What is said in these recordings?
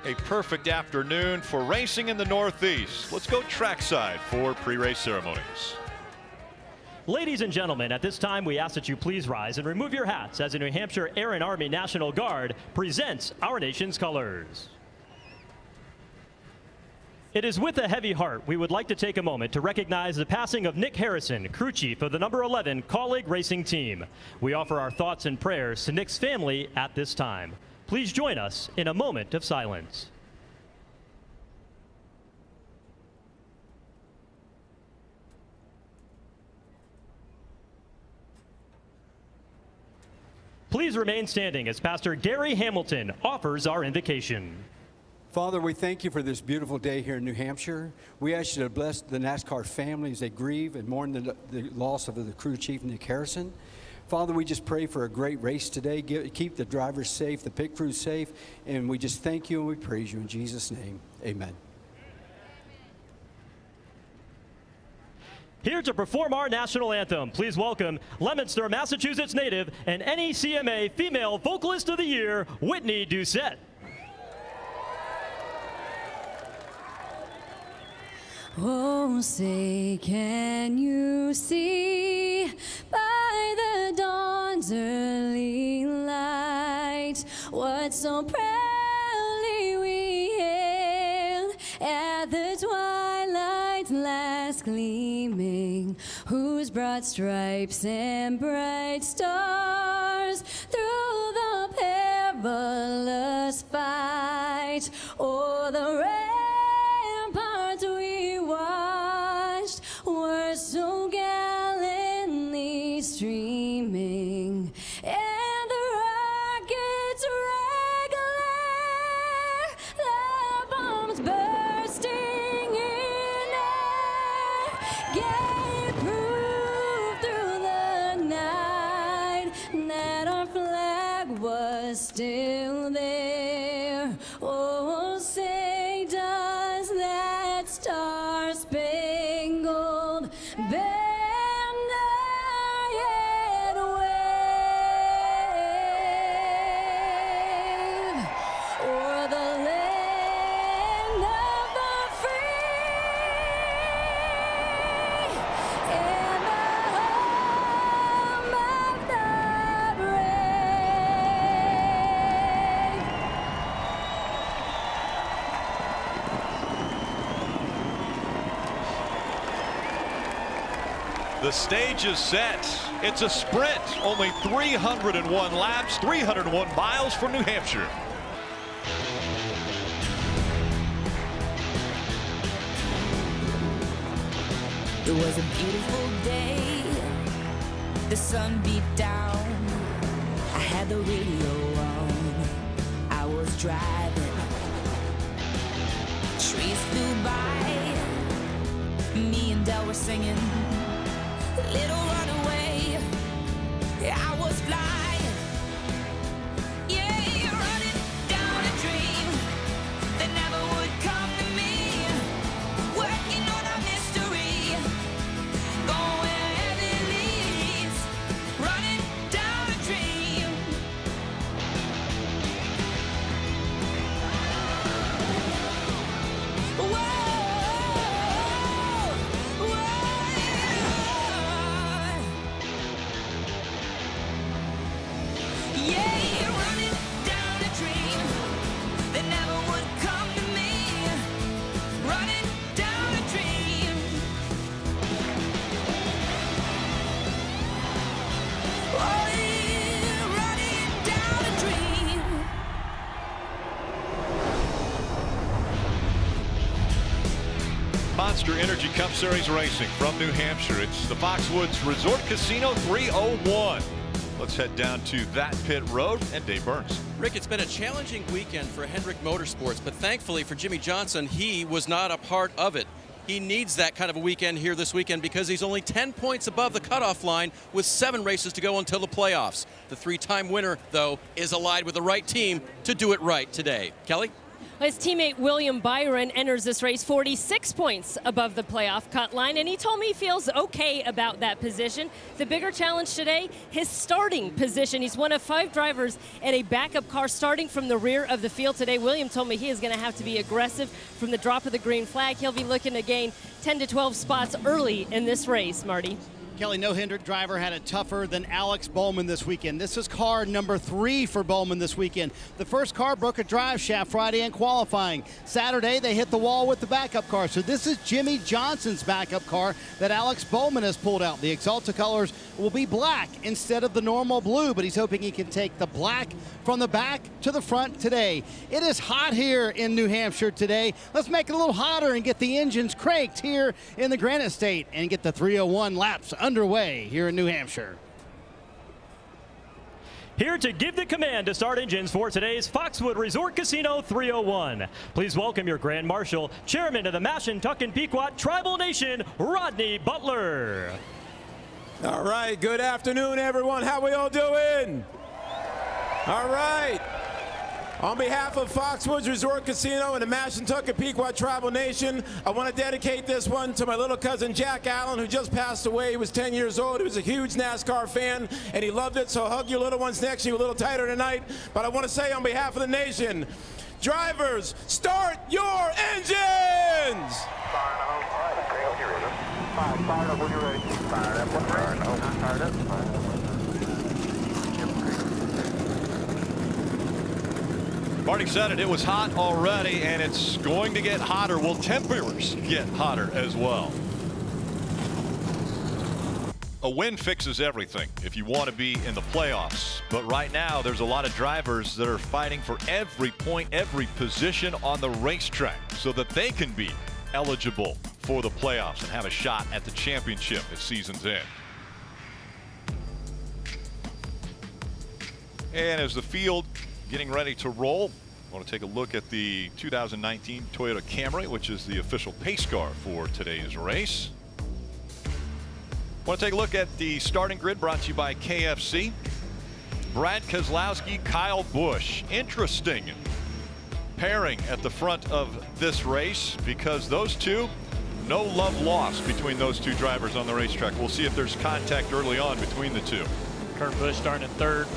A perfect afternoon for racing in the Northeast. Let's go trackside for pre-race ceremonies. Ladies and gentlemen, at this time we ask that you please rise and remove your hats as the New Hampshire Air and Army National Guard presents our nation's colors. It is with a heavy heart we would like to take a moment to recognize the passing of Nick Harrison, crew chief of the number 11 Colleague Racing Team. We offer our thoughts and prayers to Nick's family at this time. Please join us in a moment of silence. Please remain standing as Pastor Gary Hamilton offers our invocation. Father, we thank you for this beautiful day here in New Hampshire. We ask you to bless the NASCAR family as they grieve and mourn the loss of the crew chief, Nick Harrison. Father, we just pray for a great race today. Keep the drivers safe, the pit crew safe, and we just thank you and we praise you in Jesus' name. Amen. Here to perform our national anthem, please welcome Leominster, Massachusetts native and NECMA Female Vocalist of the Year, Whitney Doucette. Oh, say, can you see by the dawn's early light what so proudly we hailed at the twilight's last gleaming, whose broad stripes and bright stars through the perilous fight o'er the ramparts we watched were so gallantly streaming, and the rockets' red glare, the bombs bursting in air, gave proof through the night that our flag was still there. Oh, say does that star-spangled banner yet wave o'er the land of the free and the home of the brave. The stage is set. It's a sprint. Only 301 laps, 301 miles for New Hampshire. It was a beautiful day. The sun beat down. I had the radio on. I was driving. Trees flew by. Me and Del were singing. Little runaway. I was flying. Yeah, running down a dream that never would come to me. Working on a mystery. Going where it leads. Running down a dream. Yeah, running down a dream that never would come to me. Running down a dream. Oh, yeah, running down a dream. Monster Energy Cup Series racing from New Hampshire. It's the Foxwoods Resort Casino 301. Let's head down to that pit road and Dave Burns. Rick, it's been a challenging weekend for Hendrick Motorsports, but thankfully for Jimmy Johnson, he was not a part of it. He needs that kind of a weekend here this weekend because he's only 10 points above the cutoff line with 7 races to go until the playoffs. The 3-time winner, though, is allied with the right team to do it right today. Kelly? His teammate William Byron enters this race 46 points above the playoff cut line, and he told me he feels okay about that position. The bigger challenge today, his starting position. He's one of 5 drivers in a backup car starting from the rear of the field today. William told me he is going to have to be aggressive from the drop of the green flag. He'll be looking to gain 10 to 12 spots early in this race, Marty. Kelly, no Hendrick driver had it tougher than Alex Bowman this weekend. This is car number 3 for Bowman this weekend. The first car broke a drive shaft Friday in qualifying. Saturday, they hit the wall with the backup car. So this is Jimmy Johnson's backup car that Alex Bowman has pulled out. The Axalta colors will be black instead of the normal blue, but he's hoping he can take the black from the back to the front today. It is hot here in New Hampshire today. Let's make it a little hotter and get the engines cranked here in the Granite State and get the 301 laps underway here in New Hampshire. Here to give the command to start engines for today's Foxwoods Resort Casino 301. Please welcome your Grand Marshal, Chairman of the Mashantucket Pequot Tribal Nation, Rodney Butler. All right, good afternoon, everyone. How we all doing? All right. On behalf of Foxwoods Resort Casino and the Mashantucket Pequot Tribal Nation, I want to dedicate this one to my little cousin Jack Allen, who just passed away. He was 10 years old. He was a huge NASCAR fan, and he loved it, so hug your little ones next to you a little tighter tonight. But I want to say on behalf of the nation, drivers, start your engines! Fired up when you're ready. Fired up when you're ready. Fired up. Marty said it was hot already, and it's going to get hotter. Will temperatures get hotter as well? A win fixes everything if you want to be in the playoffs. But right now, there's a lot of drivers that are fighting for every point, every position on the racetrack so that they can be eligible for the playoffs and have a shot at the championship at season's end. And as the field getting ready to roll, I want to take a look at the 2019 Toyota Camry, which is the official pace car for today's race. I want to take a look at the starting grid brought to you by KFC. Brad Keselowski, Kyle Busch. Interesting pairing at the front of this race because those two, no love lost between those two drivers on the racetrack. We'll see if there's contact early on between the two. Kurt Busch starting in 3rd.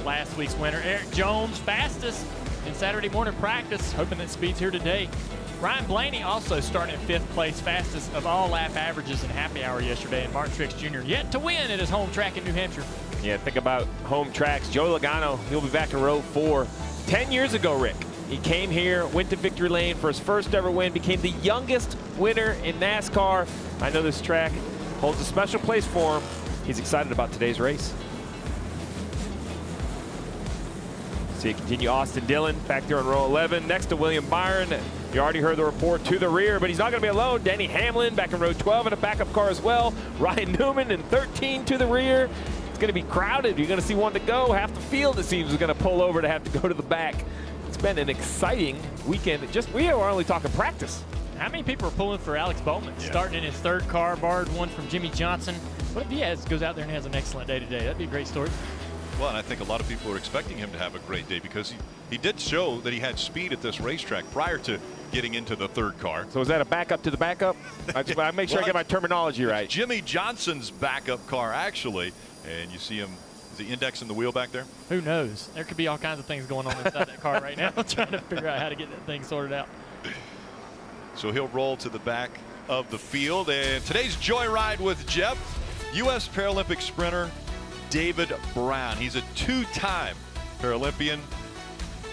Last week's winner, Eric Jones, fastest in Saturday morning practice, hoping that speed's here today. Ryan Blaney also starting in 5th place, fastest of all lap averages in happy hour yesterday, and Martin Truex Jr. yet to win at his home track in New Hampshire. Yeah, think about home tracks. Joe Logano, he'll be back in row 4. 10 years ago, Rick, he came here, went to victory lane for his first ever win, became the youngest winner in NASCAR. I know this track holds a special place for him. He's excited about today's race. So you continue Austin Dillon back there on row 11 next to William Byron. You already heard the report to the rear, but he's not going to be alone. Denny Hamlin back in row 12 in a backup car as well. Ryan Newman in 13 to the rear. It's going to be crowded. You're going to see one to go. Half the field, it seems, is going to pull over to have to go to the back. It's been an exciting weekend. We are only talking practice. How many people are pulling for Alex Bowman? Yeah. Starting in his 3rd car, borrowed one from Jimmy Johnson. What if he goes out there and has an excellent day today? That'd be a great story. Well, and I think a lot of people are expecting him to have a great day because he did show that he had speed at this racetrack prior to getting into the 3rd car. So is that a backup to the backup? I make sure I get my terminology right. Jimmy Johnson's backup car, actually. And you see him, is he indexing the wheel back there? Who knows? There could be all kinds of things going on inside that car right now, trying to figure out how to get that thing sorted out. So he'll roll to the back of the field. And today's Joyride with Jeff, U.S. Paralympic sprinter David Brown. He's a 2-time Paralympian.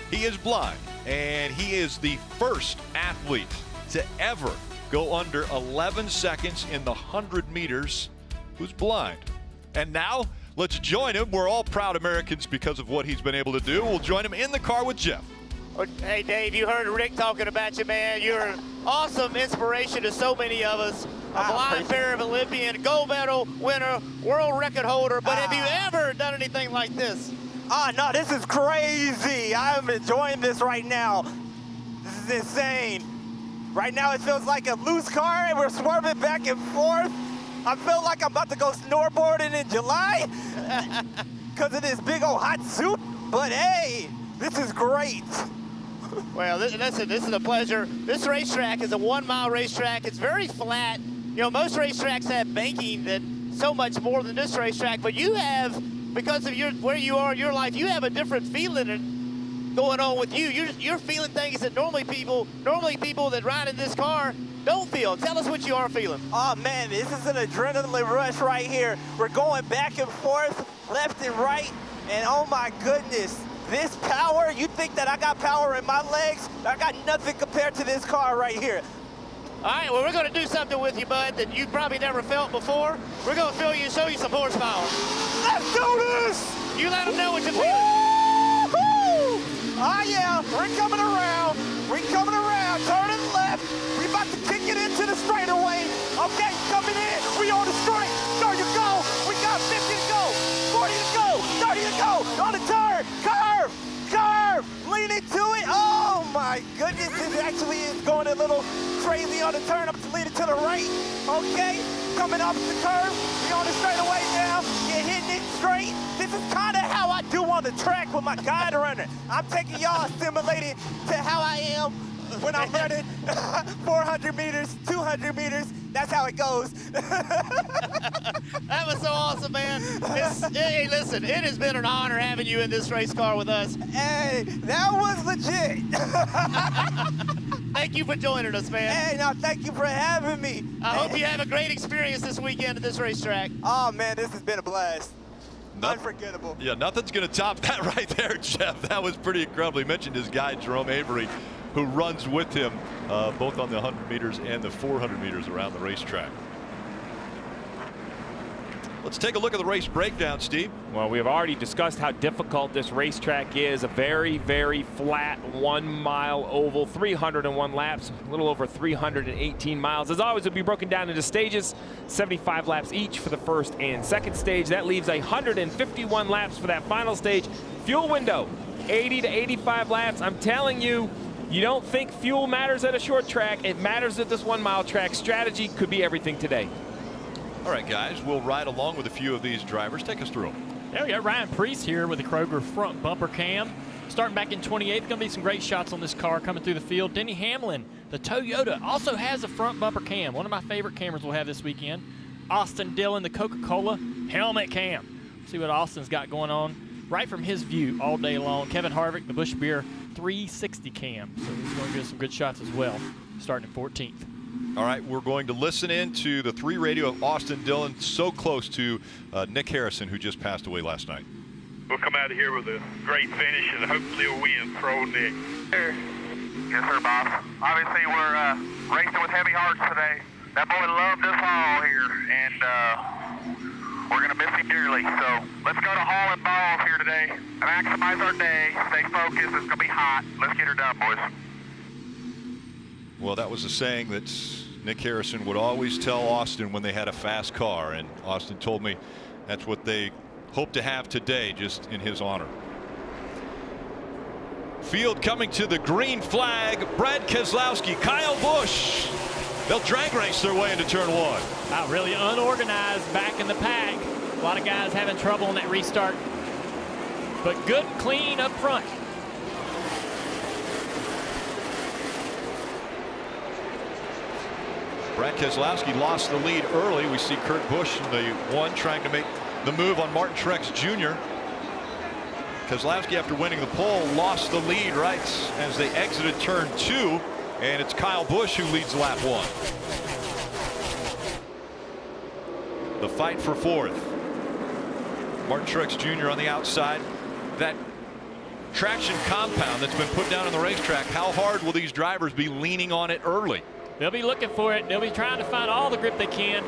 He is blind, and he is the first athlete to ever go under 11 seconds in the 100 meters who's blind. And now, let's join him. We're all proud Americans because of what he's been able to do. We'll join him in the car with Jeff. Hey, Dave, you heard Rick talking about you, man. You're an awesome inspiration to so many of us. A blind Paralympian, gold medal winner, world record holder. But have you ever done anything like this? No, this is crazy. I'm enjoying this right now. This is insane. Right now it feels like a loose car and we're swerving back and forth. I feel like I'm about to go snowboarding in July because of this big old hot soup. But hey, this is great. Well, listen, this is a pleasure. This racetrack is a 1 mile racetrack. It's very flat. You know, most racetracks have banking that so much more than this racetrack, but you have, because of where you are in your life, you have a different feeling going on with you. You're feeling things that normally people that ride in this car don't feel. Tell us what you are feeling. Oh man, this is an adrenaline rush right here. We're going back and forth, left and right, and oh my goodness, this power, you think that I got power in my legs? I got nothing compared to this car right here. All right, well, we're going to do something with you, bud, that you probably never felt before. We're going to show you some horsepower. Let's do this! You let them know what you're feeling. Woo-hoo! Oh yeah, we're coming around. We're coming around, turning left. We about to kick it into the straightaway. Okay, coming in. We on the straight. There you go. We got 50 to go, 40 to go, 30 to go. On the turn, curve, lean into it. Oh my goodness, it actually is going a little crazy on the turn. I'm leaning to the right. Okay, coming up the curve. We on the straightaway now. You're hitting it straight. This is kind of how I do on the track with my guide runner. I'm taking y'all simulated to how I am when I'm running 400 meters, 200 meters. That's how it goes. That was so awesome, man. Hey, listen, it has been an honor having you in this race car with us. Hey, that was legit. Thank you for joining us, man. Hey, no, thank you for having me. I hope you have a great experience this weekend at this racetrack. Oh, man, this has been a blast. Unforgettable. Yeah, nothing's going to top that right there, Jeff. That was pretty incredible. He mentioned his guy, Jerome Avery, who runs with him both on the 100 meters and the 400 meters around the racetrack. Let's take a look at the race breakdown, Steve. Well, we have already discussed how difficult this racetrack is. A very, very flat 1 mile oval, 301 laps, a little over 318 miles. As always, it'll be broken down into stages, 75 laps each for the first and second stage. That leaves 151 laps for that final stage. Fuel window, 80 to 85 laps. I'm telling you, you don't think fuel matters at a short track. It matters at this 1 mile track. Strategy could be everything today. All right, guys, we'll ride along with a few of these drivers. Take us through them. There we got Ryan Preece here with the Kroger front bumper cam. Starting back in 28th, going to be some great shots on this car coming through the field. Denny Hamlin, the Toyota, also has a front bumper cam. One of my favorite cameras we'll have this weekend. Austin Dillon, the Coca-Cola helmet cam. See what Austin's got going on right from his view all day long. Kevin Harvick, the Busch Beer 360 cam. So he's going to get some good shots as well, starting at 14th. All right, we're going to listen in to the 3 radio of Austin Dillon, so close to Nick Harrison, who just passed away last night. We'll come out of here with a great finish and hopefully a win for old Nick. Yes, sir, boss. Obviously, we're racing with heavy hearts today. That boy loved us all here, and we're going to miss him dearly. So let's go to hauling balls here today and maximize our day. Stay focused. It's going to be hot. Let's get her done, boys. Well, that was a saying that Nick Harrison would always tell Austin when they had a fast car, and Austin told me that's what they hope to have today, just in his honor. Field coming to the green flag. Brad Keselowski, Kyle Busch. They'll drag race their way into turn 1. Wow, really unorganized back in the pack. A lot of guys having trouble on that restart, but good, clean up front. Brad Keselowski lost the lead early. We see Kurt Busch in the 1 trying to make the move on Martin Truex Jr. Keselowski, after winning the pole, lost the lead right as they exited turn 2, and it's Kyle Busch who leads lap 1. The fight for 4th. Martin Truex Jr. on the outside. That traction compound that's been put down on the racetrack, how hard will these drivers be leaning on it early? They'll be looking for it. They'll be trying to find all the grip they can.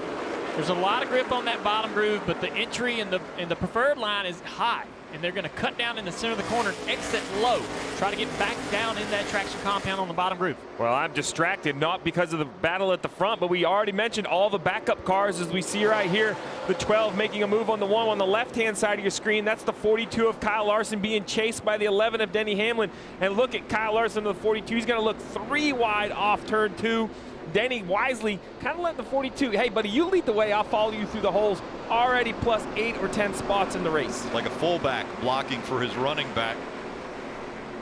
There's a lot of grip on that bottom groove, but the entry in the preferred line is high, and they're going to cut down in the center of the corner and exit low. Try to get back down in that traction compound on the bottom groove. Well, I'm distracted, not because of the battle at the front, but we already mentioned all the backup cars as we see right here. The 12 making a move on the 1 on the left-hand side of your screen. That's the 42 of Kyle Larson being chased by the 11 of Denny Hamlin. And look at Kyle Larson, the 42. He's going to look 3 wide off turn 2. Denny wisely kind of letting the 42, hey, buddy, you lead the way. I'll follow you through the holes. Already plus 8 or 10 spots in the race. Like a fullback blocking for his running back.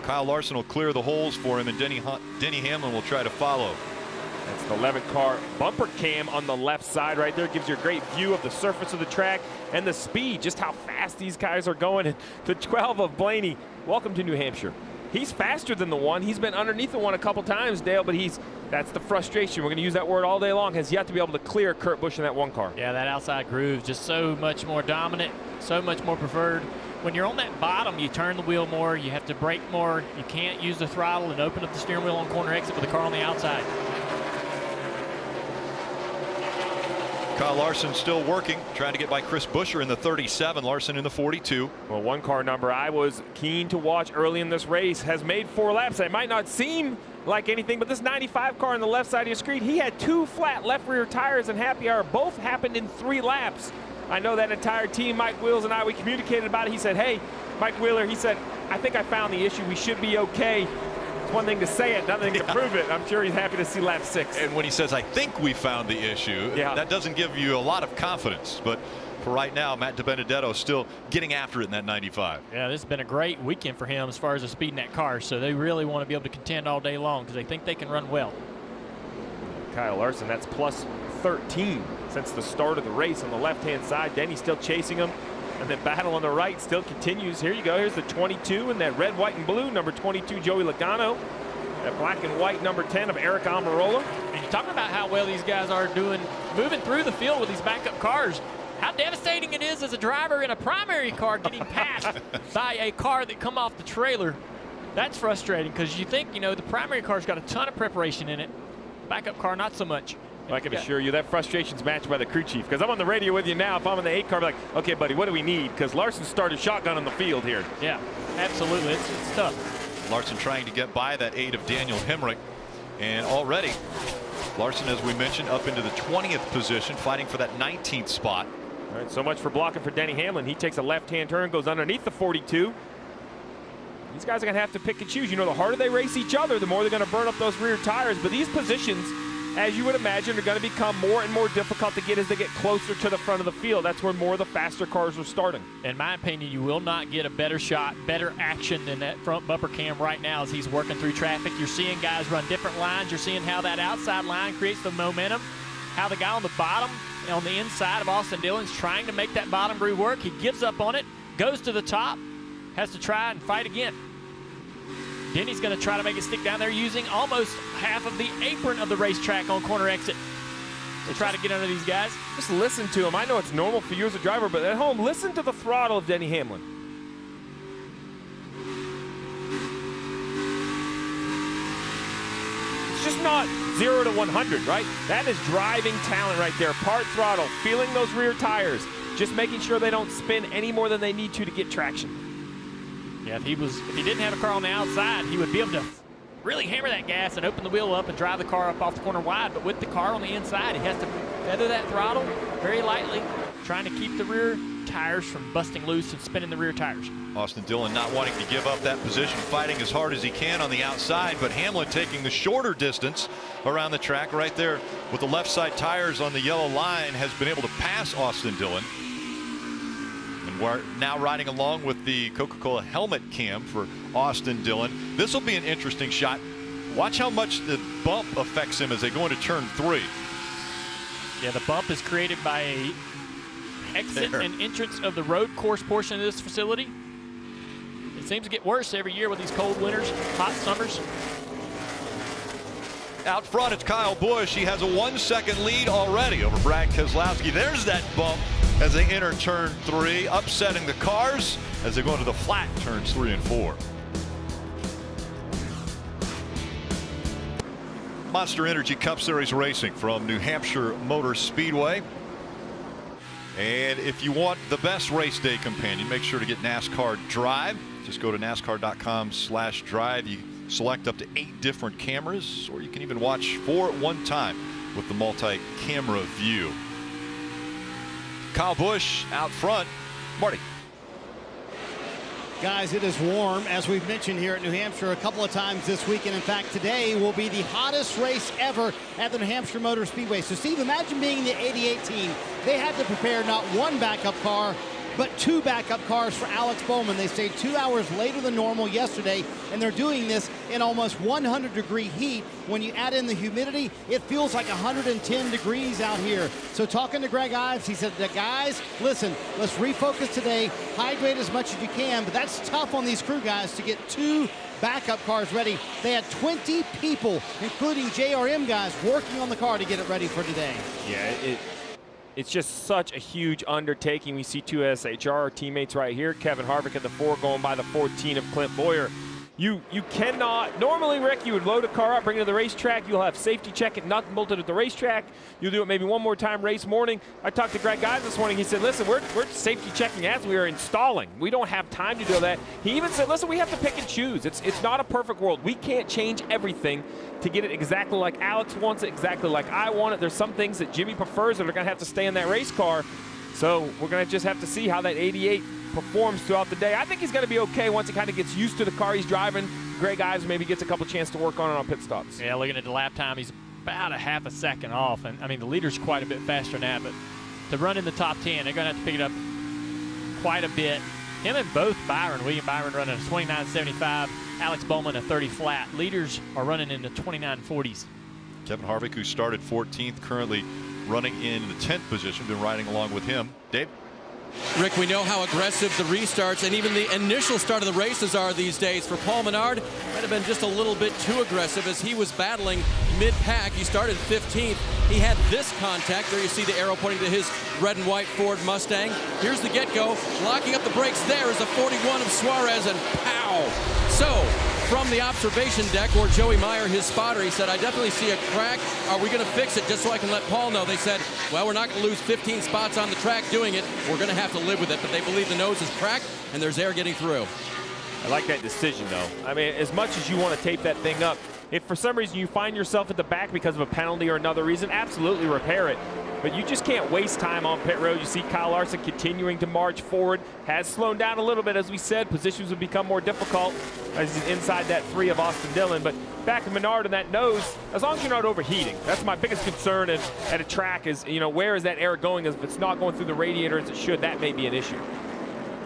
Kyle Larson will clear the holes for him, and Denny Hamlin will try to follow. That's the 11 car bumper cam on the left side right there. Gives you a great view of the surface of the track and the speed, just how fast these guys are going. And the 12 of Blaney, welcome to New Hampshire. He's faster than the one. He's been underneath the one a couple times, Dale, but that's the frustration. We're going to use that word all day long. Has yet to be able to clear Kurt Busch in that one car. Yeah, that outside groove just so much more dominant, so much more preferred. When you're on that bottom, you turn the wheel more, you have to brake more, you can't use the throttle and open up the steering wheel on corner exit with the car on the outside. Kyle Larson still working, trying to get by Chris Buescher in the 37, Larson in the 42. Well, one car number I was keen to watch early in this race has made 4 laps. It might not seem like anything, but this 95 car on the left side of your screen, he had 2 flat left rear tires in happy hour. Both happened in 3 laps. I know that entire team, Mike Wheels and I, we communicated about it. He said, hey, Mike Wheeler, he said, I think I found the issue. We should be okay. It's one thing to say it, another thing to prove it. I'm sure he's happy to see lap 6. And when he says, I think we found the issue, that doesn't give you a lot of confidence. But for right now, Matt Dibenedetto still getting after it in that 95. Yeah, this has been a great weekend for him as far as the speed in that car. So they really want to be able to contend all day long because they think they can run well. Kyle Larson, that's plus 13 since the start of the race on the left-hand side. Denny still chasing him. And the battle on the right still continues. Here you go. Here's the 22 in that red, white, and blue. Number 22, Joey Logano. That black and white number 10 of Eric Almirola. And you're talking about how well these guys are doing, moving through the field with these backup cars. How devastating it is as a driver in a primary car getting passed by a car that come off the trailer. That's frustrating because you think, the primary car's got a ton of preparation in it. Backup car, not so much. I can assure you that frustration's matched by the crew chief, because I'm on the radio with you now. If I'm in the 8 car, I'm like, okay, buddy, what do we need? Because Larson started shotgun on the field here. Yeah, absolutely. It's tough. Larson trying to get by that 8 of Daniel Hemrick. And already, Larson, as we mentioned, up into the 20th position, fighting for that 19th spot. All right, so much for blocking for Denny Hamlin. He takes a left-hand turn, goes underneath the 42. These guys are going to have to pick and choose. The harder they race each other, the more they're going to burn up those rear tires. But these positions, as you would imagine, are going to become more and more difficult to get as they get closer to the front of the field. That's where more of the faster cars are starting. In my opinion, you will not get a better shot, better action than that front bumper cam right now as he's working through traffic. You're seeing guys run different lines. You're seeing how that outside line creates the momentum, how the guy on the bottom, on the inside of Austin Dillon's trying to make that bottom groove work. He gives up on it, goes to the top, has to try and fight again. Denny's going to try to make it stick down there using almost half of the apron of the racetrack on corner exit to try to get under these guys. Just listen to him. I know it's normal for you as a driver, but at home, listen to the throttle of Denny Hamlin. It's just not 0 to 100, right? That is driving talent right there. Part throttle, feeling those rear tires, just making sure they don't spin any more than they need to get traction. Yeah, if he didn't have a car on the outside, he would be able to really hammer that gas and open the wheel up and drive the car up off the corner wide. But with the car on the inside, he has to feather that throttle very lightly, trying to keep the rear tires from busting loose and spinning the rear tires. Austin Dillon not wanting to give up that position, fighting as hard as he can on the outside, but Hamlin taking the shorter distance around the track right there with the left side tires on the yellow line, has been able to pass Austin Dillon. We're now riding along with the Coca-Cola helmet cam for Austin Dillon. This will be an interesting shot. Watch how much the bump affects him as they go into turn 3. Yeah, the bump is created by a exit and entrance of the road course portion of this facility. It seems to get worse every year with these cold winters, hot summers. Out front, it's Kyle Busch. He has a 1-second lead already over Brad Keselowski. There's that bump as they enter turn 3, upsetting the cars as they go into the flat turns 3 and 4. Monster Energy Cup Series racing from New Hampshire Motor Speedway. And if you want the best race day companion, make sure to get NASCAR Drive. Just go to NASCAR.com/drive. You select up to 8 different cameras, or you can even watch 4 at one time with the multi-camera view. Kyle Busch out front. Marty. Guys, it is warm, as we've mentioned here at New Hampshire a couple of times this weekend. In fact, today will be the hottest race ever at the New Hampshire Motor Speedway. So, Steve, imagine being the 88 team. They had to prepare not one backup car, but 2 backup cars for Alex Bowman. They stayed 2 hours later than normal yesterday, and they're doing this in almost 100-degree heat. When you add in the humidity, it feels like 110 degrees out here. So talking to Greg Ives, he said, guys, listen, let's refocus today, hydrate as much as you can, but that's tough on these crew guys to get 2 backup cars ready. They had 20 people, including JRM guys, working on the car to get it ready for today. Yeah, it's just such a huge undertaking. We see 2 SHR teammates right here. Kevin Harvick at the 4 going by the 14 of Clint Boyer. You cannot, normally, Rick, you would load a car up, bring it to the racetrack. You'll have safety check it, not bolted at the racetrack. You'll do it maybe one more time race morning. I talked to Greg Ives this morning. He said, listen, we're safety checking as we are installing. We don't have time to do that. He even said, listen, we have to pick and choose. It's not a perfect world. We can't change everything to get it exactly like Alex wants it, exactly like I want it. There's some things that Jimmy prefers that are going to have to stay in that race car. So we're going to just have to see how that 88 performs throughout the day. I think he's going to be okay once he kind of gets used to the car he's driving. Greg Ives maybe gets a couple chance to work on it on pit stops. Yeah, looking at the lap time, he's about a half a second off. And I mean, the leader's quite a bit faster than that, but to run in the top 10, they're going to have to pick it up quite a bit. Him and both William Byron running a 29.75, Alex Bowman a 30 flat. Leaders are running in the 29.40s. Kevin Harvick, who started 14th, currently running in the 10th position, been riding along with him. Dave? Rick, we know how aggressive the restarts and even the initial start of the races are these days. For Paul Menard, might have been just a little bit too aggressive as he was battling mid-pack. He started 15th. He had this contact. There you see the arrow pointing to his red and white Ford Mustang. Here's the get-go. Locking up the brakes there is a 41 of Suarez, and pow! So, from the observation deck, or Joey Meyer, his spotter, he said, I definitely see a crack. Are we going to fix it just so I can let Paul know? They said, well, we're not going to lose 15 spots on the track doing it. We're going to have to live with it. But they believe the nose is cracked and there's air getting through. I like that decision, though. I mean, as much as you want to tape that thing up, if for some reason you find yourself at the back because of a penalty or another reason, absolutely repair it. But you just can't waste time on pit road. You see Kyle Larson continuing to march forward. Has slowed down a little bit, as we said. Positions have become more difficult as he's inside that 3 of Austin Dillon. But back to Menard and that nose, as long as you're not overheating. That's my biggest concern at a track is, you know, where is that air going? If it's not going through the radiator as it should, that may be an issue.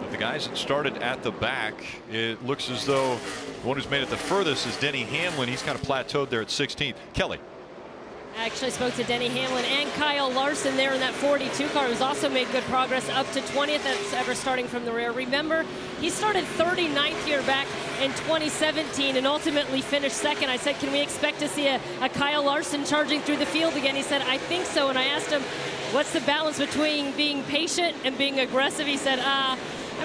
But the guys that started at the back, it looks as though the one who's made it the furthest is Denny Hamlin. He's kind of plateaued there at 16th. Kelly. I actually spoke to Denny Hamlin and Kyle Larson there in that 42 car, who's also made good progress up to 20th. That's ever starting from the rear. Remember, he started 39th here back in 2017 and ultimately finished second. I said, can we expect to see a Kyle Larson charging through the field again? He said, I think so. And I asked him, what's the balance between being patient and being aggressive? He said, I'm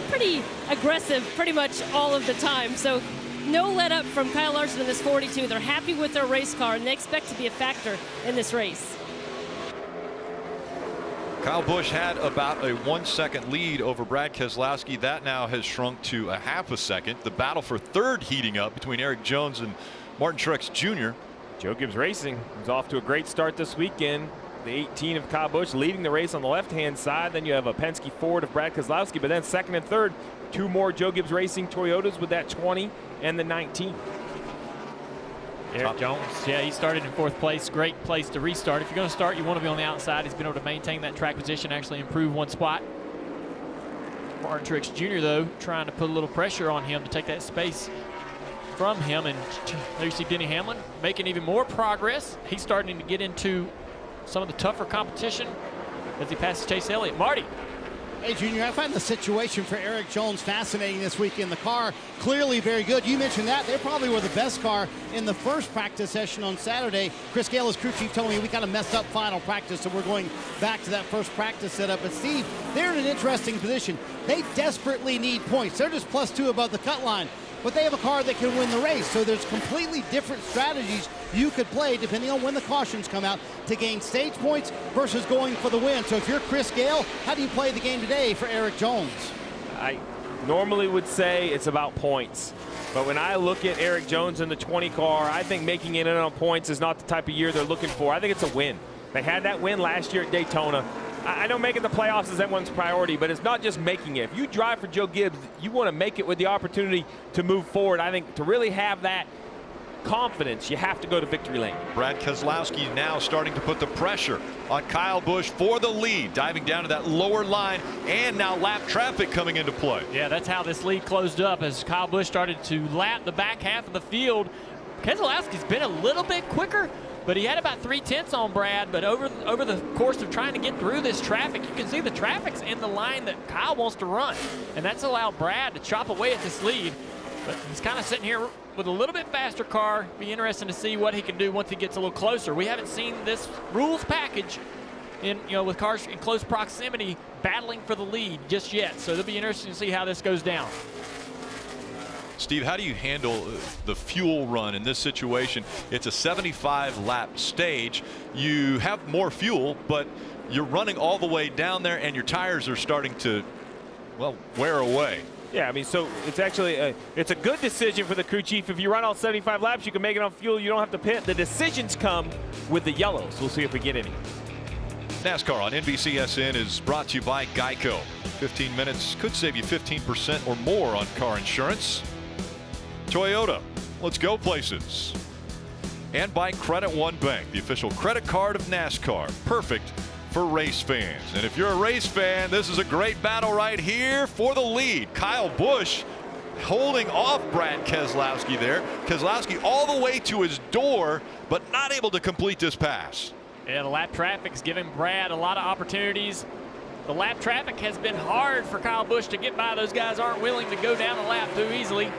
pretty aggressive pretty much all of the time. So no let up from Kyle Larson in this 42. They're happy with their race car, and they expect to be a factor in this race. Kyle Busch had about a 1 second lead over Brad Keselowski. That now has shrunk to a half a second. The battle for third heating up between Eric Jones and Martin Truex Jr. Joe Gibbs Racing is off to a great start this weekend. The 18 of Kyle Busch leading the race on the left-hand side. Then you have a Penske Ford of Brad Keselowski, but then second and third, 2 more Joe Gibbs Racing Toyotas with that 20 and the 19. Eric Jones, yeah, he started in 4th place. Great place to restart. If you're going to start, you want to be on the outside. He's been able to maintain that track position, actually improve 1 spot. Martin Truex Jr., though, trying to put a little pressure on him to take that space from him. And there you see Denny Hamlin making even more progress. He's starting to get into some of the tougher competition as he passes Chase Elliott. Marty. Hey, Junior, I find the situation for Eric Jones fascinating this weekend. The car clearly very good. You mentioned that. They probably were the best car in the first practice session on Saturday. Chris Gale, as crew chief, told me we kind of messed up final practice, so we're going back to that first practice setup. But Steve, they're in an interesting position. They desperately need points. They're just +2 above the cut line, but they have a car that can win the race. So there's completely different strategies you could play depending on when the cautions come out to gain stage points versus going for the win. So if you're Chris Gale, how do you play the game today for Eric Jones? I normally would say it's about points. But when I look at Eric Jones in the 20 car, I think making it in on points is not the type of year they're looking for. I think it's a win. They had that win last year at Daytona. I know making the playoffs is everyone's priority, but it's not just making it. If you drive for Joe Gibbs, you want to make it with the opportunity to move forward. I think to really have that confidence, you have to go to victory lane. Brad Keselowski now starting to put the pressure on Kyle Busch for the lead, diving down to that lower line, and now lap traffic coming into play. Yeah, that's how this lead closed up as Kyle Busch started to lap the back half of the field. Keselowski's been a little bit quicker, but he had about 3/10 on Brad. But over the course of trying to get through this traffic, you can see the traffic's in the line that Kyle wants to run, and that's allowed Brad to chop away at this lead. But he's kind of sitting here with a little bit faster car. Be interesting to see what he can do once he gets a little closer. We haven't seen this rules package with cars in close proximity battling for the lead just yet. So it'll be interesting to see how this goes down. Steve, how do you handle the fuel run in this situation? It's a 75 lap stage. You have more fuel, but you're running all the way down there and your tires are starting to, well, wear away. Yeah, I mean, so it's actually it's a good decision for the crew chief. If you run all 75 laps, you can make it on fuel. You don't have to pit. The decisions come with the yellows. We'll see if we get any. NASCAR on NBCSN is brought to you by Geico. 15 minutes could save you 15% or more on car insurance. Toyota, let's go places. And by Credit One Bank, the official credit card of NASCAR. Perfect for race fans. And if you're a race fan, this is a great battle right here for the lead. Kyle Busch holding off Brad Keselowski there. Keselowski all the way to his door, but not able to complete this pass. Yeah, the lap traffic's giving Brad a lot of opportunities. The lap traffic has been hard for Kyle Busch to get by. Those guys aren't willing to go down the lap too easily.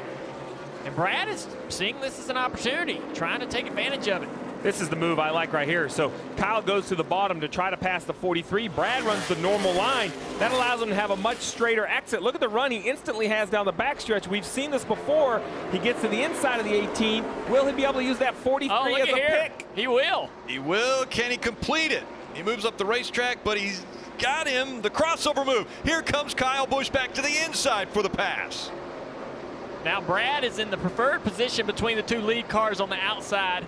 And Brad is seeing this as an opportunity, trying to take advantage of it. This is the move I like right here. So Kyle goes to the bottom to try to pass the 43. Brad runs the normal line. That allows him to have a much straighter exit. Look at the run he instantly has down the backstretch. We've seen this before. He gets to the inside of the 18. Will he be able to use that 43 as a pick? He will. He will. Can he complete it? He moves up the racetrack, but he's got him. The crossover move. Here comes Kyle Busch back to the inside for the pass. Now Brad is in the preferred position between the two lead cars on the outside.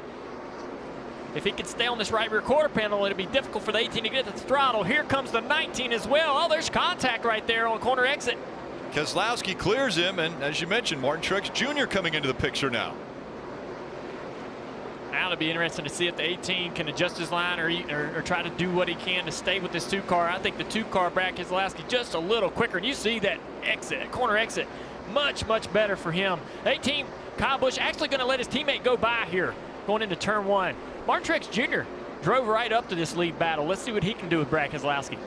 If he can stay on this right rear quarter panel, it'll be difficult for the 18 to get to the throttle. Here comes the 19 as well. Oh, there's contact right there on corner exit. Keselowski clears him, and as you mentioned, Martin Truex Jr. coming into the picture now. Now it'll be interesting to see if the 18 can adjust his line or try to do what he can to stay with this 2 car. I think the 2 car Brad Keselowski just a little quicker. And you see that exit, that corner exit, much better for him. 18, Kyle Busch actually going to let his teammate go by here going into turn 1. Martin Truex Jr. drove right up to this lead battle. Let's see what he can do with Brad Keselowski.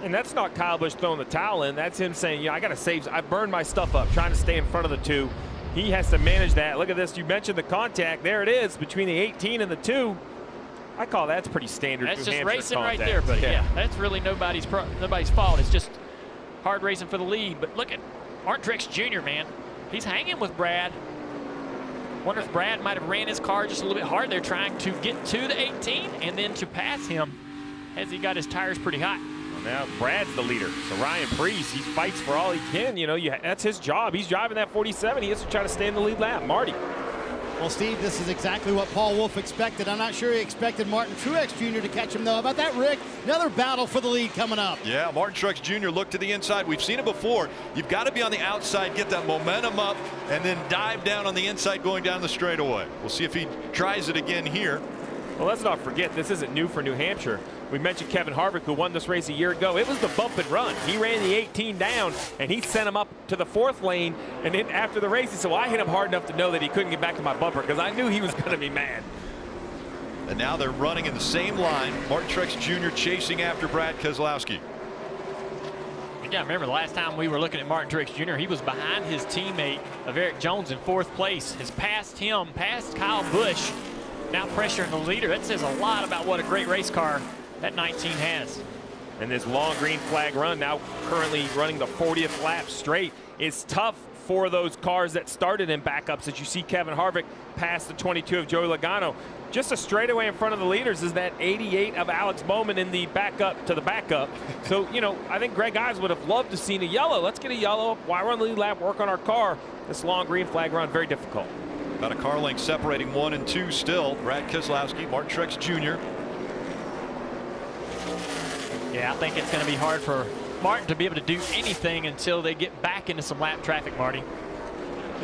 And that's not Kyle Busch throwing the towel in. That's him saying, yeah, I got to save. I burned my stuff up trying to stay in front of the 2. He has to manage that. Look at this. You mentioned the contact. There it is between the 18 and the 2. I call that's pretty standard. That's New just Hampshire racing contact. right there, buddy. Yeah, that's really nobody's fault. It's just hard racing for the lead. But look at Martin Truex Jr., man. He's hanging with Brad. Wonder if Brad might have ran his car just a little bit hard there trying to get to the 18 and then to pass him as he got his tires pretty hot. Well, now Brad's the leader. So Ryan Preece, he fights for all he can. You know, that's his job. He's driving that 47. He has to try to stay in the lead lap. Marty. Well, Steve, this is exactly what Paul Wolfe expected. I'm not sure he expected Martin Truex Jr. to catch him, though. How about that, Rick? Another battle for the lead coming up. Yeah, Martin Truex Jr. looked to the inside. We've seen it before. You've got to be on the outside, get that momentum up, and then dive down on the inside going down the straightaway. We'll see if he tries it again here. Well, let's not forget, this isn't new for New Hampshire. We mentioned Kevin Harvick, who won this race a year ago. It was the bump and run. He ran the 18 down, and he sent him up to the 4th lane. And then after the race, he said, well, I hit him hard enough to know that he couldn't get back to my bumper because I knew he was going to be mad. And now they're running in the same line. Martin Truex Jr. chasing after Brad Keselowski. You got to remember the last time we were looking at Martin Truex Jr., he was behind his teammate of Eric Jones in 4th place. Has passed him, passed Kyle Busch. Now pressuring the leader. That says a lot about what a great race car that 19 has. And this long green flag run, now currently running the 40th lap straight, is tough for those cars that started in backups. As you see Kevin Harvick pass the 22 of Joey Logano. Just a straightaway in front of the leaders is that 88 of Alex Bowman in the backup to the backup. So, you know, I think Greg Ives would have loved to see a yellow. Let's get a yellow. Why run the lead lap, work on our car? This long green flag run, very difficult. About a car length separating 1 and 2 still. Brad Keselowski, Martin Truex Jr. Yeah, I think it's going to be hard for Martin to be able to do anything until they get back into some lap traffic, Marty.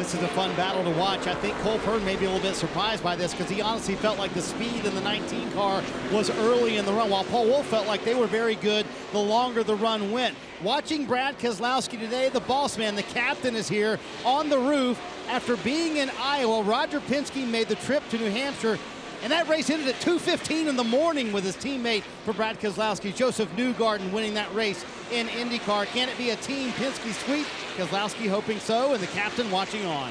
This is a fun battle to watch. I think Cole Pern may be a little bit surprised by this because he honestly felt like the speed in the 19 car was early in the run, while Paul Wolf felt like they were very good the longer the run went. Watching Brad Keselowski today, the boss man, the captain, is here on the roof. After being in Iowa, Roger Penske made the trip to New Hampshire, and that race ended at 2:15 in the morning with his teammate for Brad Keselowski, Joseph Newgarden, winning that race in IndyCar. Can it be a Team Penske sweep? Keselowski hoping so, and the captain watching on.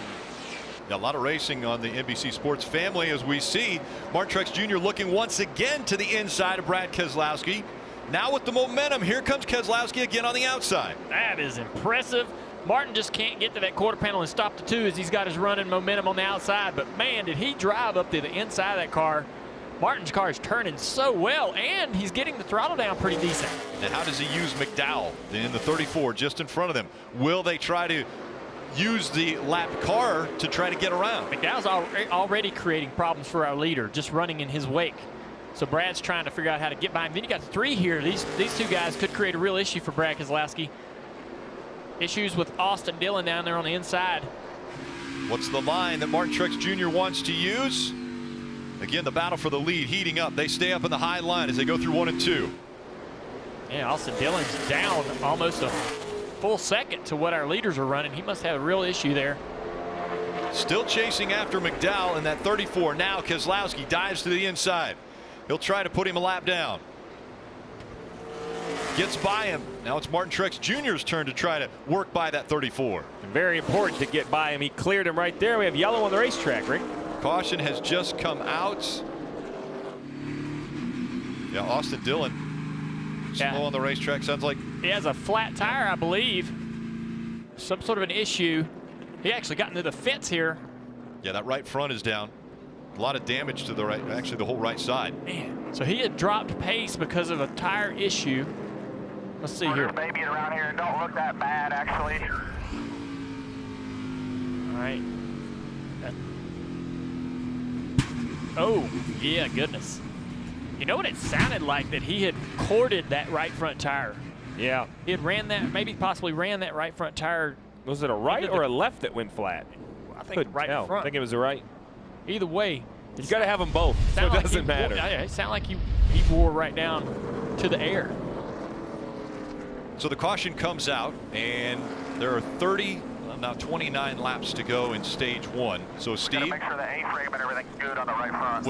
A lot of racing on the NBC Sports family as we see Martin Truex Jr. looking once again to the inside of Brad Keselowski. Now with the momentum, here comes Keselowski again on the outside. That is impressive. Martin just can't get to that quarter panel and stop the two as he's got his running momentum on the outside. But man, did he drive up to the inside of that car. Martin's car is turning so well, and he's getting the throttle down pretty decent. Now how does he use McDowell in the 34 just in front of them? Will they try to use the lap car to try to get around? McDowell's already creating problems for our leader, just running in his wake. So Brad's trying to figure out how to get by him. Then you got 3 here. These two guys could create a real issue for Brad Keselowski. Issues with Austin Dillon down there on the inside. What's the line that Martin Truex Jr. wants to use? Again, the battle for the lead heating up. They stay up in the high line as they go through 1 and 2. Yeah, Austin Dillon's down almost a full second to what our leaders are running. He must have a real issue there. Still chasing after McDowell in that 34. Now Keselowski dives to the inside. He'll try to put him a lap down. Gets by him. Now it's Martin Truex Jr.'s turn to try to work by that 34. Very important to get by him. He cleared him right there. We have yellow on the racetrack, Rick. Caution has just come out. Yeah, Austin Dillon slow on the racetrack. Sounds like he has a flat tire, I believe. Some sort of an issue. He actually got into the fence here. Yeah, that right front is down. A lot of damage to the right, actually the whole right side. Man, so he had dropped pace because of a tire issue. Let's see here. Baby around here don't look that bad, actually. All right. Oh, yeah, goodness. You know what it sounded like? That he had corded that right front tire. Yeah. He had ran that, maybe possibly ran that right front tire. Was it a right or a left that went flat? I think right front. I think it was a right. Either way. You got to have them both, so it doesn't matter. It sounded like he wore right down to the air. So the caution comes out, and there are 29 laps to go in stage 1. So Steve, make sure the A-frame and everything's good on the right front.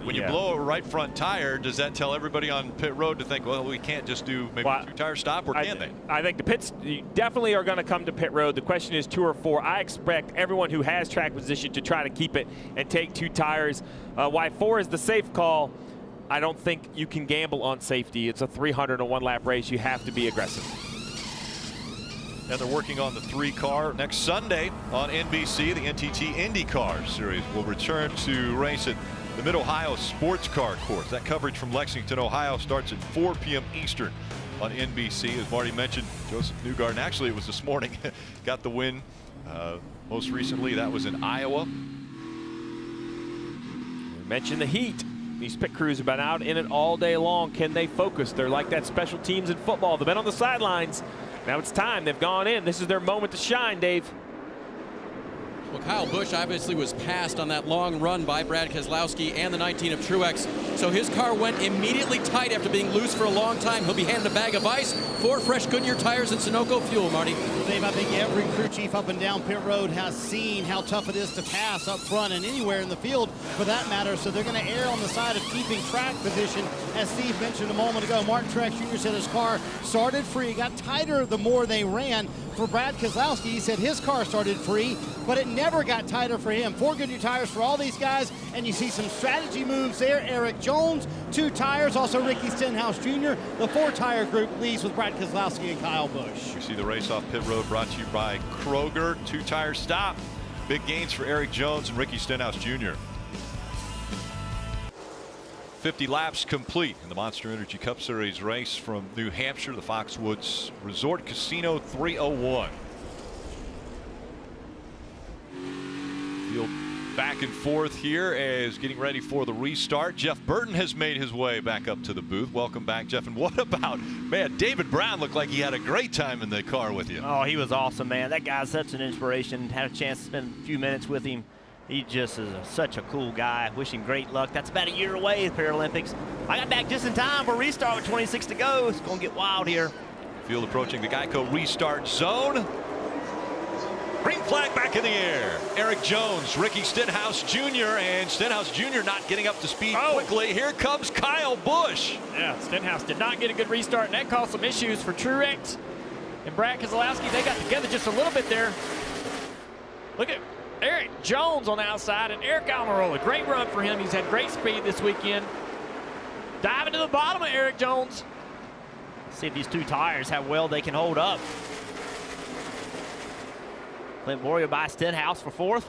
When you blow a right front tire, does that tell everybody on pit road to think, well, we can't just do maybe 2 tire stop, or can they? I think the pits definitely are going to come to pit road. The question is 2 or 4. I expect everyone who has track position to try to keep it and take 2 tires. Why 4 is the safe call? I don't think you can gamble on safety. It's a 301 lap race. You have to be aggressive. And they're working on the 3 car. Next Sunday on NBC, the NTT IndyCar Series will return to race at the Mid-Ohio Sports Car Course. That coverage from Lexington, Ohio starts at 4 p.m. Eastern on NBC. As Marty mentioned, Joseph Newgarden, actually it was this morning, got the win. Most recently, that was in Iowa. We mentioned the heat. These pit crews have been out in it all day long. Can they focus? They're like that special teams in football. They've been on the sidelines. Now it's time. They've gone in. This is their moment to shine, Dave. Well, Kyle Busch obviously was passed on that long run by Brad Keselowski and the 19 of Truex. So his car went immediately tight after being loose for a long time. He'll be handed a bag of ice, 4 fresh Goodyear tires, and Sunoco fuel, Marty. Well, Dave, I think every crew chief up and down pit road has seen how tough it is to pass up front and anywhere in the field for that matter. So they're going to err on the side of keeping track position. As Steve mentioned a moment ago, Martin Truex Jr. said his car started free, got tighter the more they ran. For Brad Keselowski, he said his car started free, but it never got tighter for him. 4 Goodyear tires for all these guys, and you see some strategy moves there. Eric Jones, 2 tires, also Ricky Stenhouse Jr. The 4-tire group leads with Brad Keselowski and Kyle Busch. We see the race off pit road brought to you by Kroger. 2-tire stop. Big gains for Eric Jones and Ricky Stenhouse Jr. 50 laps complete in the Monster Energy Cup Series race from New Hampshire, the Foxwoods Resort Casino 301. Field back back and forth here as getting ready for the restart. Jeff Burton has made his way back up to the booth. Welcome back, Jeff. And what about, man, David Brown looked like he had a great time in the car with you. Oh, he was awesome, man. That guy's such an inspiration. Had a chance to spend a few minutes with him. He just is such a cool guy. Wish him great luck. That's about a year away, the Paralympics. I got back just in time for restart with 26 to go. It's going to get wild here. Field approaching the Geico restart zone. Green flag back in the air. Eric Jones, Ricky Stenhouse Jr., and Stenhouse Jr. not getting up to speed quickly. Here comes Kyle Busch. Yeah, Stenhouse did not get a good restart, and that caused some issues for Truex and Brad Keselowski. They got together just a little bit there. Look at Eric Jones on the outside, and Eric Almirola. Great run for him. He's had great speed this weekend. Diving to the bottom of Eric Jones. See if these two tires, how well they can hold up. Clint Boyer by Stenhouse for fourth.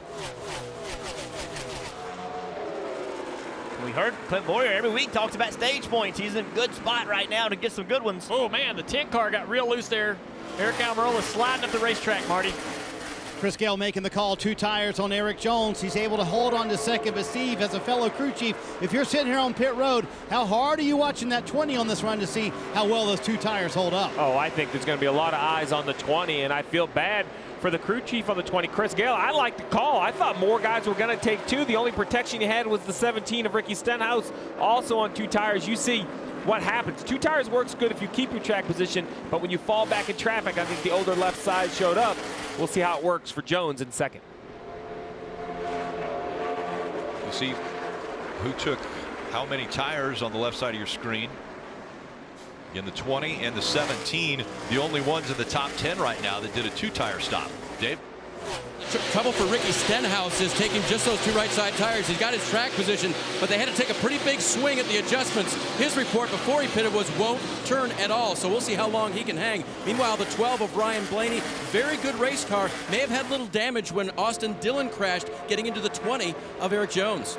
We heard Clint Boyer every week talks about stage points. He's in a good spot right now to get some good ones. Oh, man, the 10 car got real loose there. Eric Almirola sliding up the racetrack, Marty. Chris Gale making the call, 2 tires on Eric Jones. He's able to hold on to second, but Steve, as a fellow crew chief, if you're sitting here on pit road, how hard are you watching that 20 on this run to see how well those 2 tires hold up? Oh, I think there's going to be a lot of eyes on the 20, and I feel bad for the crew chief on the 20, Chris Gale. I like the call. I thought more guys were going to take 2. The only protection he had was the 17 of Ricky Stenhouse, also on 2 tires. You see what happens. 2 tires works good if you keep your track position, but when you fall back in traffic, I think the older left side showed up. We'll see how it works for Jones in second. You see who took how many tires on the left side of your screen. Again, the 20 and the 17, the only ones in the top 10 right now that did a 2-tire stop. Dave? Trouble for Ricky Stenhouse is taking just those 2 right side tires. He's got his track position, but they had to take a pretty big swing at the adjustments. His report before he pitted was won't turn at all, so we'll see how long he can hang. Meanwhile, the 12 of Ryan Blaney, very good race car, may have had little damage when Austin Dillon crashed getting into the 20 of Eric Jones.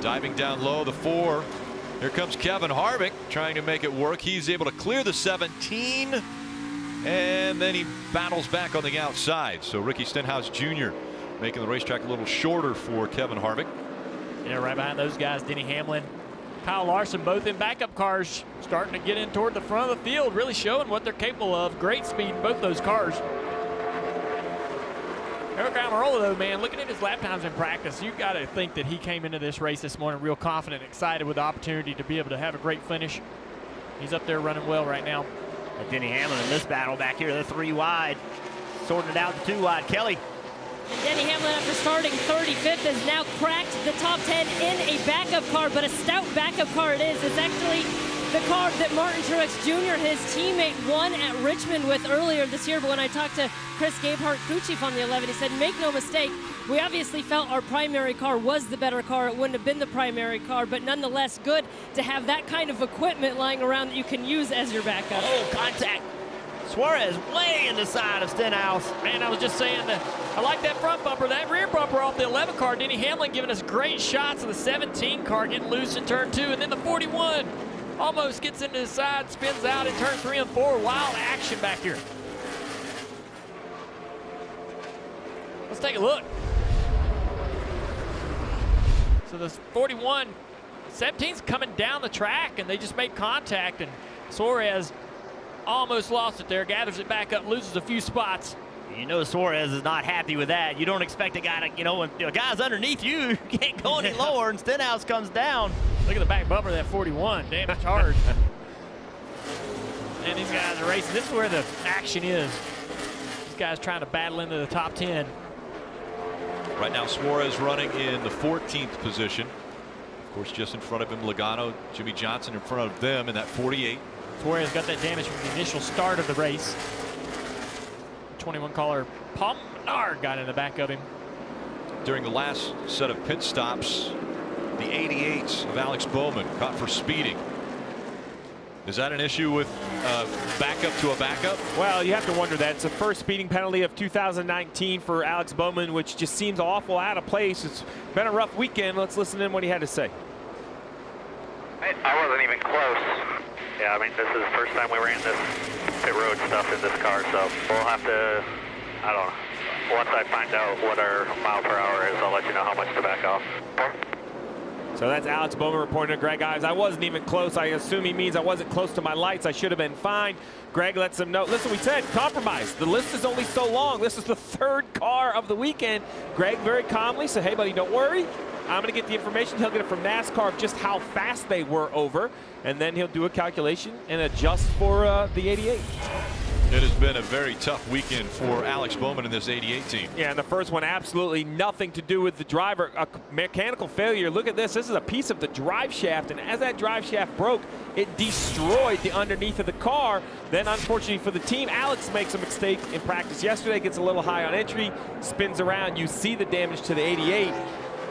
Diving down low, the 4. Here comes Kevin Harvick trying to make it work. He's able to clear the 17. And then he battles back on the outside. So Ricky Stenhouse Jr. making the racetrack a little shorter for Kevin Harvick. Yeah, right behind those guys, Denny Hamlin, Kyle Larson, both in backup cars, starting to get in toward the front of the field, really showing what they're capable of. Great speed in both those cars. Eric Almirola, though, man, looking at his lap times in practice, you've got to think that he came into this race this morning real confident, excited with the opportunity to be able to have a great finish. He's up there running well right now. Denny Hamlin in this battle back here, they're 3 wide. Sorting it out to 2 wide. Kelly. And Denny Hamlin, after starting 35th, has now cracked the top 10 in a backup car, but a stout backup car it is. It's actually the car that Martin Truex Jr., his teammate, won at Richmond with earlier this year. But when I talked to Chris Gabehart, crew chief on the 11, he said, make no mistake, we obviously felt our primary car was the better car. It wouldn't have been the primary car, but nonetheless good to have that kind of equipment lying around that you can use as your backup. Oh, contact. Suarez way in the side of Stenhouse. Man, I was just saying that I like that front bumper. That rear bumper off the 11 car. Denny Hamlin giving us great shots of the 17 car getting loose in turn 2. And then the 41 almost gets into the side, spins out in turn 3 and 4. Wild action back here. Let's take a look. So this 41, 17's coming down the track, and they just made contact, and Suarez almost lost it there, gathers it back up, loses a few spots. You know Suarez is not happy with that. You don't expect a guy to, you know, when a guy's underneath you, you can't go any lower, and Stenhouse comes down. Look at the back bumper of that 41. Damn, it's hard. And these guys are racing. This is where the action is. These guys trying to battle into the top 10. Right now, Suarez running in the 14th position. Of course, just in front of him, Logano, Jimmy Johnson in front of them in that 48. Suarez got that damage from the initial start of the race. 21 caller Paul Menard got in the back of him. During the last set of pit stops, the 88 of Alex Bowman caught for speeding. Is that an issue with backup to a backup? Well, you have to wonder that. It's the first speeding penalty of 2019 for Alex Bowman, which just seems awful out of place. It's been a rough weekend. Let's listen to what he had to say. I wasn't even close. Yeah, I mean, this is the first time we ran this pit road stuff in this car, so we'll have to, I don't know. Once I find out what our mile per hour is, I'll let you know how much to back off. So that's Alex Bowman reporting to Greg Ives. I wasn't even close. I assume he means I wasn't close to my lights. I should have been fine. Greg lets him know. Listen, we said compromise. The list is only so long. This is the third car of the weekend. Greg very calmly said, hey, buddy, don't worry. I'm going to get the information. He'll get it from NASCAR of just how fast they were over. And then he'll do a calculation and adjust for the 88. It has been a very tough weekend for Alex Bowman and this 88 team. Yeah, and the first one absolutely nothing to do with the driver. A mechanical failure. Look at this. This is a piece of the drive shaft, and as that drive shaft broke, it destroyed the underneath of the car. Then, unfortunately for the team, Alex makes a mistake in practice yesterday, gets a little high on entry, spins around. You see the damage to the 88.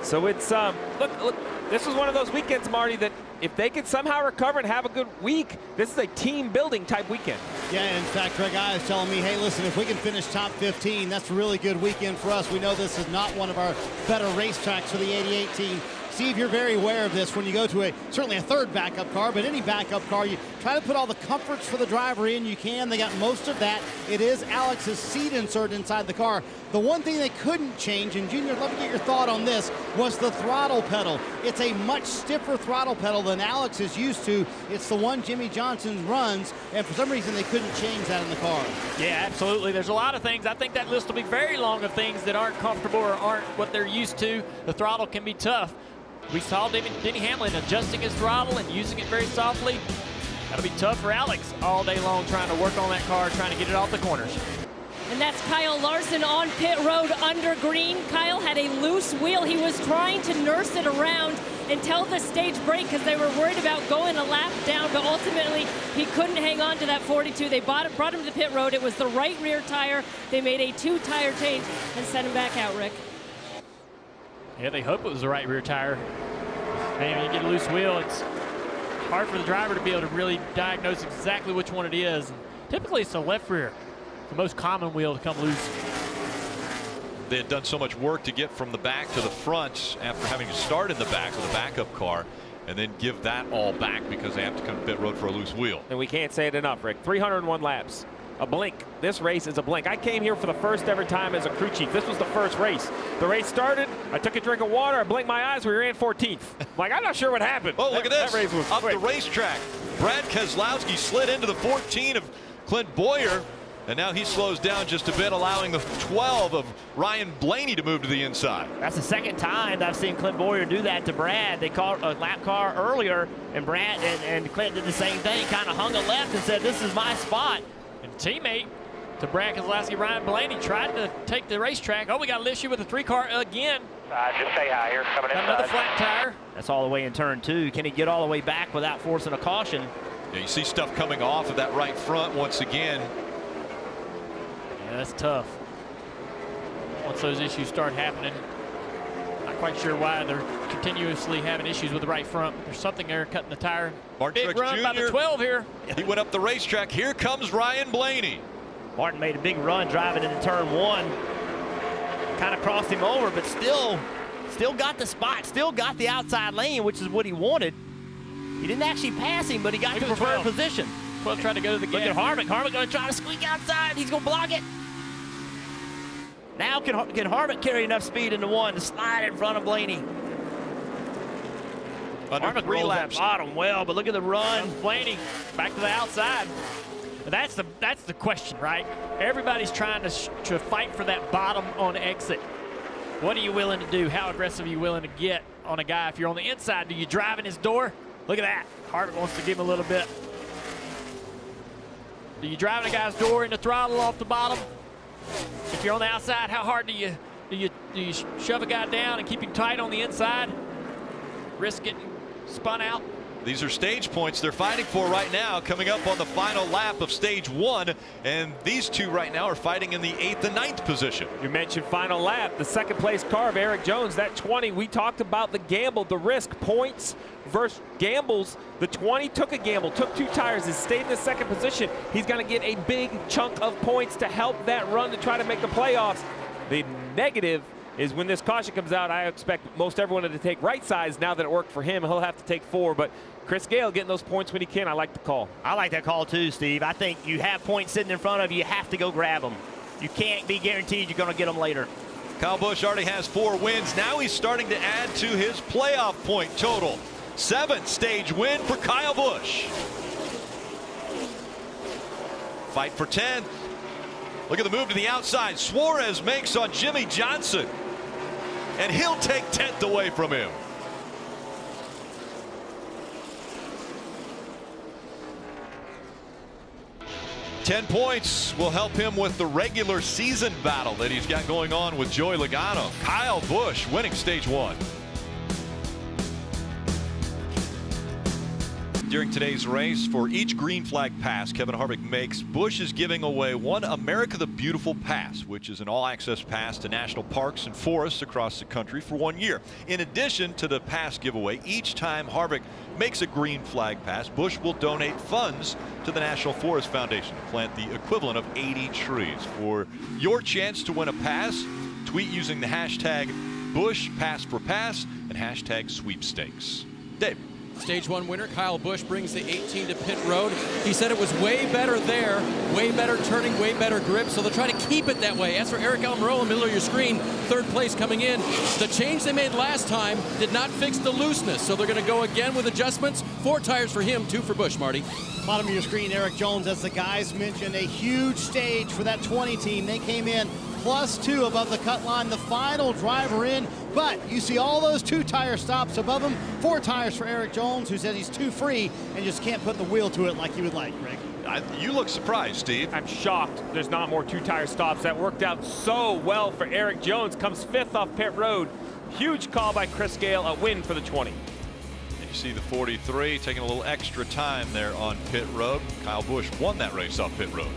So it's, look, this was one of those weekends, Marty, that if they can somehow recover and have a good week, this is a team-building type weekend. Yeah, in fact, Greg I is telling me, hey, listen, if we can finish top 15, that's a really good weekend for us. We know this is not one of our better racetracks for the 88 team. Steve, you're very aware of this when you go to certainly a third backup car, but any backup car, you try to put all the comforts for the driver in you can. They got most of that. It is Alex's seat insert inside the car. The one thing they couldn't change, and Junior, I'd love to get your thought on this, was the throttle pedal. It's a much stiffer throttle pedal than Alex is used to. It's the one Jimmy Johnson runs, and for some reason they couldn't change that in the car. Yeah, absolutely. There's a lot of things. I think that list will be very long of things that aren't comfortable or aren't what they're used to. The throttle can be tough. We saw Denny Hamlin adjusting his throttle and using it very softly. That'll be tough for Alex all day long trying to work on that car, trying to get it off the corners. And that's Kyle Larson on pit road under green. Kyle had a loose wheel. He was trying to nurse it around until the stage break because they were worried about going a lap down, but ultimately he couldn't hang on to that 42. They brought him to pit road. It was the right rear tire. They made a 2-tire change and sent him back out, Rick. Yeah, they hope it was the right rear tire. Man, you get a loose wheel, it's hard for the driver to be able to really diagnose exactly which one it is. Typically, it's the left rear, the most common wheel to come loose. They had done so much work to get from the back to the front after having to start in the back with a backup car and then give that all back because they have to come to pit road for a loose wheel. And we can't say it enough, Rick. 301 laps. A blink. This race is a blink. I came here for the first ever time as a crew chief. This was the first race. The race started. I took a drink of water. I blinked my eyes. We ran 14th. Like, I'm not sure what happened. Oh, look at this. That race was up quick. the racetrack. Brad Keselowski slid into the 14 of Clint Boyer. And now he slows down just a bit, allowing the 12 of Ryan Blaney to move to the inside. That's the second time I've seen Clint Boyer do that to Brad. They caught a lap car earlier, and Brad and Clint did the same thing, kind of hung a left and said, this is my spot. And teammate to Brad Keselowski, Ryan Blaney, tried to take the racetrack. Oh, we got an issue with the 3-car again. Just say hi here, coming inside. Another flat tire. That's all the way in turn 2. Can he get all the way back without forcing a caution? Yeah, you see stuff coming off of that right front once again. Yeah, that's tough. Once those issues start happening, not quite sure why they're continuously having issues with the right front. There's something there cutting the tire. Martin Big Truex run by the Jr. 12 here. He went up the racetrack. Here comes Ryan Blaney. Martin made a big run driving into turn 1. Kind of crossed him over, but still got the spot, still got the outside lane, which is what he wanted. He didn't actually pass him, but he got the preferred position. 12 trying to go to the Look gas. at Harvick. Harvick going to try to squeak outside. He's going to block it. Now can Harvick carry enough speed into 1 to slide in front of Blaney? Harvick rolls that bottom well, but look at the run. Blaney back to the outside. That's the question, right? Everybody's trying to fight for that bottom on exit. What are you willing to do? How aggressive are you willing to get on a guy if you're on the inside? Do you drive in his door? Look at that. Harvick wants to give him a little bit. Do you drive in a guy's door in the throttle off the bottom? If you're on the outside, how hard do you shove a guy down and keep him tight on the inside? Risk getting spun out? These are stage points they're fighting for right now, coming up on the final lap of stage 1. And these two right now are fighting in the 8th and 9th position. You mentioned final lap, the second place car of Eric Jones, that 20. We talked about the gamble, the risk, points versus gambles. The 20 took a gamble, took 2 tires, and stayed in the second position. He's going to get a big chunk of points to help that run to try to make the playoffs. The negative is when this caution comes out, I expect most everyone to take right sides. Now that it worked for him, he'll have to take 4. But Chris Gale getting those points when he can. I like the call. I like that call too, Steve. I think you have points sitting in front of you. You have to go grab them. you can't be guaranteed you're going to get them later. Kyle Busch already has 4 wins. Now he's starting to add to his playoff point total. 7th stage win for Kyle Busch. Fight for 10th. Look at the move to the outside. Suarez makes on Jimmy Johnson. And he'll take 10th away from him. Ten points will help him with the regular season battle that he's got going on with Joey Logano. Kyle Busch winning stage 1. During today's race, for each green flag pass Kevin Harvick makes, Busch is giving away one America the Beautiful pass, which is an all-access pass to national parks and forests across the country for 1 year. In addition to the pass giveaway, each time Harvick makes a green flag pass, Busch will donate funds to the National Forest Foundation to plant the equivalent of 80 trees. For your chance to win a pass, tweet using the hashtag BuschPassForPass and hashtag sweepstakes. Dave. Stage 1 winner Kyle Busch brings the 18 to pit road. He said it was way better there, way better turning, way better grip, so they'll try to keep it that way. As for Eric Almirola in the middle of your screen, 3rd place coming in. The change they made last time did not fix the looseness, so they're going to go again with adjustments. 4 tires for him, 2 for Busch, Marty. Bottom of your screen, Eric Jones, as the guys mentioned, a huge stage for that 20 team. They came in +2 above the cut line, the final driver in, but you see all those 2-tire stops above him. 4 tires for Eric Jones, who says he's too free and just can't put the wheel to it like he would like, Rick. You look surprised, Steve. I'm shocked there's not more 2-tire stops. That worked out so well for Eric Jones. Comes 5th off pit road. Huge call by Chris Gale, a win for the 20. And you see the 43 taking a little extra time there on pit road. Kyle Busch won that race off pit road.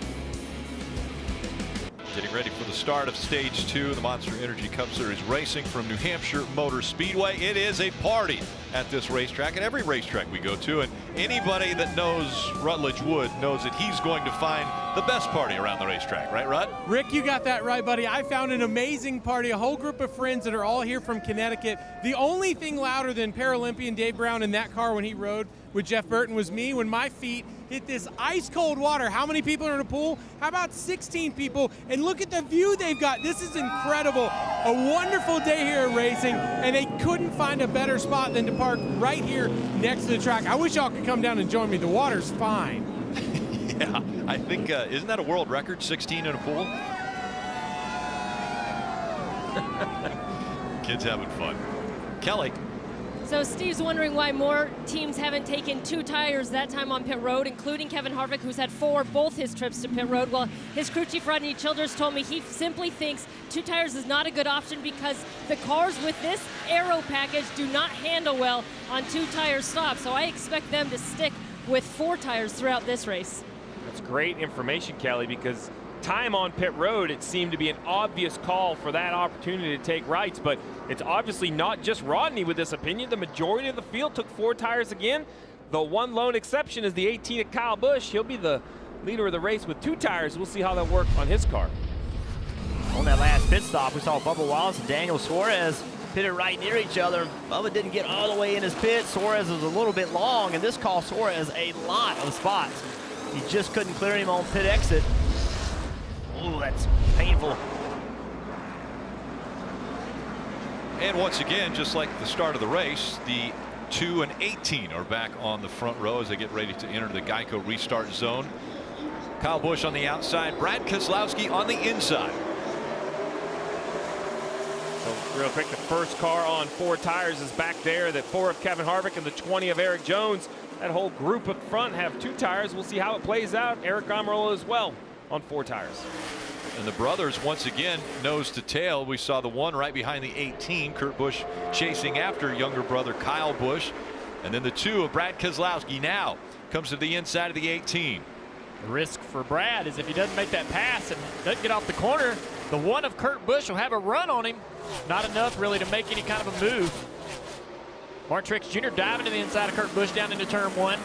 Getting ready for the start of stage 2, the Monster Energy Cup Series racing from New Hampshire Motor Speedway. It is a party at this racetrack, and every racetrack we go to, and anybody that knows Rutledge Wood knows that he's going to find the best party around the racetrack, right, Rod? Rick, you got that right, buddy. I found an amazing party, a whole group of friends that are all here from Connecticut. The only thing louder than Paralympian Dave Brown in that car when he rode with Jeff Burton was me when my feet hit this ice cold water. How many people are in a pool? How about 16 people? And look at the view they've got. This is incredible. A wonderful day here at racing, and they couldn't find a better spot than to park right here next to the track. I wish y'all could come down and join me. The water's fine. Yeah, I think, isn't that a world record, 16 in a pool? Kids having fun. Kelly. So Steve's wondering why more teams haven't taken 2 tires that time on pit road, including Kevin Harvick, who's had 4 both his trips to pit road. Well, his crew chief Rodney Childers told me he simply thinks 2 tires is not a good option because the cars with this aero package do not handle well on 2-tire stops. So I expect them to stick with 4 tires throughout this race. That's great information, Kelly, because time on pit road, it seemed to be an obvious call for that opportunity to take rights, but it's obviously not just Rodney with this opinion. The majority of the field took 4 tires again. The one lone exception is the 18 of Kyle Busch. He'll be the leader of the race with 2 tires. We'll see how that works on his car. On that last pit stop, we saw Bubba Wallace and Daniel Suarez pitted right near each other. Bubba didn't get all the way in his pit. Suarez was a little bit long, and this cost Suarez a lot of spots. He just couldn't clear him on pit exit. Oh, that's painful. And once again, just like the start of the race, the 2 and 18 are back on the front row as they get ready to enter the Geico restart zone. Kyle Busch on the outside, Brad Keselowski on the inside. So real quick, the first car on 4 tires is back there. The 4 of Kevin Harvick and the 20 of Eric Jones. That whole group up front have 2 tires. We'll see how it plays out. Eric Almirola as well on 4 tires. And the brothers once again nose to tail. We saw the 1 right behind the 18, Kurt Busch chasing after younger brother Kyle Busch, and then the 2 of Brad Keselowski now comes to the inside of the 18. The risk for Brad is if he doesn't make that pass and doesn't get off the corner, the 1 of Kurt Busch will have a run on him. Not enough really to make any kind of a move. Martin Truex Jr. diving to the inside of Kurt Busch down into turn 1.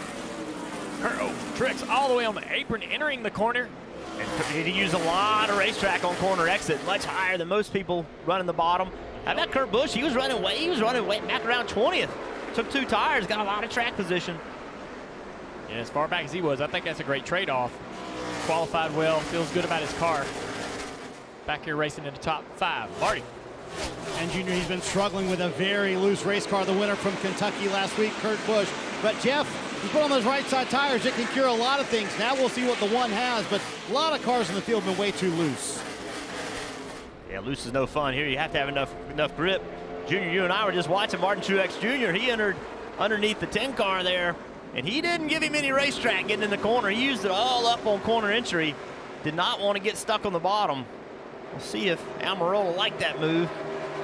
Truex all the way on the apron entering the corner. And he used a lot of racetrack on corner exit, much higher than most people running the bottom. How about Kurt Busch? He was running way back around 20th. Took 2 tires, got a lot of track position. Yeah, as far back as he was, I think that's a great trade-off. Qualified well, feels good about his car. back here racing in the top 5. Marty. And Junior, he's been struggling with a very loose race car. The winner from Kentucky last week, Kurt Busch. But Jeff, you put on those right side tires, it can cure a lot of things. Now we'll see what the one has, but a lot of cars in the field have been way too loose. Yeah, loose is no fun here. You have to have enough grip. Junior, you and I were just watching Martin Truex Jr. He entered underneath the 10 car there, and he didn't give him any racetrack getting in the corner. He used it all up on corner entry. Did not want to get stuck on the bottom. We'll see if Almirola liked that move.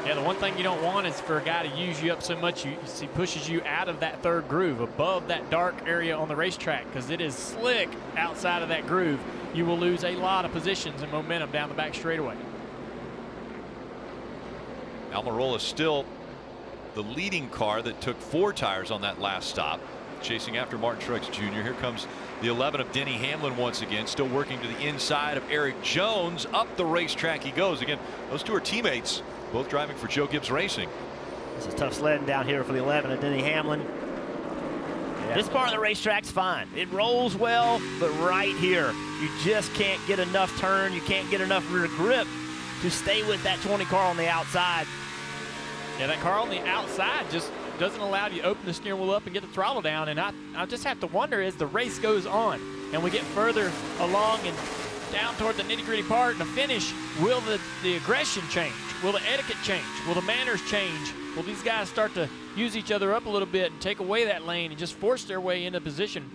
Yeah, the one thing you don't want is for a guy to use you up so much he pushes you out of that third groove, above that dark area on the racetrack, because it is slick outside of that groove. You will lose a lot of positions and momentum down the back straightaway. Almirola still the leading car that took 4 tires on that last stop, chasing after Martin Truex Jr. Here comes the 11 of Denny Hamlin once again, still working to the inside of Eric Jones. Up the racetrack he goes. Again, those two are teammates, both driving for Joe Gibbs Racing. It's a tough sledding down here for the 11 of Denny Hamlin. Yeah. This part of the racetrack's fine. It rolls well, but right here, you just can't get enough turn. You can't get enough rear grip to stay with that 20 car on the outside. Yeah, that car on the outside just doesn't allow you to open the steering wheel up and get the throttle down. And I just have to wonder, as the race goes on and we get further along and down toward the nitty-gritty part and the finish, will the aggression change? Will the etiquette change? Will the manners change? Will these guys start to use each other up a little bit and take away that lane and just force their way into position?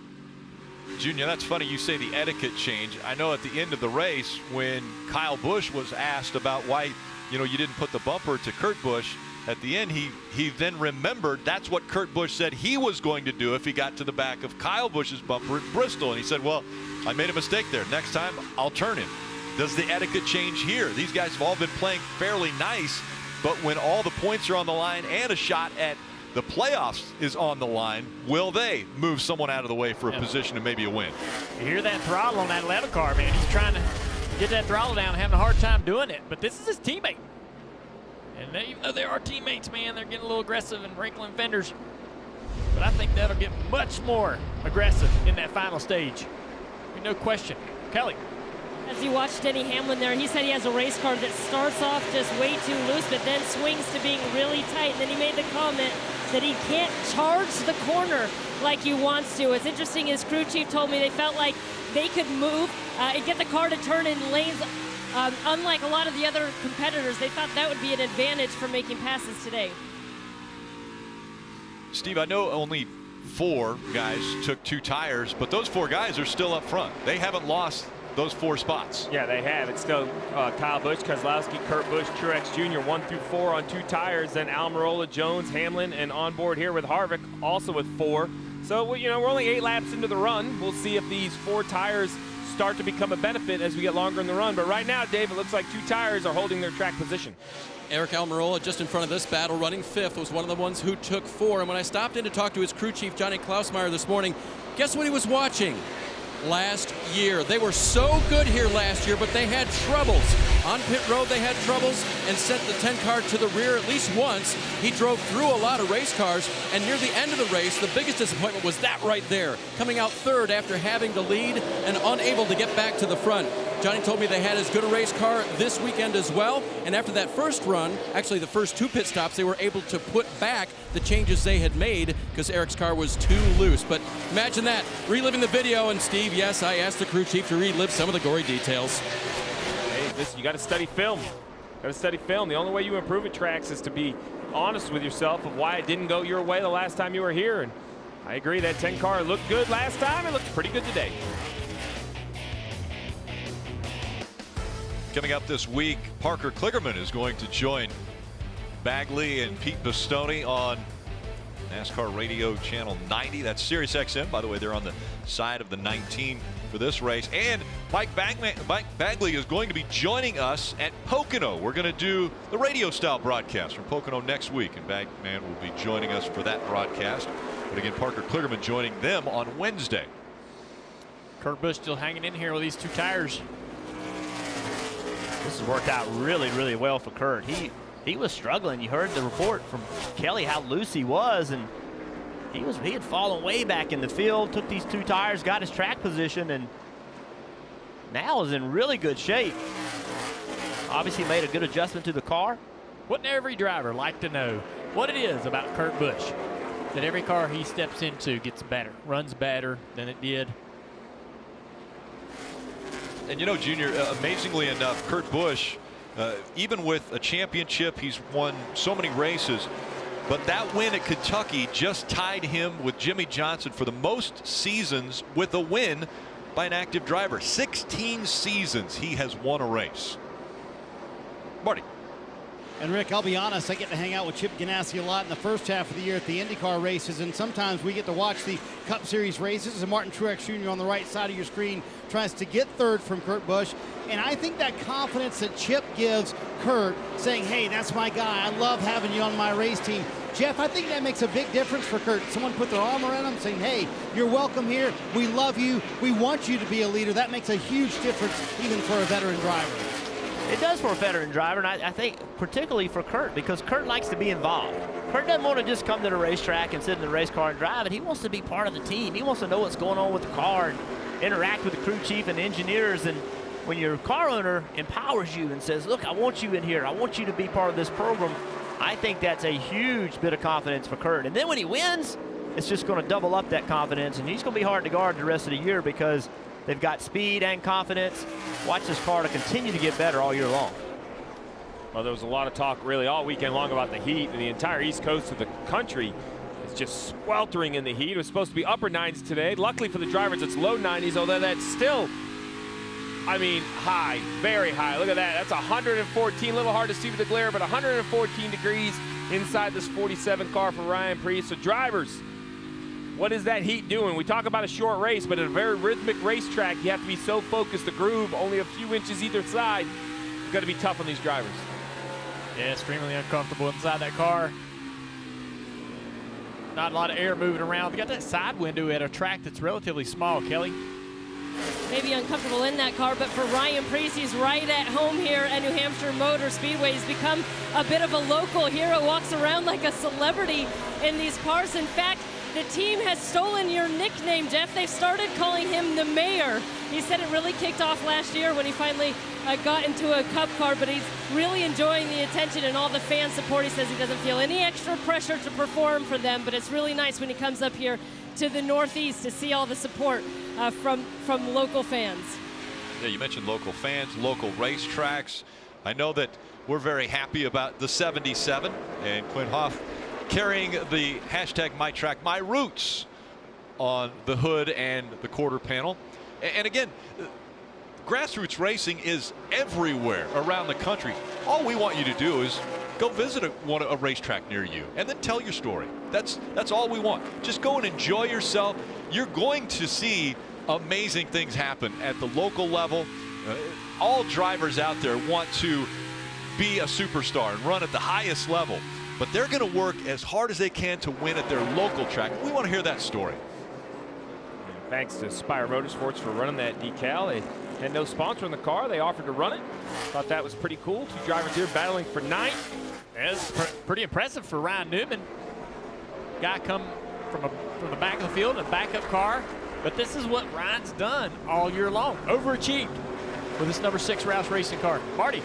Junior, that's funny you say the etiquette change. I know at the end of the race when Kyle Busch was asked about why you didn't put the bumper to Kurt Busch, at the end he then remembered that's what Kurt Busch said he was going to do if he got to the back of Kyle Busch's bumper at Bristol, and he said, well, I made a mistake there. Next time I'll turn him. Does the etiquette change here? These guys have all been playing fairly nice, but when all the points are on the line and a shot at the playoffs is on the line, will they move someone out of the way for a position and maybe a win? You hear that throttle on that 11 car, man. He's trying to get that throttle down, having a hard time doing it, but this is his teammate. And even though they are teammates, man, they're getting a little aggressive and wrinkling fenders. But I think that'll get much more aggressive in that final stage. No question. Kelly. As you watch Denny Hamlin there, he said he has a race car that starts off just way too loose, but then swings to being really tight. And then he made the comment that he can't charge the corner like he wants to. It's interesting, his crew chief told me they felt like they could move and get the car to turn in lanes. Unlike a lot of the other competitors, they thought that would be an advantage for making passes today. Steve, I know only 4 guys took 2 tires, but those 4 guys are still up front. They haven't lost those 4 spots. Yeah, they have. It's still Kyle Busch, Keselowski, Kurt Busch, Truex Jr. 1 through 4 on 2 tires. Then Almirola, Jones, Hamlin, and on board here with Harvick, also with 4. So we're only 8 laps into the run. We'll see if these 4 tires start to become a benefit as we get longer in the run. But right now, Dave, it looks like 2 tires are holding their track position. Eric Almirola, just in front of this battle, running 5th, was one of the ones who took 4. And when I stopped in to talk to his crew chief, Johnny Klausmeyer, this morning, guess what he was watching? Last year. They were so good here last year, but they had troubles. On pit road, they had troubles and sent the 10 car to the rear at least once. He drove through a lot of race cars, and near the end of the race, the biggest disappointment was that right there, coming out 3rd after having the lead and unable to get back to the front. Johnny told me they had as good a race car this weekend as well, and after that first run, actually the first 2 pit stops, they were able to put back the changes they had made because Eric's car was too loose. But imagine that, reliving the video, and Steve, yes, I asked the crew chief to relive some of the gory details. Hey, listen, you got to study film. The only way you improve at tracks is to be honest with yourself of why it didn't go your way the last time you were here. And I agree, that 10 car looked good last time. It looked pretty good today. Coming up this week, Parker Kligerman is going to join Bagley and Pete Bastoni on NASCAR Radio Channel 90. That's Sirius XM. By the way, they're on the side of the 19 for this race. And Mike Bagley is going to be joining us at Pocono. We're going to do the radio-style broadcast from Pocono next week, and Bagman will be joining us for that broadcast. But again, Parker Kligerman joining them on Wednesday. Kurt Busch still hanging in here with these 2 tires. This has worked out really, really well for Kurt. He was struggling. You heard the report from Kelly how loose he was, and he had fallen way back in the field, took these 2 tires, got his track position, and now is in really good shape. obviously made a good adjustment to the car. Wouldn't every driver like to know what it is about Kurt Busch that every car he steps into gets better, runs better than it did? And you know, Junior, amazingly enough, Kurt Busch, even with a championship, he's won so many races. But that win at Kentucky just tied him with Jimmie Johnson for the most seasons with a win by an active driver. 16 seasons he has won a race. Marty. And Rick, I'll be honest, I get to hang out with Chip Ganassi a lot in the first half of the year at the IndyCar races, and sometimes we get to watch the Cup Series races, and Martin Truex Jr. on the right side of your screen tries to get third from Kurt Busch. And I think that confidence that Chip gives Kurt, saying, hey, that's my guy, I love having you on my race team. Jeff, I think that makes a big difference for Kurt. Someone put their arm around him saying, hey, you're welcome here, we love you, we want you to be a leader. That makes a huge difference even for a veteran driver. It does for a veteran driver, and I think particularly for Kurt, because Kurt likes to be involved. Kurt doesn't want to just come to the racetrack and sit in the race car and drive it. He wants to be part of the team. He wants to know what's going on with the car and interact with the crew chief and engineers. And when your car owner empowers you and says, look, I want you in here, I want you to be part of this program, I think that's a huge bit of confidence for Kurt. And then when he wins, it's just going to double up that confidence, and he's going to be hard to guard the rest of the year because they've got speed and confidence. Watch this car to continue to get better all year long. Well, there was a lot of talk really all weekend long about the heat, and the entire east coast of the country is just sweltering in the heat. It was supposed to be upper 90s today. Luckily for the drivers, it's low 90s, although that's still, I mean, high, very high. Look at that. That's 114. A little hard to see with the glare, but 114 degrees inside this 47 car for Ryan Preece. So drivers, what is that heat doing? We talk about a short race, but at a very rhythmic racetrack, you have to be so focused. The groove, only a few inches either side. It's got to be tough on these drivers. Yeah, extremely uncomfortable inside that car. Not a lot of air moving around. We got that side window at a track that's relatively small, Kelly. Maybe uncomfortable in that car, but for Ryan Preece, he's right at home here at New Hampshire Motor Speedway. He's become a bit of a local hero, walks around like a celebrity in these cars. In fact, the team has stolen your nickname, Jeff. They've started calling him the mayor. He said it really kicked off last year when he finally got into a Cup car, but he's really enjoying the attention and all the fan support. He says he doesn't feel any extra pressure to perform for them, but it's really nice when he comes up here to the Northeast to see all the support from local fans. Yeah, you mentioned local fans, local racetracks. I know that we're very happy about the 77 and Clint Hoff carrying the hashtag #MyTrackMyRoots on the hood and the quarter panel. And again, grassroots racing is everywhere around the country. All we want you to do is go visit a racetrack near you and then tell your story. That's all we want. Just go and enjoy yourself. You're going to see amazing things happen at the local level. All drivers out there want to be a superstar and run at the highest level, but they're going to work as hard as they can to win at their local track. We want to hear that story. Thanks to Spire Motorsports for running that decal. They had no sponsor in the car. They offered to run it. Thought that was pretty cool. Two drivers here battling for ninth. It's pretty impressive for Ryan Newman. Guy come from the back of the field in a backup car. But this is what Ryan's done all year long. Overachieved with this number 6 Roush Racing car. Marty.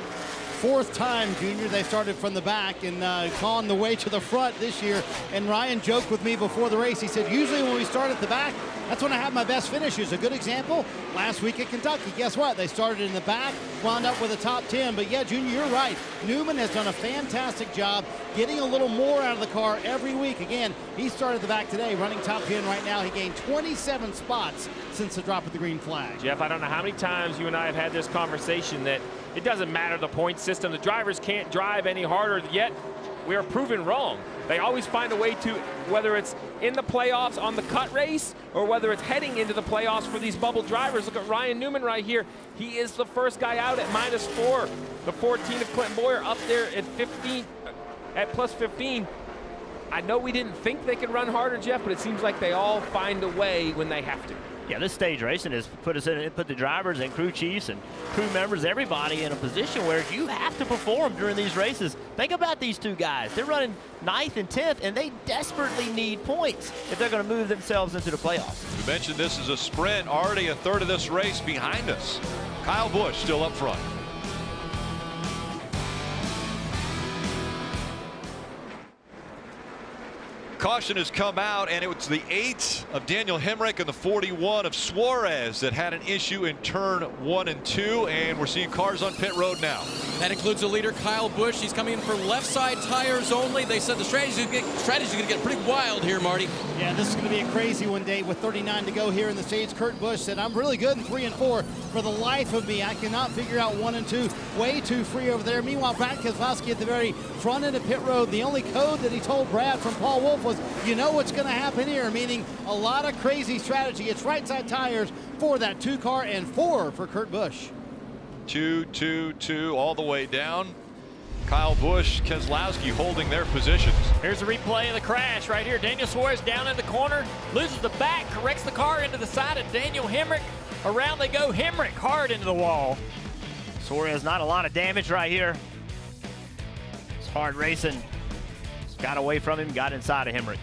Fourth time, Junior, they started from the back and gone the way to the front this year. And Ryan joked with me before the race. He said, usually when we start at the back, that's when I have my best finishes. A good example, last week at Kentucky. Guess what? They started in the back, wound up with a top 10. But yeah, Junior, you're right. Newman has done a fantastic job getting a little more out of the car every week. Again, he started the back today, running top 10 right now. He gained 27 spots since the drop of the green flag. Jeff, I don't know how many times you and I have had this conversation that it doesn't matter the point system. The drivers can't drive any harder, yet we are proven wrong. They always find a way to, whether it's in the playoffs on the cut race or whether it's heading into the playoffs for these bubble drivers. Look at Ryan Newman right here. He is the first guy out at -4. The 14 of Clint Boyer up there at 15, at +15. I know we didn't think they could run harder, Jeff, but it seems like they all find a way when they have to. Yeah, this stage racing has put the drivers and crew chiefs and crew members, everybody in a position where you have to perform during these races. Think about these two guys. They're running 9th and 10th, and they desperately need points if they're going to move themselves into the playoffs. We mentioned this is a sprint. Already a third of this race behind us. Kyle Busch still up front. Caution has come out, and it was the 8 of Daniel Hemrick and the 41 of Suarez that had an issue in turn 1 and 2, and we're seeing cars on pit road now. That includes the leader, Kyle Busch. He's coming in for left side tires only. They said the strategy's going to get pretty wild here, Marty. Yeah, this is going to be a crazy one, Dave, with 39 to go here in the stage. Kurt Busch said, I'm really good in 3 and 4. For the life of me, I cannot figure out 1 and 2. Way too free over there. Meanwhile, Brad Keselowski at the very front end of pit road. The only code that he told Brad from Paul Wolf was, you know what's going to happen here, meaning a lot of crazy strategy. It's right side tires for that 2 car and 4 for Kurt Busch. 2, 2, 2 all the way down. Kyle Busch, Keselowski holding their positions. Here's a replay of the crash right here. Daniel Suarez down in the corner, loses the back, corrects the car into the side of Daniel Hemrick. Around they go. Hemrick hard into the wall. Suarez, not a lot of damage right here. It's hard racing. Got away from him, got inside of Hemrick.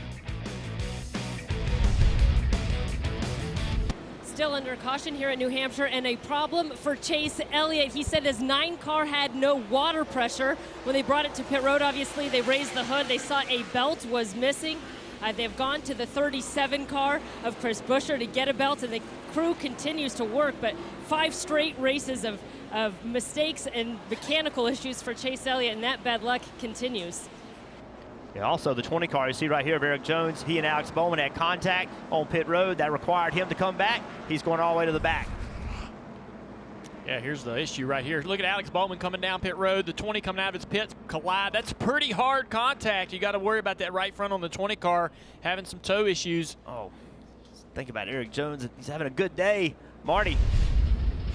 Still under caution here at New Hampshire, and a problem for Chase Elliott. He said his 9 car had no water pressure. When they brought it to pit road, obviously they raised the hood. They saw a belt was missing. They've gone to the 37 car of Chris Buescher to get a belt, and the crew continues to work, but 5 straight races of mistakes and mechanical issues for Chase Elliott, and that bad luck continues. Yeah, also the 20 car you see right here of Eric Jones, he and Alex Bowman had contact on pit road. That required him to come back. He's going all the way to the back. Yeah, here's the issue right here. Look at Alex Bowman coming down pit road. The 20 coming out of his pits collide. That's pretty hard contact. You got to worry about that right front on the 20 car having some toe issues. Oh, think about Eric Jones. He's having a good day. Marty.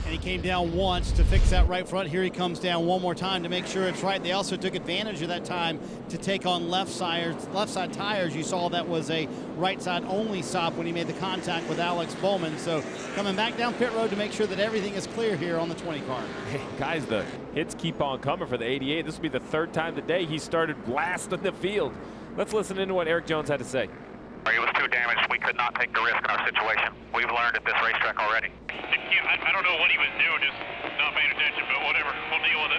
And he came down once to fix that right front. Here he comes down one more time to make sure it's right. They also took advantage of that time to take on left side tires. You saw that was a right side only stop when he made the contact with Alex Bowman. So coming back down pit road to make sure that everything is clear here on the 20 car. Hey, guys, the hits keep on coming for the 88. This will be the 3rd time today he started blasting the field. Let's listen into what Eric Jones had to say. It was too damaged. We could not take the risk in our situation. We've learned at this racetrack already. I don't know what he was doing, just not paying attention, but whatever. We'll deal with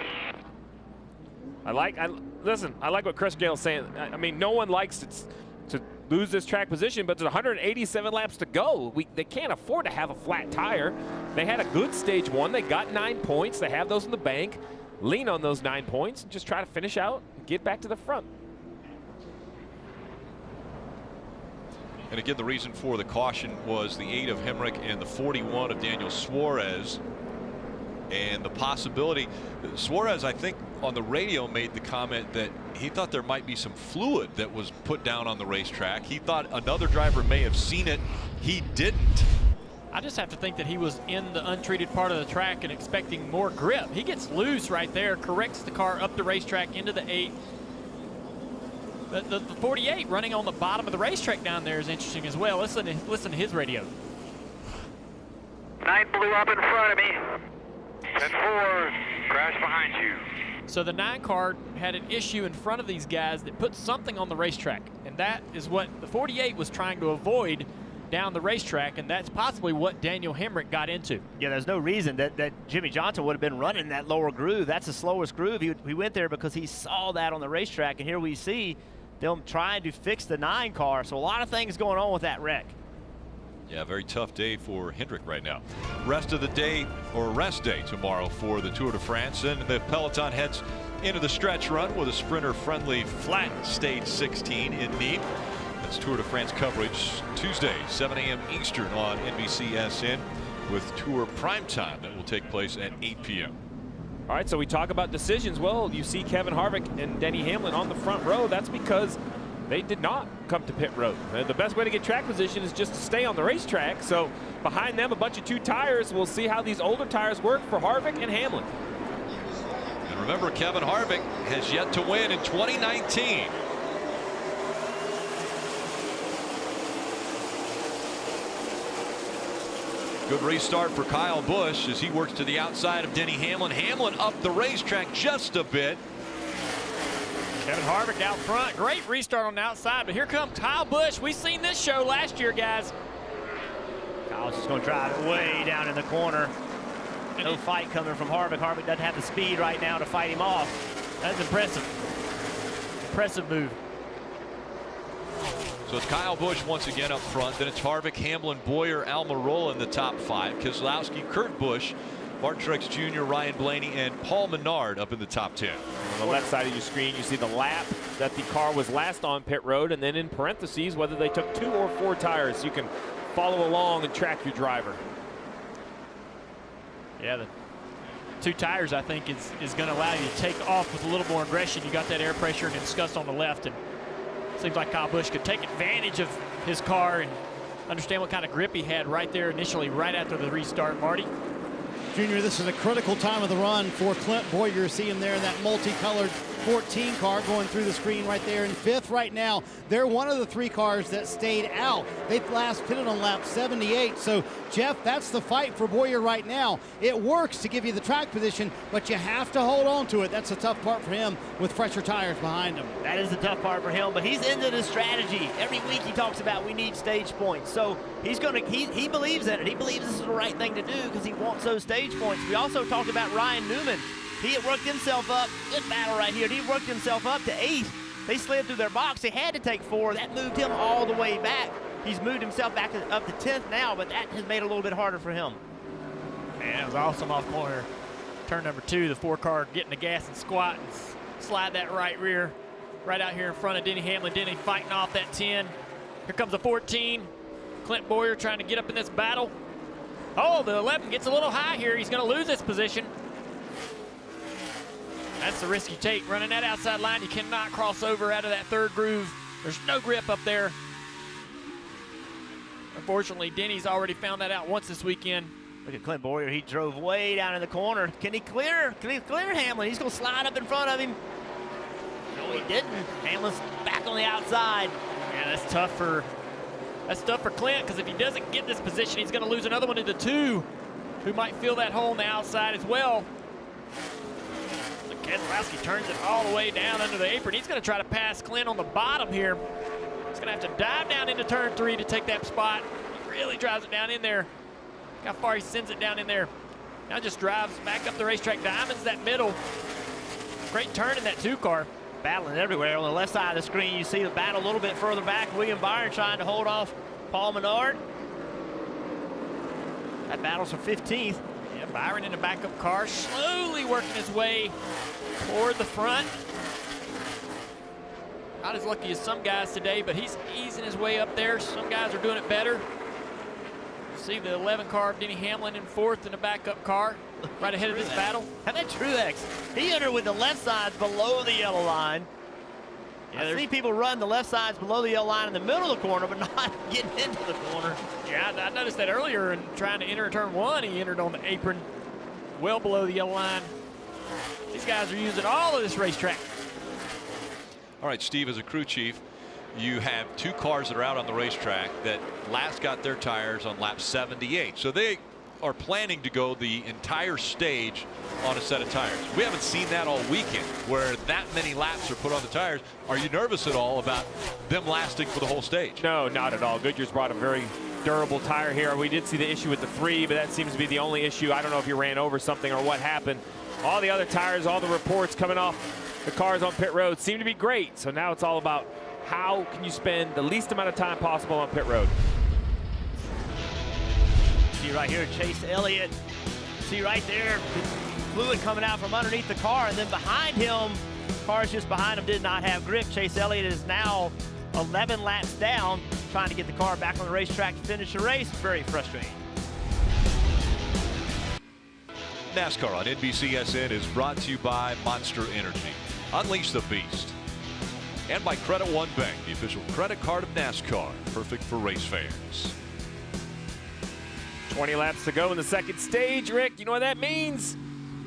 it. Listen, I like what Chris Gale's saying. I mean, no one likes to lose this track position, but there's 187 laps to go. They can't afford to have a flat tire. They had a good stage 1. They got 9 points. They have those in the bank. Lean on those 9 points and just try to finish out and get back to the front. And again, the reason for the caution was the 8 of Hemrick and the 41 of Daniel Suarez. And the possibility, Suarez, I think, on the radio made the comment that he thought there might be some fluid that was put down on the racetrack. He thought another driver may have seen it. He didn't. I just have to think that he was in the untreated part of the track and expecting more grip. He gets loose right there, corrects the car up the racetrack into the 8. The 48 running on the bottom of the racetrack down there is interesting as well. Listen to his radio. 9 blew up in front of me. 10-4, crash behind you. So the 9 car had an issue in front of these guys that put something on the racetrack, and that is what the 48 was trying to avoid down the racetrack, and that's possibly what Daniel Hemrick got into. Yeah, there's no reason that Jimmy Johnson would have been running that lower groove. That's the slowest groove. He went there because he saw that on the racetrack, and here we see them trying to fix the 9 car. So a lot of things going on with that wreck. Yeah, very tough day for Hendrick right now. Rest of the day, or rest day tomorrow for the Tour de France, and the peloton heads into the stretch run with a sprinter-friendly flat stage 16 in Nîmes. That's Tour de France coverage Tuesday, 7 a.m. Eastern on NBCSN with Tour Primetime that will take place at 8 p.m. All right, so we talk about decisions. Well, you see Kevin Harvick and Denny Hamlin on the front row. That's because they did not come to pit road. The best way to get track position is just to stay on the racetrack. So behind them, a bunch of 2 tires. We'll see how these older tires work for Harvick and Hamlin. And remember, Kevin Harvick has yet to win in 2019. Good restart for Kyle Busch as he works to the outside of Denny Hamlin. Hamlin up the racetrack just a bit. Kevin Harvick out front. Great restart on the outside, but here comes Kyle Busch. We've seen this show last year, guys. Kyle's just going to drive it way down in the corner. No fight coming from Harvick. Harvick doesn't have the speed right now to fight him off. That's impressive. Impressive move. So it's Kyle Busch once again up front. Then it's Harvick, Hamlin, Boyer, Almirola in the top 5. Keselowski, Kurt Busch, Martin Truex Jr., Ryan Blaney, and Paul Menard up in the top 10. On the left side of your screen, you see the lap that the car was last on pit road, and then in parentheses, whether they took 2 or 4 tires. You can follow along and track your driver. Yeah, the 2 tires, I think, is going to allow you to take off with a little more aggression. You got that air pressure and disgust on the left, and it seems like Kyle Busch could take advantage of his car and understand what kind of grip he had right there initially, right after the restart. Marty? Junior, this is a critical time of the run for Clint Boyer. See him there in that multicolored 14 car going through the screen right there in 5th right now. They're one of the 3 cars that stayed out. They last pitted on lap 78. So, Jeff, that's the fight for Boyer right now. It works to give you the track position, but you have to hold on to it. That's the tough part for him with fresher tires behind him. That is the tough part for him, but he's into the strategy. Every week he talks about we need stage points. So he believes in it. He believes this is the right thing to do because he wants those stage points. We also talked about Ryan Newman. He had worked himself up, good battle right here. He worked himself up to 8th. They slid through their box. They had to take 4. That moved him all the way back. He's moved himself back up to 10th now, but that has made it a little bit harder for him. Man, it was awesome off corner. Turn number 2, the 4 car getting the gas and squat and slide that right rear right out here in front of Denny Hamlin. Denny fighting off that 10. Here comes the 14. Clint Boyer trying to get up in this battle. Oh, the 11 gets a little high here. He's going to lose this position. That's the risk you take. Running that outside line, you cannot cross over out of that 3rd groove. There's no grip up there. Unfortunately, Denny's already found that out once this weekend. Look at Clint Boyer. He drove way down in the corner. Can he clear Hamlin? He's going to slide up in front of him. No, he didn't. Hamlin's back on the outside. Yeah, that's tough for Clint, because if he doesn't get this position, he's going to lose another one into 2, who might fill that hole on the outside as well. Keselowski turns it all the way down under the apron. He's going to try to pass Clint on the bottom here. He's going to have to dive down into turn 3 to take that spot. He really drives it down in there. Look how far he sends it down in there. Now just drives back up the racetrack. Diamonds that middle. Great turn in that 2 car. Battling everywhere. On the left side of the screen, you see the battle a little bit further back. William Byron trying to hold off Paul Menard. That battle's for 15th. Yeah, Byron in the backup car, slowly working his way toward the front. Not as lucky as some guys today, but he's easing his way up there. Some guys are doing it better. You see the 11 car of Denny Hamlin in 4th in the backup car, right ahead of this battle. How about Truex? He entered with the left sides below the yellow line. Yeah, I see people run the left sides below the yellow line in the middle of the corner, but not getting into the corner. Yeah, I noticed that earlier in trying to enter turn 1. He entered on the apron well below the yellow line. These guys are using all of this racetrack. All right, Steve, as a crew chief, you have 2 cars that are out on the racetrack that last got their tires on lap 78. So they are planning to go the entire stage on a set of tires. We haven't seen that all weekend, where that many laps are put on the tires. Are you nervous at all about them lasting for the whole stage? No, not at all. Goodyear's brought a very durable tire here. We did see the issue with the 3, but that seems to be the only issue. I don't know if you ran over something or what happened. All the other tires, all the reports coming off the cars on pit road seem to be great. So now it's all about how can you spend the least amount of time possible on pit road. See right here, Chase Elliott. See right there, fluid coming out from underneath the car, and then behind him, cars just behind him did not have grip. Chase Elliott is now 11 laps down, trying to get the car back on the racetrack to finish the race. Very frustrating. NASCAR on NBCSN is brought to you by Monster Energy. Unleash the beast. And by Credit One Bank, the official credit card of NASCAR. Perfect for race fans. 20 laps to go in the 2nd stage. Rick, you know what that means?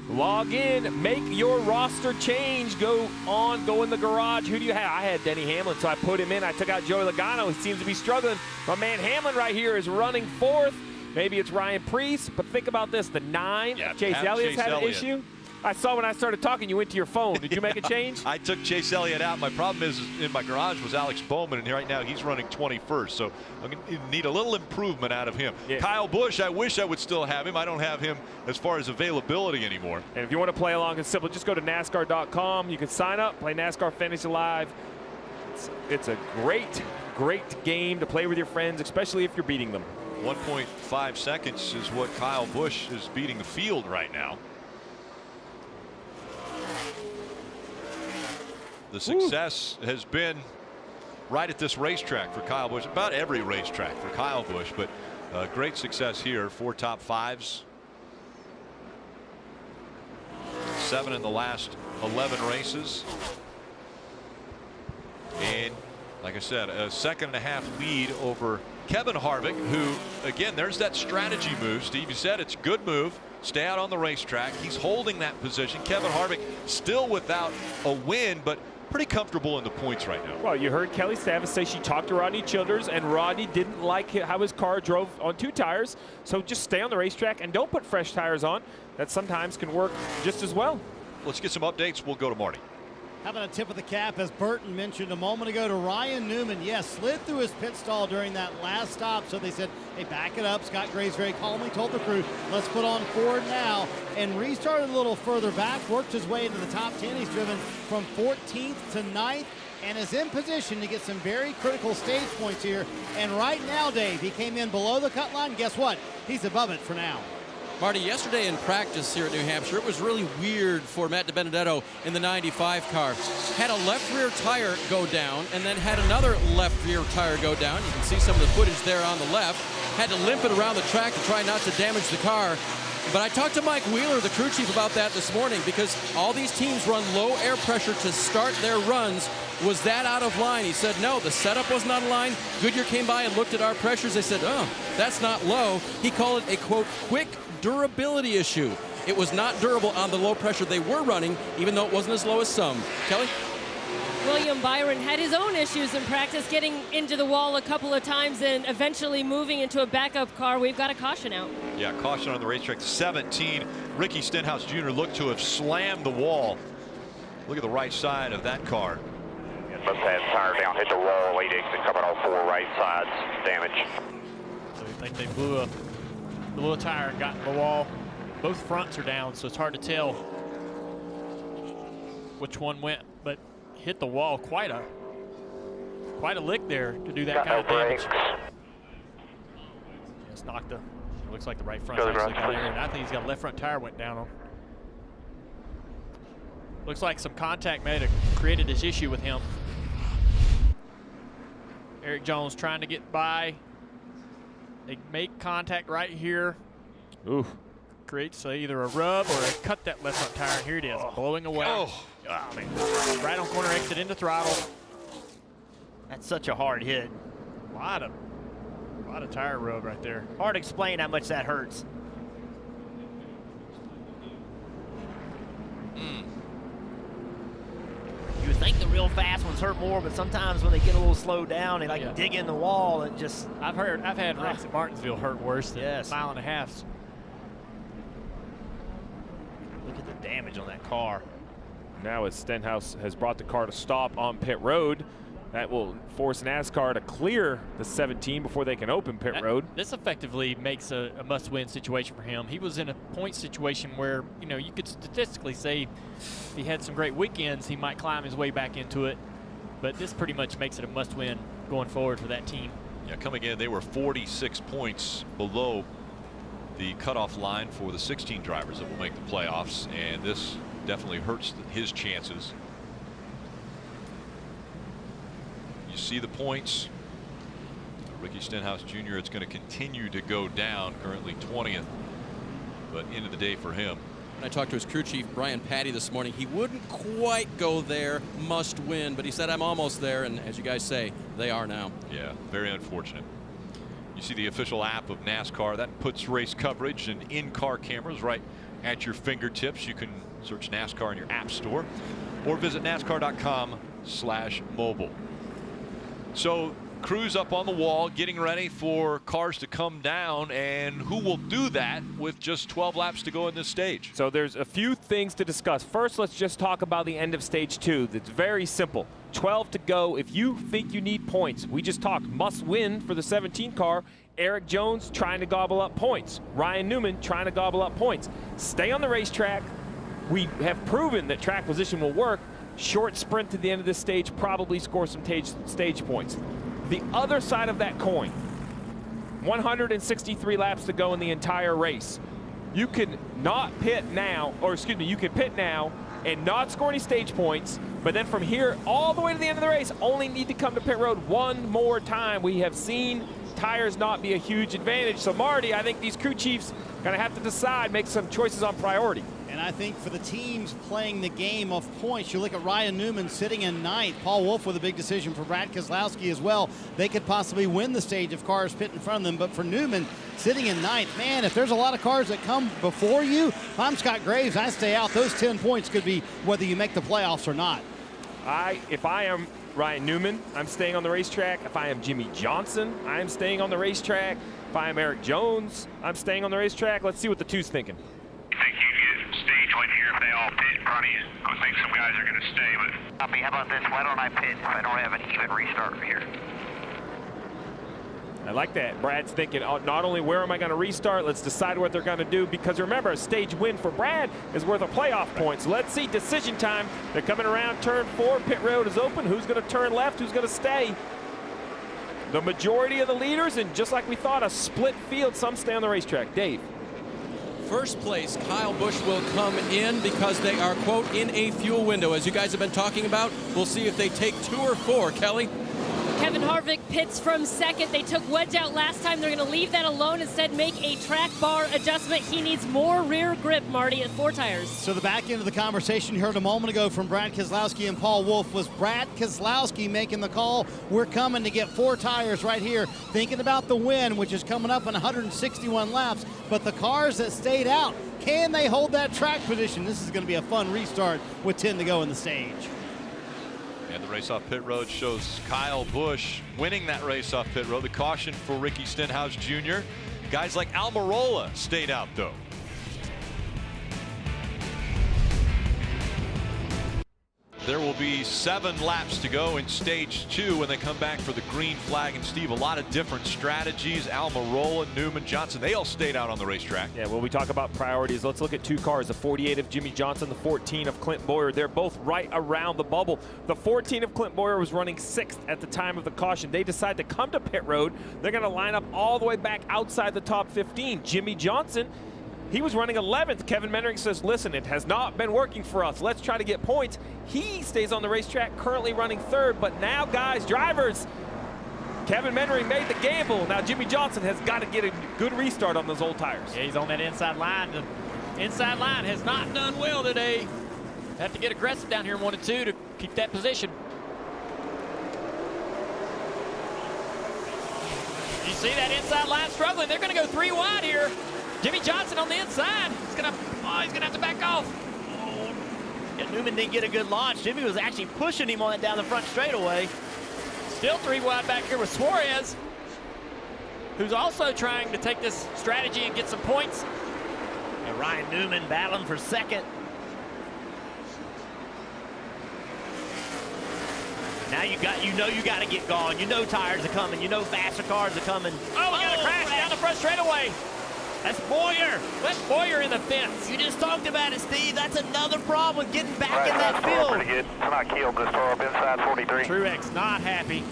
Log in, make your roster change, go in the garage. Who do you have? I had Denny Hamlin, so I put him in. I took out Joey Logano. He seems to be struggling. My man Hamlin right here is running 4th. Maybe it's Ryan Preece, but think about this. The 9, yeah, Chase Elliott's had an issue. I saw when I started talking, you went to your phone. Did you make a change? I took Chase Elliott out. My problem is in my garage was Alex Bowman, and right now he's running 21st. So I'm going to need a little improvement out of him. Yeah. Kyle Busch, I wish I would still have him. I don't have him as far as availability anymore. And if you want to play along, it's simple. Just go to NASCAR.com. You can sign up, play NASCAR Fantasy Live. it's a great game to play with your friends, especially if you're beating them. 1.5 seconds is what Kyle Busch is beating the field right now. The success has been right at this racetrack for Kyle Busch, about every racetrack for Kyle Busch, but great success here. 4 top 5s, 7 in the last 11 races, and like I said, a 2.5 lead over Kevin Harvick, who, again, there's that strategy move. Steve, you said it's a good move. Stay out on the racetrack. He's holding that position. Kevin Harvick still without a win, but pretty comfortable in the points right now. Well, you heard Kelly Savas say she talked to Rodney Childers, and Rodney didn't like how his car drove on 2 tires. So just stay on the racetrack and don't put fresh tires on. That sometimes can work just as well. Let's get some updates. We'll go to Marty. Having a tip of the cap, as Burton mentioned a moment ago, to Ryan Newman. Yes, slid through his pit stall during that last stop. So they said, hey, back it up. Scott Graves very calmly told the crew, let's put on forward now. And restarted a little further back, worked his way into the top 10. He's driven from 14th to 9th and is in position to get some very critical stage points here. And right now, Dave, he came in below the cut line. Guess what? He's above it for now. Marty, yesterday in practice here at New Hampshire, it was really weird for Matt Dibenedetto in the 95 car. Had a left rear tire go down and then had another left rear tire go down. You can see some of the footage there on the left. Had to limp it around the track to try not to damage the car. But I talked to Mike Wheeler, the crew chief, about that this morning because all these teams run low air pressure to start their runs. Was that out of line? He said, no, the setup wasn't out of line. Goodyear came by and looked at our pressures. They said, oh, that's not low. He called it a, quote, quick durability issue. It was not durable on the low pressure they were running, even though it wasn't as low as some. Kelly? William Byron had his own issues in practice, getting into the wall a couple of times and eventually moving into a backup car. We've got a caution out. Yeah, caution on the racetrack. 17. Ricky Stenhouse Jr. looked to have slammed the wall. Look at the right side of that car. Must have tire down, hit the wall, 8 exit coming on 4 right sides, damage. So we think they blew a tire and got in the wall. Both fronts are down, so it's hard to tell which one went, but hit the wall quite a lick there to do that kind of damage. It's knocked the, it looks like the right front actually got in, and I think he's got a left front tire went down on. Looks like some contact may have created this issue with him. Eric Jones trying to get by. They make contact right here. Ooh. Creates either a rub or a cut that left front tire. And here it is, blowing away. Oh, man. Right on corner exit into throttle. That's such a hard hit. A lot of tire rub right there. Hard to explain how much that hurts. You would think the real fast ones hurt more, but sometimes when they get a little slowed down, they like dig in the wall and just. I've had wrecks at Martinsville hurt worse than a mile and a half. Look at the damage on that car. Now as Stenhouse has brought the car to stop on pit road, that will force NASCAR to clear the 17 before they can open pit road. This effectively makes a must-win situation for him. He was in a point situation where, you know, you could statistically say if he had some great weekends, he might climb his way back into it. But this pretty much makes it a must-win going forward for that team. Yeah, coming in, they were 46 points below the cutoff line for the 16 drivers that will make the playoffs, and this definitely hurts his chances. You see the points. Ricky Stenhouse Jr., it's going to continue to go down, currently 20th, but end of the day for him. When I talked to his crew chief, Brian Patty, this morning, he wouldn't quite go there, must win, but he said, I'm almost there, and as you guys say, they are now. Yeah, very unfortunate. You see the official app of NASCAR. That puts race coverage and in-car cameras right at your fingertips. You can search NASCAR in your app store or visit NASCAR.com/mobile. So crews up on the wall getting ready for cars to come down, and who will do that with just 12 laps to go in this stage? So there's a few things to discuss. First, let's just talk about the end of stage 2. It's very simple. 12 to go. If you think you need points, we just talked must win for the 17 car. Eric Jones trying to gobble up points. Ryan Newman trying to gobble up points. Stay on the racetrack. We have proven that track position will work. short sprint to the end of this stage, probably score some stage points. The other side of that coin, 163 laps to go in the entire race. You can not pit now, or excuse me, you can pit now and not score any stage points, but then from here all the way to the end of the race, only need to come to pit road one more time. We have seen tires not be a huge advantage. So Marty, I think these crew chiefs gonna have to decide, make some choices on priority. And I think for the teams playing the game of points, you look at Ryan Newman sitting in ninth. Paul Wolf with a big decision for Brad Keselowski as well. They could possibly win the stage if cars pit in front of them. But for Newman sitting in ninth, man, if there's a lot of cars that come before you, if I'm Scott Graves, I stay out. Those 10 points could be whether you make the playoffs or not. If I am Ryan Newman, I'm staying on the racetrack. If I am Jimmy Johnson, I'm staying on the racetrack. If I am Eric Jones, I'm staying on the racetrack. Let's see what the two's thinking. You think you get stage win here if they all pit in front of you? I think some guys are going to stay, but... Poppy, how about this? Why don't I pit if I don't have an even restart from here? I like that. Brad's thinking, not only where am I going to restart, let's decide what they're going to do, because remember, a stage win for Brad is worth a playoff point. So let's see, decision time. They're coming around turn 4. Pit road is open. Who's going to turn left? Who's going to stay? The majority of the leaders, and just like we thought, a split field. Some stay on the racetrack. Dave. First place, Kyle Busch will come in because they are, quote, in a fuel window. As you guys have been talking about, we'll see if they take 2 or 4. Kelly? Kevin Harvick pits from second. They took wedge out last time. They're going to leave that alone, instead make a track bar adjustment. He needs more rear grip, Marty, at 4 tires. So the back end of the conversation you heard a moment ago from Brad Keselowski and Paul Wolf was Brad Keselowski making the call. We're coming to get 4 tires right here, thinking about the win, which is coming up in 161 laps. But the cars that stayed out, can they hold that track position? This is going to be a fun restart with 10 to go in the stage. And the race off pit road shows Kyle Busch winning that race off pit road. The caution for Ricky Stenhouse Jr. Guys like Almirola stayed out, though. There will be 7 laps to go in stage 2 when they come back for the green flag. And Steve, a lot of different strategies. Almirola, Newman, Johnson, they all stayed out on the racetrack. Yeah, when we talk about priorities, let's look at 2 cars, the 48 of Jimmy Johnson, the 14 of Clint Boyer. They're both right around the bubble. The 14 of Clint Boyer was running 6th at the time of the caution. They decide to come to pit road. They're going to line up all the way back outside the top 15. Jimmy Johnson, he was running 11th. Kevin Meendering says, listen, it has not been working for us. Let's try to get points. He stays on the racetrack, currently running 3rd. But now, guys, drivers, Kevin Meendering made the gamble. Now Jimmy Johnson has got to get a good restart on those old tires. Yeah, he's on that inside line. The inside line has not done well today. Have to get aggressive down here in 1 and 2 to keep that position. You see that inside line struggling. They're going to go 3 wide here. Jimmy Johnson on the inside. He's gonna have to back off. Yeah, Newman didn't get a good launch. Jimmy was actually pushing him on it down the front straightaway. Still 3 wide back here with Suarez, who's also trying to take this strategy and get some points. And Ryan Newman battling for 2nd. Now you got to get going. You know tires are coming. You know faster cars are coming. Oh, we got a crash down the front straightaway. That's Boyer. That's Boyer in the fence. You just talked about it, Steve. That's another problem with getting back in that field. Pretty good. I killed this far up inside 43. Truex not happy.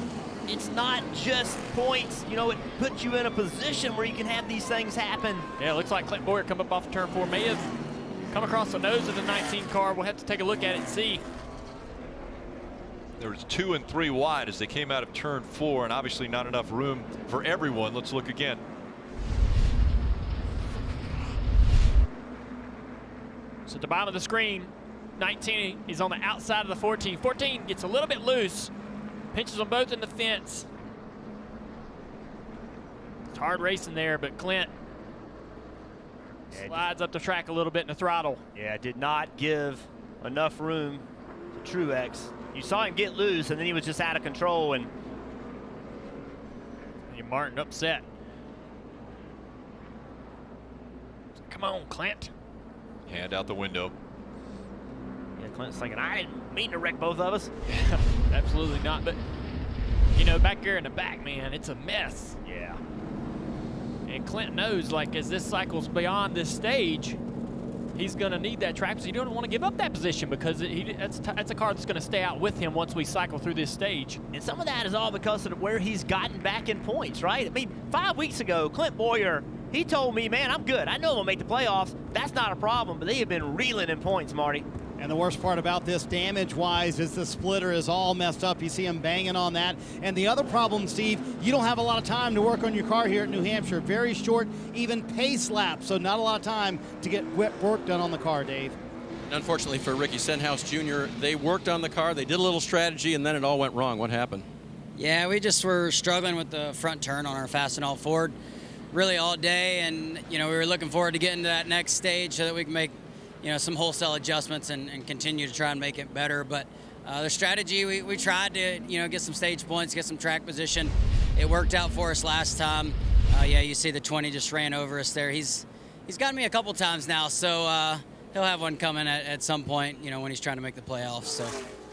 It's not just points. You know, it puts you in a position where you can have these things happen. Yeah, it looks like Clint Boyer come up off of turn 4. May have come across the nose of the 19 car. We'll have to take a look at it and see. There was 2 and 3 wide as they came out of turn 4, and obviously not enough room for everyone. Let's look again. So at the bottom of the screen, 19 is on the outside of the 14. 14 gets a little bit loose, pinches them both in the fence. It's hard racing there, but Clint slides up the track a little bit in the throttle. Yeah, did not give enough room to Truex. You saw him get loose, and then he was just out of control. And Martin upset. Come on, Clint. Hand out the window. Yeah, Clint's thinking, I didn't mean to wreck both of us. Absolutely not. But, you know, back there in the back, man, it's a mess. Yeah. And Clint knows, like, as this cycle's beyond this stage, he's going to need that track position. You don't want to give up that position because that's a car that's going to stay out with him once we cycle through this stage. And some of that is all because of where he's gotten back in points, right? I mean, 5 weeks ago, Clint Boyer, he told me, man, I'm good. I know we'll make the playoffs. That's not a problem, but they have been reeling in points, Marty. And the worst part about this damage-wise is the splitter is all messed up. You see him banging on that. And the other problem, Steve, you don't have a lot of time to work on your car here at New Hampshire. Very short, even pace lap, so not a lot of time to get work done on the car, Dave. Unfortunately for Ricky Stenhouse Jr., they worked on the car, they did a little strategy, and then it all went wrong. What happened? Yeah, we just were struggling with the front turn on our Fastenal Ford really all day, and we were looking forward to getting to that next stage so that we can make some wholesale adjustments and continue to try and make it better. But the strategy, we tried to get some stage points, get some track position. It worked out for us last time. Yeah, you see the 20 just ran over us there. He's gotten me a couple times now, so he'll have one coming at some point, when he's trying to make the playoffs. So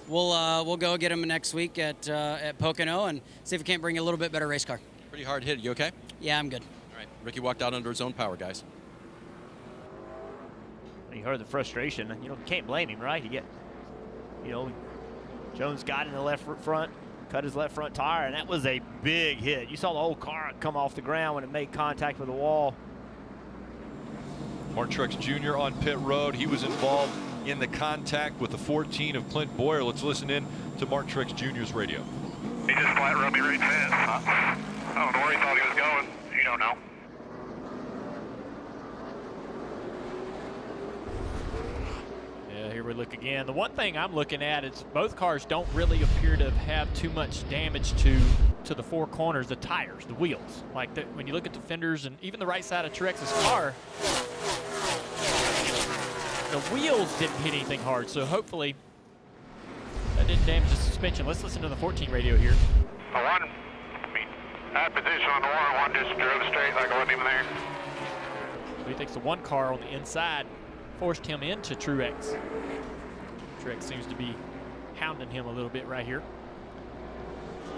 we'll go get him next week at Pocono and see if we can't bring a little bit better race car. Pretty hard hit. You okay? Yeah, I'm good. All right. Ricky walked out under his own power, guys. You heard the frustration. Can't blame him, right? Jones got in the left front, cut his left front tire, and that was a big hit. You saw the whole car come off the ground when it made contact with the wall. Mark Truex Jr. on pit road. He was involved in the contact with the 14 of Clint Boyer. Let's listen in to Mark Truex Jr.'s radio. He just flat rubbed me right fast. I don't know where he thought he was going. You don't know. Here we look again. The one thing I'm looking at is both cars don't really appear to have too much damage to the four corners, the tires, the wheels. Like when you look at the fenders and even the right side of Truex's car, the wheels didn't hit anything hard. So hopefully that didn't damage the suspension. Let's listen to the 14 radio here. That position on the one just drove straight like I wasn't even there. So he thinks the one car on the inside forced him into Truex. Truex seems to be hounding him a little bit right here.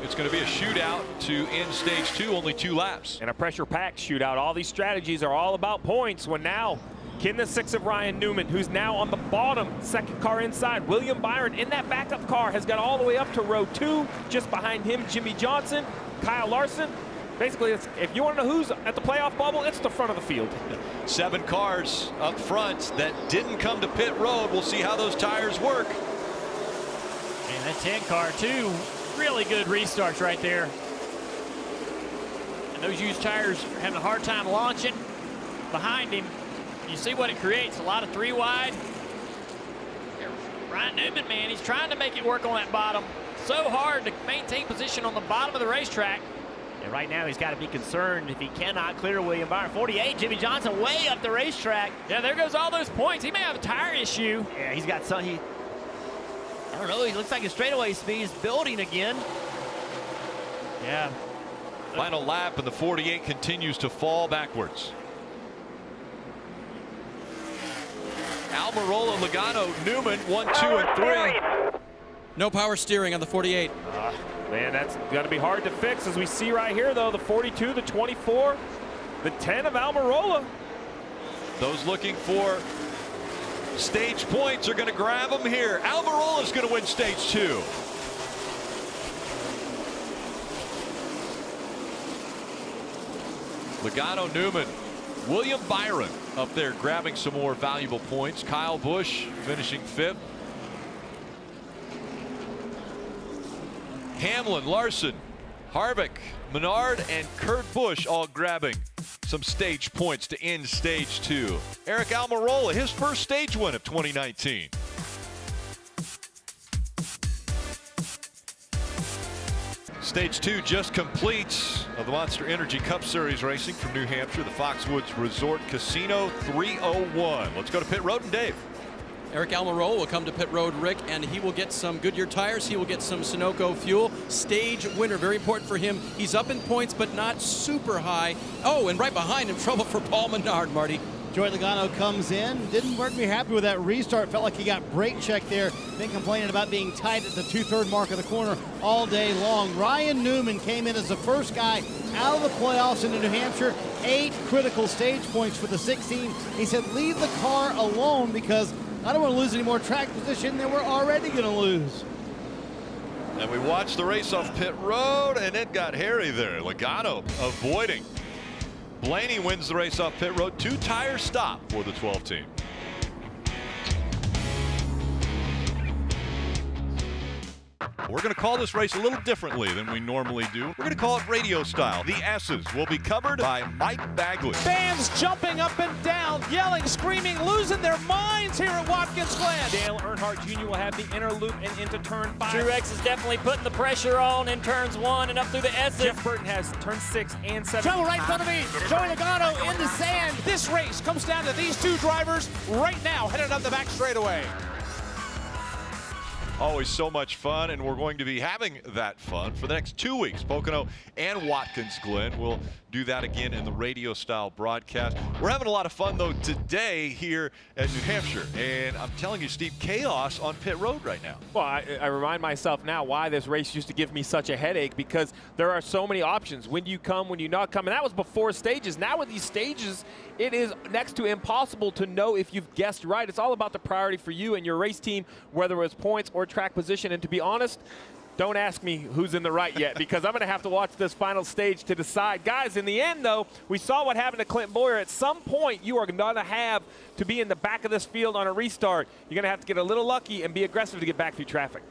It's going to be a shootout to end stage 2, only 2 laps. And a pressure-packed shootout. All these strategies are all about points when now in the 6 of Ryan Newman, who's now on the bottom, second car inside. William Byron in that backup car has got all the way up to row 2. Just behind him, Jimmy Johnson, Kyle Larson. Basically, if you want to know who's at the playoff bubble, it's the front of the field. 7 cars up front that didn't come to pit road. We'll see how those tires work. And that 10 car, too, really good restarts right there. And those used tires are having a hard time launching behind him. You see what it creates, a lot of 3 wide. Ryan Newman, man, he's trying to make it work on that bottom. So hard to maintain position on the bottom of the racetrack. And right now he's got to be concerned if he cannot clear William Byron. 48, Jimmy Johnson way up the racetrack. Yeah, there goes all those points. He may have a tire issue. Yeah, he's got some. I don't know. He looks like his straightaway speed is building again. Yeah. Final lap, and the 48 continues to fall backwards. Almirola, Logano, Newman, 1, 2, and 3. No power steering on the 48. Man, that's going to be hard to fix, as we see right here, though. The 42, the 24, the 10 of Almirola. Those looking for stage points are going to grab them here. Almirola's going to win stage 2. Logano, Newman, William Byron up there grabbing some more valuable points. Kyle Busch finishing 5th. Hamlin, Larson, Harvick, Menard, and Kurt Busch all grabbing some stage points to end stage 2. Eric Almirola, his first stage win of 2019. Stage 2 just complete of the Monster Energy Cup Series racing from New Hampshire, the Foxwoods Resort Casino 301. Let's go to pit road and Dave. Eric Almirola will come to pit road, Rick, and he will get some Goodyear tires. He will get some Sunoco fuel. Stage winner, very important for him. He's up in points, but not super high. Oh, and right behind him, trouble for Paul Menard, Marty. Joey Logano comes in. Didn't work me happy with that restart. Felt like he got brake check there. Been complaining about being tight at the 2/3 mark of the corner all day long. Ryan Newman came in as the first guy out of the playoffs into New Hampshire. 8 critical stage points for the 16. He said, leave the car alone because I don't want to lose any more track position than we're already going to lose. And we watched the race off pit road, and it got hairy there. Logano avoiding. Blaney wins the race off pit road. 2-tire stop for the 12 team. We're going to call this race a little differently than we normally do. We're going to call it radio style. The S's will be covered by Mike Bagley. Fans jumping up and down, yelling, screaming, losing their minds here at Watkins Glen. Dale Earnhardt Jr. will have the inner loop and into turn 5. Truex is definitely putting the pressure on in turns 1 and up through the S's. Jeff Burton has turn 6 and 7. Trouble right in front of me. Joey Logano in the sand. This race comes down to these 2 drivers right now headed up the back straightaway. Always so much fun, and we're going to be having that fun for the next 2 weeks. Pocono and Watkins Glen. We'll do that again in the radio style broadcast. We're having a lot of fun though today here at New Hampshire, and I'm telling you, Steve, chaos on pit road right now. Well, I remind myself now why this race used to give me such a headache, because there are so many options. When you come, when you not come, and that was before stages. Now with these stages, it is next to impossible to know if you've guessed right. It's all about the priority for you and your race team, whether it's points or track position. And to be honest, don't ask me who's in the right yet, because I'm going to have to watch this final stage to decide. Guys, in the end, though, we saw what happened to Clint Boyer. At some point, you are going to have to be in the back of this field on a restart. You're going to have to get a little lucky and be aggressive to get back through traffic.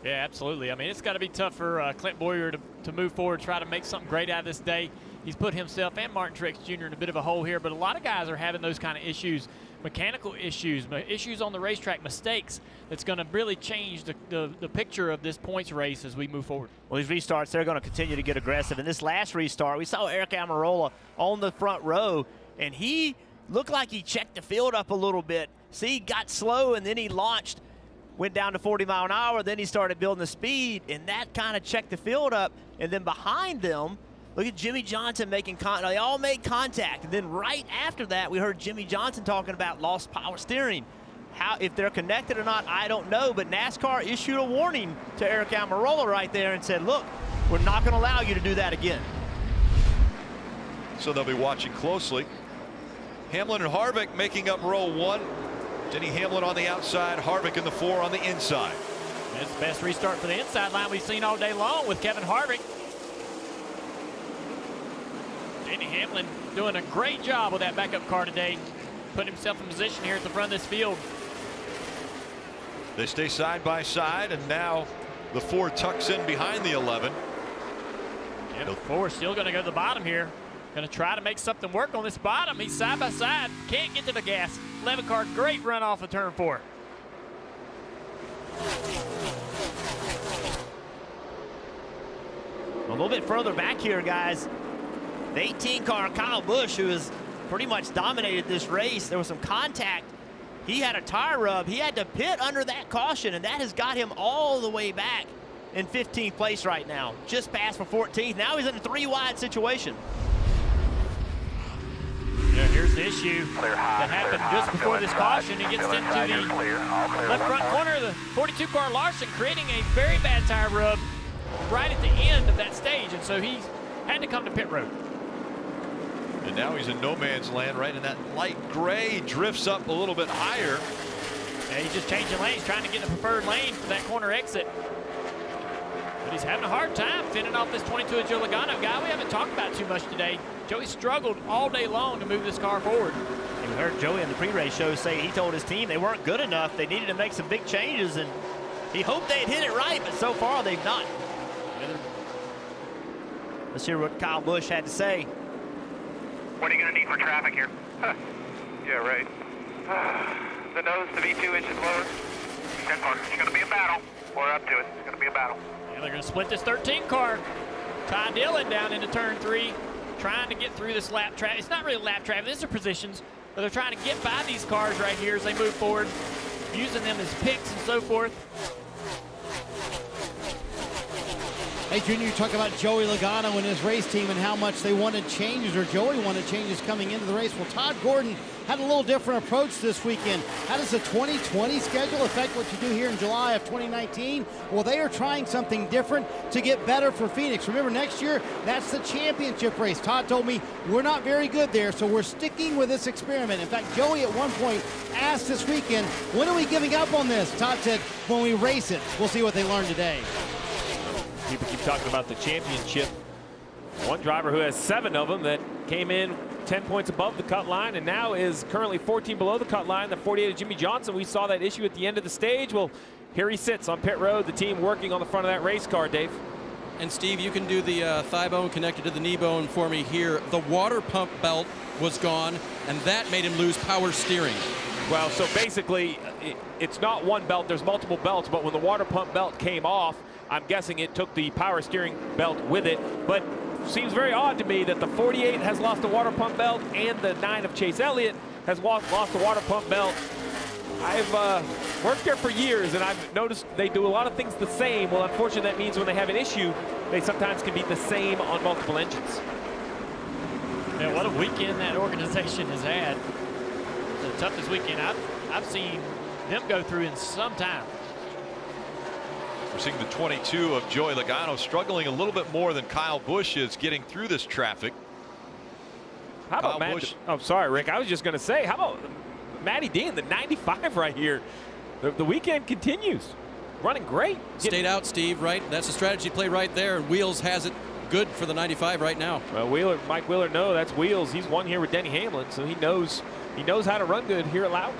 Yeah, absolutely. I mean, it's got to be tough for Clint Boyer to move forward, try to make something great out of this day. He's put himself and Martin Truex Jr. in a bit of a hole here, but a lot of guys are having those kind of issues, mechanical issues, issues on the racetrack, mistakes that's going to really change the picture of this points race as we move forward. Well, these restarts, they're going to continue to get aggressive. In this last restart, we saw Eric Almirola on the front row, and he looked like he checked the field up a little bit. See, he got slow, and then he launched, went down to 40 mile an hour, then he started building the speed, and that kind of checked the field up. And then behind them, look at Jimmy Johnson making contact. They all made contact. And then right after that, we heard Jimmy Johnson talking about lost power steering. How, if they're connected or not, I don't know. But NASCAR issued a warning to Eric Almirola right there and said, look, we're not going to allow you to do that again. So they'll be watching closely. Hamlin and Harvick making up row 1. Denny Hamlin on the outside, Harvick in the 4 on the inside. It's the best restart for the inside line we've seen all day long with Kevin Harvick. Denny Hamlin doing a great job with that backup car today, putting himself in position here at the front of this field. They stay side by side, and now the 4 tucks in behind the 11. Yeah, the 4 still going to go to the bottom here. Going to try to make something work on this bottom. He's side by side, can't get to the gas. 11 car, great run off of turn 4. A little bit further back here, guys. The 18 car, Kyle Busch, who has pretty much dominated this race. There was some contact. He had a tire rub. He had to pit under that caution, and that has got him all the way back in 15th place right now. Just passed for 14th. Now he's in a 3-wide situation. Yeah, here's the issue that happened just before this caution. He gets into the left front corner of the 42 car Larson, creating a very bad tire rub right at the end of that stage, and so he had to come to pit road. And now he's in no man's land right in that light gray. He drifts up a little bit higher. Yeah, he's just changing lanes, trying to get the preferred lane for that corner exit. But he's having a hard time fending off this 22 of Joe Logano guy we haven't talked about too much today. Joey struggled all day long to move this car forward. We heard Joey in the pre-race show say he told his team they weren't good enough. They needed to make some big changes, and he hoped they'd hit it right, but so far they've not. Let's hear what Kyle Busch had to say. What are you going to need for traffic here? Yeah, right. The nose to be 2 inches lower. 10 car. It's going to be a battle. We're up to it. It's going to be a battle. Yeah, they're going to split this 13 car. Ty Dillon down into turn 3, trying to get through this lap trap. It's not really lap traffic. These are positions, but they're trying to get by these cars right here as they move forward, using them as picks and so forth. Hey, Junior, you talk about Joey Logano and his race team and how much they wanted changes, or Joey wanted changes coming into the race. Well, Todd Gordon had a little different approach this weekend. How does the 2020 schedule affect what you do here in July of 2019? Well, they are trying something different to get better for Phoenix. Remember, next year, that's the championship race. Todd told me we're not very good there, so we're sticking with this experiment. In fact, Joey at one point asked this weekend, when are we giving up on this? Todd said, when we race it. We'll see what they learn today. People keep talking about the championship. One driver who has 7 of them that came in 10 points above the cut line and now is currently 14 below the cut line. The 48 of Jimmie Johnson. We saw that issue at the end of the stage. Well, here he sits on pit road, the team working on the front of that race car, Dave. And Steve, you can do the thigh bone connected to the knee bone for me here. The water pump belt was gone, and that made him lose power steering. Well, so basically, it's not one belt. There's multiple belts, but when the water pump belt came off, I'm guessing it took the power steering belt with it. But seems very odd to me that the 48 has lost the water pump belt and the 9 of Chase Elliott has lost the water pump belt. I've worked there for years, and I've noticed they do a lot of things the same. Well, unfortunately, that means when they have an issue, they sometimes can be the same on multiple engines. Yeah, what a weekend that organization has had. The toughest weekend I've seen them go through in some time. We're seeing the 22 of Joey Logano struggling a little bit more than Kyle Busch is getting through this traffic. How about Matt? Oh, sorry, Rick. I was just going to say, how about Matty Dean, the 95 right here? The weekend continues. Running great. Stayed out, Steve, right? That's a strategy play right there, and Wheels has it good for the 95 right now. Well, Mike Wheeler, no, that's Wheels. He's won here with Denny Hamlin, so he knows how to run good here at Loudon.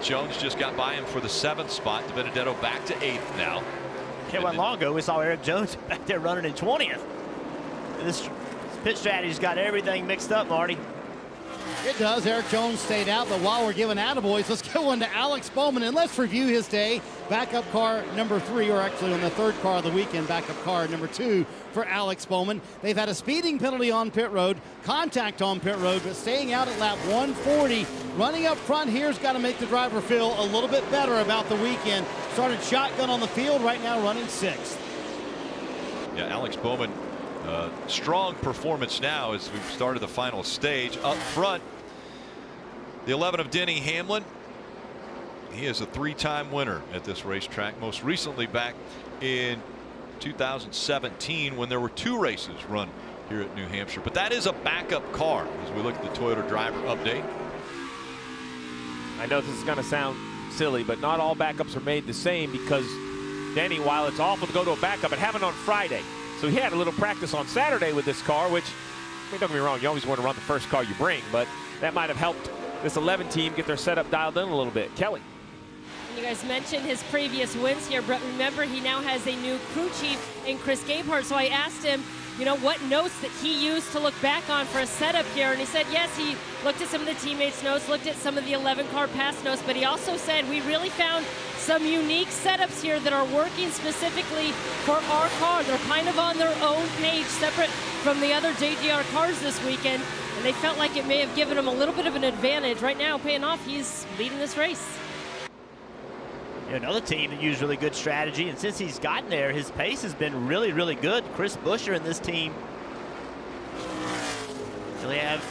Jones just got by him for the 7th spot. Dibenedetto back to 8th now. It wasn't long ago we saw Eric Jones back there running in 20th. This pit strategy's got everything mixed up, Marty. It does. Eric Jones stayed out, but while we're giving attaboys, let's go on to Alex Bowman, and let's review his day. Backup car number 3, or actually on the 3rd car of the weekend, backup car number 2 for Alex Bowman. They've had a speeding penalty on pit road, contact on pit road, but staying out at lap 140. Running up front here's got to make the driver feel a little bit better about the weekend. Started shotgun on the field, right now running 6th. Yeah, Alex Bowman, strong performance now as we've started the final stage. Up front, the 11 of Denny Hamlin. He is a 3-time winner at this racetrack, most recently back in 2017 when there were 2 races run here at New Hampshire. But that is a backup car as we look at the Toyota driver update. I know this is going to sound silly, but not all backups are made the same, because Denny, while it's awful to go to a backup, it happened on Friday. So he had a little practice on Saturday with this car, which, I mean, don't get me wrong, you always want to run the first car you bring, but that might have helped this 11 team get their setup dialed in a little bit. Kelly. You guys mentioned his previous wins here, but remember he now has a new crew chief in Chris Gabehart. So I asked him, you know, what notes that he used to look back on for a setup here, and he said yes, he looked at some of the teammates' notes, looked at some of the 11-car pass notes, but he also said we really found some unique setups here that are working specifically for our car. They're kind of on their own page, separate from the other JGR cars this weekend, and they felt like it may have given him a little bit of an advantage. Right now, paying off, he's leading this race. Another team that used really good strategy, and since he's gotten there, his pace has been really, really good. Chris Buescher and this team really have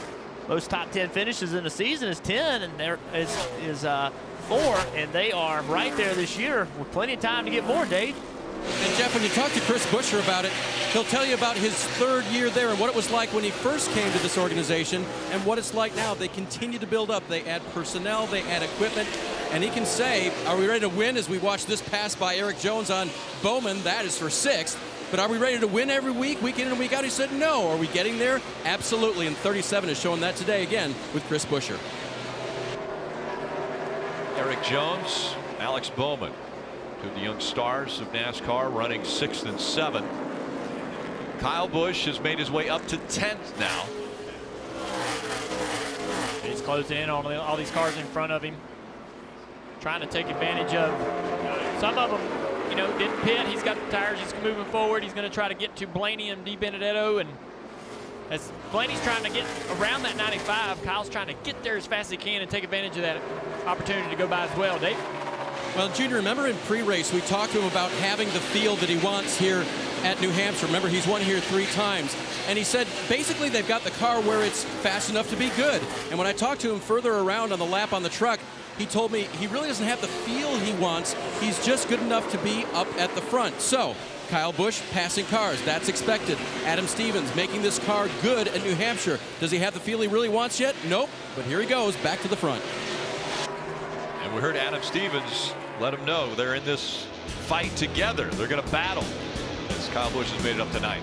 most top 10 finishes in the season is 10, and there is 4, and they are right there this year with plenty of time to get more, Dave. And Jeff, when you talk to Chris Buescher about it, he'll tell you about his 3rd year there and what it was like when he first came to this organization and what it's like now. They continue to build up. They add personnel, they add equipment, and he can say, are we ready to win as we watch this pass by Eric Jones on Bowman? That is for 6th. But are we ready to win every week, week in and week out? He said no. Are we getting there? Absolutely, and 37 is showing that today again with Chris Buescher. Eric Jones, Alex Bowman, two of the young stars of NASCAR, running 6th and 7th. Kyle Busch has made his way up to 10th now. He's closing in on all these cars in front of him, trying to take advantage of some of them. You know, didn't pit. He's got the tires. He's moving forward. He's going to try to get to Blaney and Dibenedetto, and as Blaney's trying to get around that 95, Kyle's trying to get there as fast as he can and take advantage of that opportunity to go by as well. Dave? Well, Junior, remember in pre-race we talked to him about having the field that he wants here at New Hampshire. Remember, he's won here 3 times. And he said basically they've got the car where it's fast enough to be good. And when I talked to him further around on the lap on the truck, he told me he really doesn't have the feel he wants. He's just good enough to be up at the front. So Kyle Busch passing cars, that's expected. Adam Stevens making this car good at New Hampshire. Does he have the feel he really wants yet? Nope, but here he goes back to the front. And we heard Adam Stevens let him know they're in this fight together. They're going to battle as Kyle Busch has made it up tonight.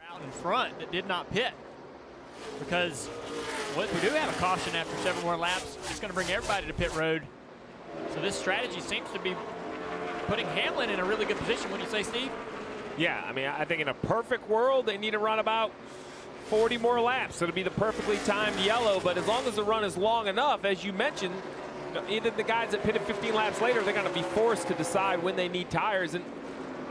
Out in front that did not pit, because we do have a caution after 7 more laps. It's going to bring everybody to pit road. So this strategy seems to be putting Hamlin in a really good position. What do you say, Steve? Yeah, I mean, I think in a perfect world, they need to run about 40 more laps. It'll be the perfectly timed yellow, but as long as the run is long enough, as you mentioned, either the guys that pitted 15 laps later, they're going to be forced to decide when they need tires. And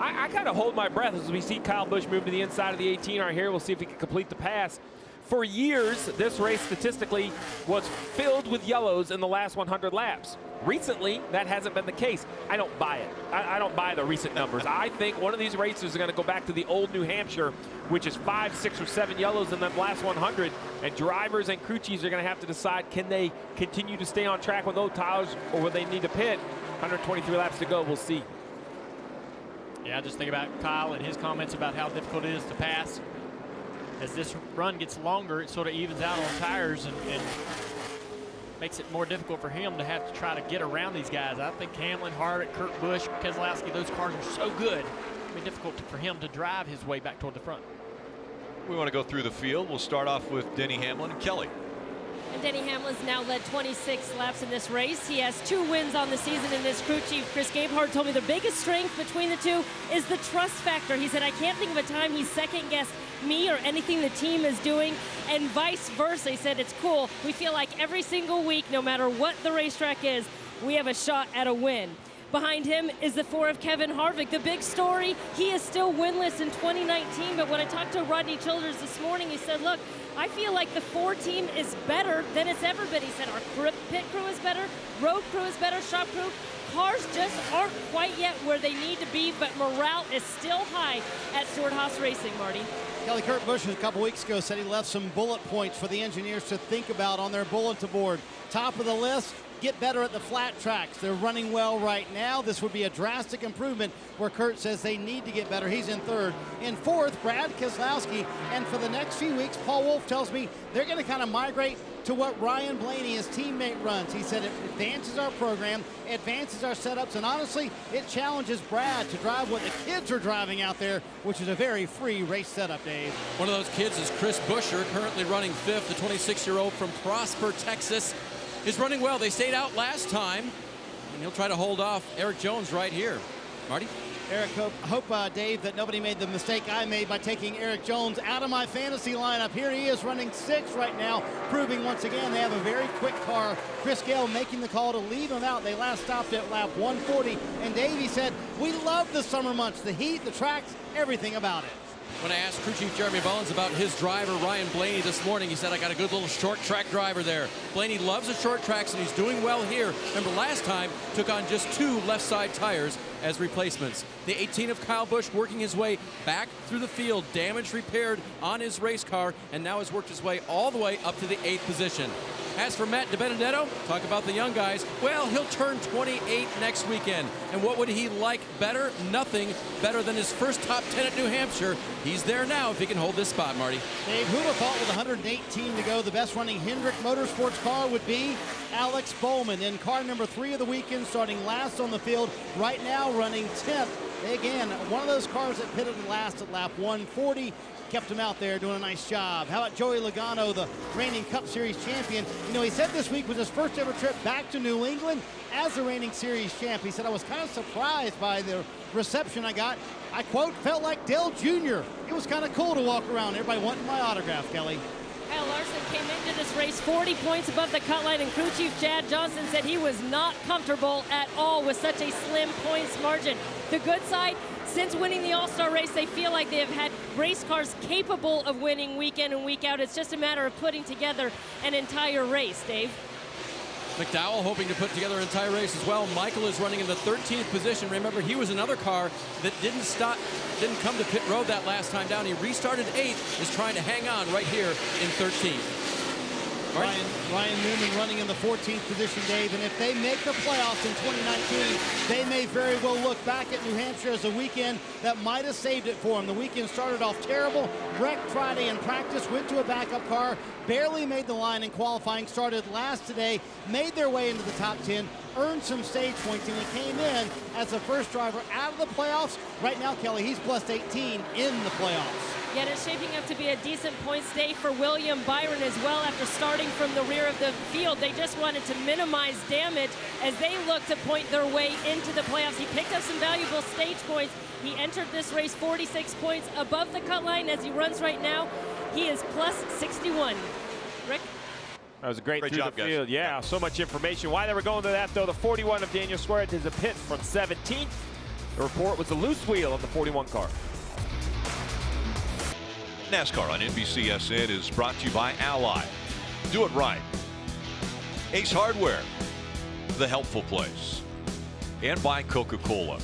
I kind of hold my breath as we see Kyle Busch move to the inside of the 18 right here. We'll see if he can complete the pass. For years, this race statistically was filled with yellows in the last 100 laps. Recently, that hasn't been the case. I don't buy it. I don't buy the recent numbers. I think one of these races is going to go back to the old New Hampshire, which is 5, 6, or 7 yellows in the last 100. And drivers and crew chiefs are going to have to decide, can they continue to stay on track with those tires, or will they need to pit? 123 laps to go. We'll see. Yeah, just think about Kyle and his comments about how difficult it is to pass. As this run gets longer, it sort of evens out on tires and makes it more difficult for him to have to try to get around these guys. I think Hamlin, Harvick, Kurt Busch, Keselowski, those cars are so good. It'll be difficult for him to drive his way back toward the front. We want to go through the field. We'll start off with Denny Hamlin and Kelly. And Denny Hamlin's now led 26 laps in this race. He has 2 wins on the season, and his crew chief, Chris Gabehart, told me the biggest strength between the two is the trust factor. He said, I can't think of a time he second-guessed me or anything the team is doing, and vice versa. He said, it's cool. We feel like every single week, no matter what the racetrack is, we have a shot at a win. Behind him is the 4 of Kevin Harvick. The big story, he is still winless in 2019, but when I talked to Rodney Childers this morning, he said, look, I feel like the 4 team is better than it's ever been. He said our pit crew is better, road crew is better, shop crew. Cars just aren't quite yet where they need to be, but morale is still high at Stewart-Haas Racing, Marty. Kelly, Kurt Busch a couple weeks ago said he left some bullet points for the engineers to think about on their bulletin board. Top of the list, get better at the flat tracks. They're running well right now. This would be a drastic improvement where Kurt says they need to get better. He's in 3rd. In 4th, Brad Keselowski. And for the next few weeks, Paul Wolf tells me they're going to kind of migrate to what Ryan Blaney, his teammate, runs. He said it advances our program, advances our setups, and honestly, it challenges Brad to drive what the kids are driving out there, which is a very free race setup, Dave. One of those kids is Chris Buescher, currently running 5th. The 26-year-old from Prosper, Texas, is running well. They stayed out last time, and he'll try to hold off Eric Jones right here. Marty? Eric, hope Dave, that nobody made the mistake I made by taking Eric Jones out of my fantasy lineup. Here he is running 6th right now, proving once again they have a very quick car. Chris Gale making the call to leave him out. They last stopped at lap 140. And Dave, he said, we love the summer months, the heat, the tracks, everything about it. When I asked crew chief Jeremy Bullins about his driver, Ryan Blaney, this morning, he said, I got a good little short track driver there. Blaney loves the short tracks, and he's doing well here. Remember, last time, took on just 2 left side tires as replacements. The 18 of Kyle Busch working his way back through the field, damage repaired on his race car, and now has worked his way all the way up to the 8th position. As for Matt Dibenedetto, talk about the young guys. Well, he'll turn 28 next weekend. And what would he like better? Nothing better than his first top 10 at New Hampshire. He's there now if he can hold this spot, Marty. Dave, who'd have thought with 118 to go, the best running Hendrick Motorsports car would be Alex Bowman in car number 3 of the weekend, starting last on the field, right now running 10th. Again, one of those cars that pitted last at lap 140. Kept him out there doing a nice job. How about Joey Logano, the reigning Cup Series champion? You know, he said this week was his first ever trip back to New England as the reigning series champ. He said, I was kind of surprised by the reception I got. I quote, felt like Dale Jr. It was kind of cool to walk around. Everybody wanting my autograph, Kelly. Kyle Larson came into this race 40 points above the cut line, and crew chief Chad Johnson said he was not comfortable at all with such a slim points margin. The good side, since winning the All-Star race, they feel like they have had race cars capable of winning week in and week out. It's just a matter of putting together an entire race, Dave. McDowell hoping to put together an entire race as well. Michael is running in the 13th position. Remember, he was another car that didn't come to pit road that last time down. He restarted 8th, is trying to hang on right here in 13th. Ryan Newman running in the 14th position, Dave, and if they make the playoffs in 2019, they may very well look back at New Hampshire as a weekend that might have saved it for them. The weekend started off terrible, wrecked Friday in practice, went to a backup car, barely made the line in qualifying, started last today, made their way into the top 10, earned some stage points, and he came in as the first driver out of the playoffs. Right now, Kelly, he's plus 18 in the playoffs. Yet it's shaping up to be a decent points day for William Byron as well after starting from the rear of the field. They just wanted to minimize damage as they look to point their way into the playoffs. He picked up some valuable stage points. He entered this race 46 points above the cut line. As he runs right now, he is plus 61. Rick? That was a great job, the field. guys. Yeah, so much information. While they were going to that, though, the 41 of Daniel Suarez is a pit from 17th. The report was a loose wheel of the 41 car. NASCAR on NBCSN is brought to you by Ally. Do it right. Ace Hardware, the helpful place. And by Coca-Cola.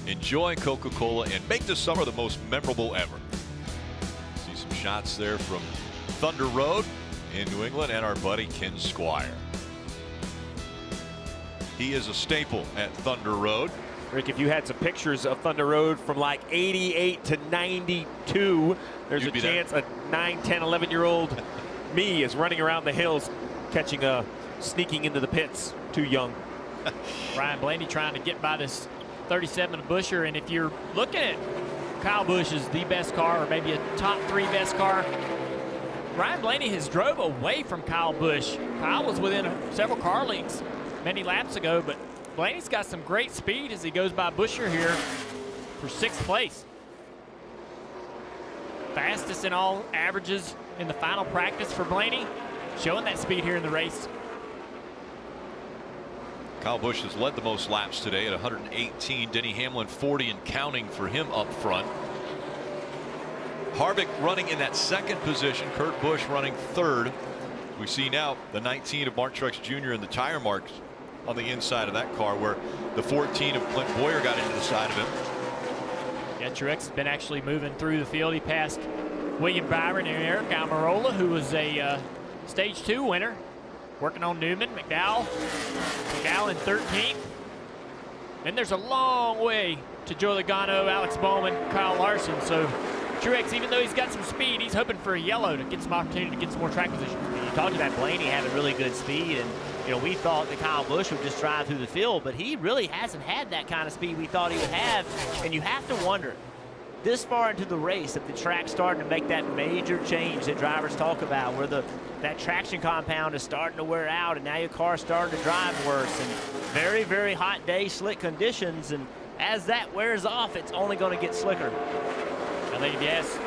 Enjoy Coca-Cola and make this summer the most memorable ever. See some shots there from Thunder Road in New England and our buddy Ken Squire. He is a staple at Thunder Road. Rick, if you had some pictures of Thunder Road from like 88 to 92, there's a chance a 9, 10, 11-year-old me is running around the hills catching sneaking into the pits. Too young. Ryan Blaney trying to get by this 37 Busher, and if you're looking at Kyle Busch is the best car, or maybe a top 3 best car, Ryan Blaney has drove away from Kyle Busch. Kyle was within several car lengths many laps ago, but Blaney's got some great speed as he goes by Busher here for 6th place. Fastest in all averages in the final practice for Blaney, showing that speed here in the race. Kyle Busch has led the most laps today at 118. Denny Hamlin 40 and counting for him up front. Harvick running in that 2nd position. Kurt Busch running 3rd. We see now the 19 of Mark Truex Jr. and the tire marks on the inside of that car, where the 14 of Clint Boyer got into the side of him. Yeah, Truex has been actually moving through the field. He passed William Byron and Eric Almirola, who was a Stage 2 winner, working on Newman. McDowell in 13th. Then there's a long way to Joe Logano, Alex Bowman, Kyle Larson. So Truex, even though he's got some speed, he's hoping for a yellow to get some opportunity to get some more track position. You talked about Blaney having really good speed, and we thought that Kyle Busch would just drive through the field, but he really hasn't had that kind of speed we thought he would have. And you have to wonder, this far into the race, if the track's starting to make that major change that drivers talk about, where that traction compound is starting to wear out, and now your car's starting to drive worse, and very, very hot day, slick conditions, and as that wears off, it's only going to get slicker. I think if you ask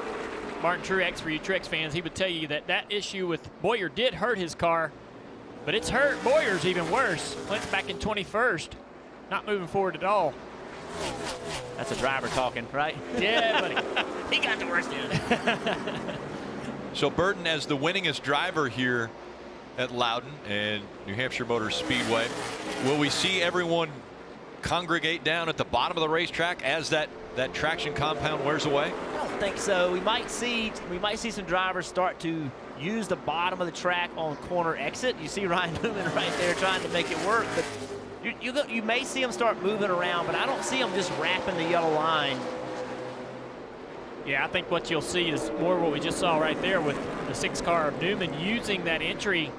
Martin Truex, for you Truex fans, he would tell you that issue with Boyer did hurt his car, but it's hurt Boyer's even worse. Clint's back in 21st, not moving forward at all. That's a driver talking, right? Yeah, buddy. He got the worst end. So Burton as the winningest driver here at Loudon and New Hampshire Motor Speedway. Will we see everyone congregate down at the bottom of the racetrack as that traction compound wears away? I don't think so. We might see some drivers start to use the bottom of the track on corner exit. You see Ryan Newman right there trying to make it work, but you may see them start moving around, but I don't see them just wrapping the yellow line. Yeah, I think what you'll see is more what we just saw right there with the 6 car of Newman using that entry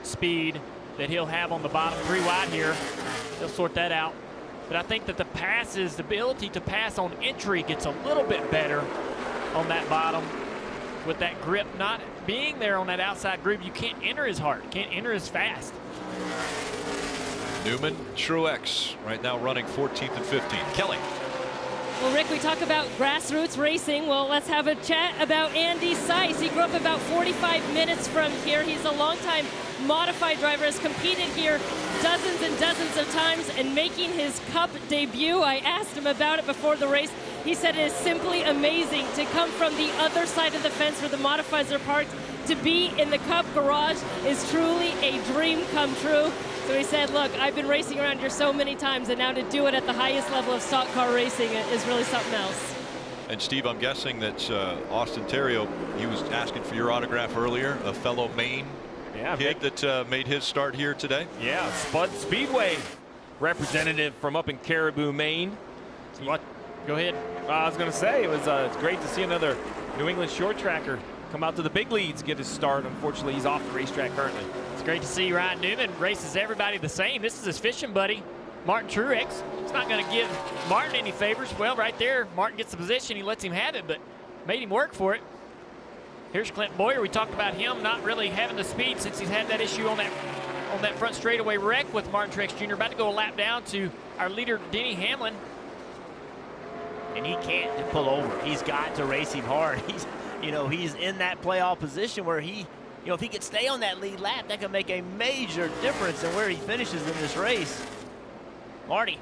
speed that he'll have on the bottom 3 wide here. He'll sort that out. But I think that the ability to pass on entry gets a little bit better on that bottom with that grip not being there on that outside grip. You can't enter as hard, can't enter as fast. Newman, Truex right now running 14th and 15th. Kelly. Well, Rick, we talk about grassroots racing. Well, let's have a chat about Andy Seiss. He grew up about 45 minutes from here. He's a longtime modified driver, has competed here dozens and dozens of times, and making his Cup debut, I asked him about it before the race. He said it is simply amazing to come from the other side of the fence where the modifieds are parked. To be in the Cup garage is truly a dream come true. So he said, look, I've been racing around here so many times, and now to do it at the highest level of stock car racing is really something else. And Steve, I'm guessing that Austin Theriault, he was asking for your autograph earlier, a fellow Maine kid that made his start here today. Yeah, Spud Speedway representative from up in Caribou, Maine. What? Go ahead. I was going to say, it's great to see another New England short tracker come out to the big leagues, get his start. Unfortunately, he's off the racetrack currently. It's great to see Ryan Newman races everybody the same. This is his fishing buddy, Martin Truex. It's not going to give Martin any favors. Well, right there, Martin gets the position. He lets him have it, but made him work for it. Here's Clint Boyer. We talked about him not really having the speed since he's had that issue on that front straightaway wreck with Martin Truex Jr. About to go a lap down to our leader, Denny Hamlin. And he can't pull over. He's got to race him hard. He's in that playoff position where if he could stay on that lead lap, that could make a major difference in where he finishes in this race. Marty.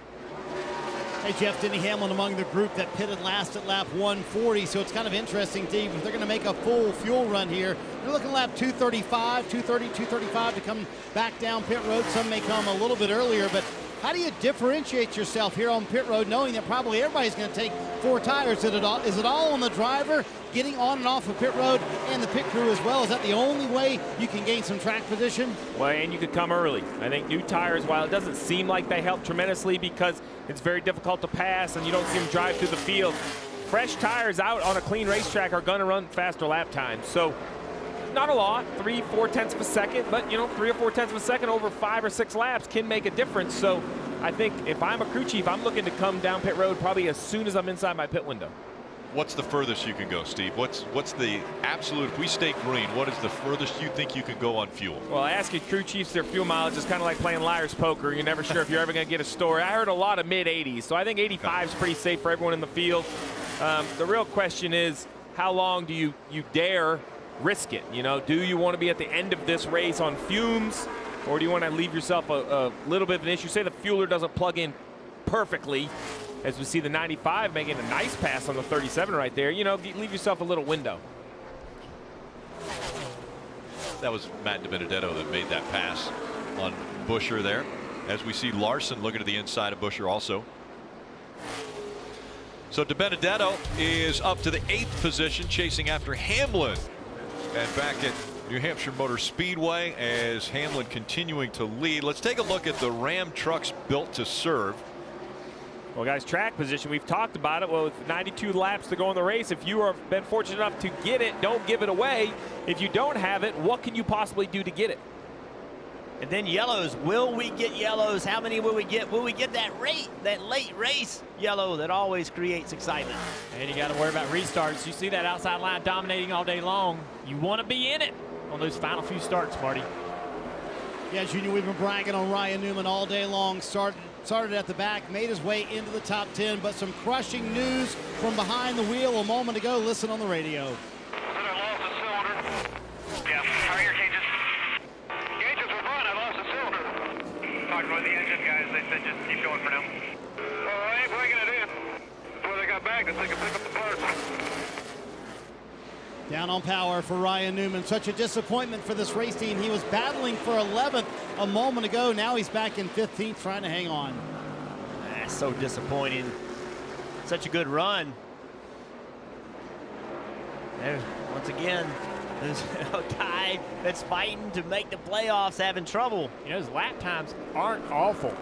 Hey, Jeff, Denny Hamlin among the group that pitted last at lap 140, so it's kind of interesting, Steve. If they're going to make a full fuel run here, they're looking at lap 235, 230, 235 to come back down pit road. Some may come a little bit earlier, but how do you differentiate yourself here on pit road, knowing that probably everybody's going to take 4 tires? Is it all on the driver getting on and off of pit road and the pit crew as well? Is that the only way you can gain some track position? Well, and you could come early. I think new tires, while it doesn't seem like they help tremendously because it's very difficult to pass and you don't see them drive through the field, fresh tires out on a clean racetrack are going to run faster lap times. So not a lot, 3-4 tenths of a second, but 3 or 4 tenths of a second over 5 or 6 laps can make a difference. So I think if I'm a crew chief, I'm looking to come down pit road probably as soon as I'm inside my pit window. What's the furthest you can go, Steve? What's the absolute, if we stay green, what is the furthest you think you can go on fuel? Well, asking crew chiefs their fuel mileage is kind of like playing liar's poker. You're never sure if you're ever going to get a story. I heard a lot of mid-80s, so I think 85 is pretty safe for everyone in the field. The real question is, how long do you dare risk it? Do you want to be at the end of this race on fumes, or do you want to leave yourself a little bit of an issue? Say the fueler doesn't plug in perfectly, as we see the 95 making a nice pass on the 37 right there. Leave yourself a little window. That was Matt Dibenedetto that made that pass on Buescher there. As we see Larson looking to the inside of Buescher also. So Dibenedetto is up to the 8th position, chasing after Hamlin. And back at New Hampshire Motor Speedway as Hamlin continuing to lead. Let's take a look at the Ram trucks built to serve. Well, guys, track position, we've talked about it. Well, with 92 laps to go in the race, if you have been fortunate enough to get it, don't give it away. If you don't have it, what can you possibly do to get it? And then yellows. Will we get yellows? How many will we get? Will we get that late race yellow that always creates excitement? And you got to worry about restarts. You see that outside line dominating all day long. You want to be in it on those final few starts, Marty. Yeah, Junior, we've been bragging on Ryan Newman all day long. Started at the back, made his way into the top 10, but some crushing news from behind the wheel a moment ago. Listen on the radio. I lost a cylinder. Yeah, how are your cages? Cages were fine. I lost a cylinder. Talking with the engine guys, they said just keep going for now. All right, bringing it in. Before they got back, they can pick up the parts. Down on power for Ryan Newman. Such a disappointment for this race team. He was battling for 11th a moment ago. Now he's back in 15th trying to hang on. That's so disappointing. Such a good run. There, once again, there's a guy that's fighting to make the playoffs having trouble. His lap times aren't awful,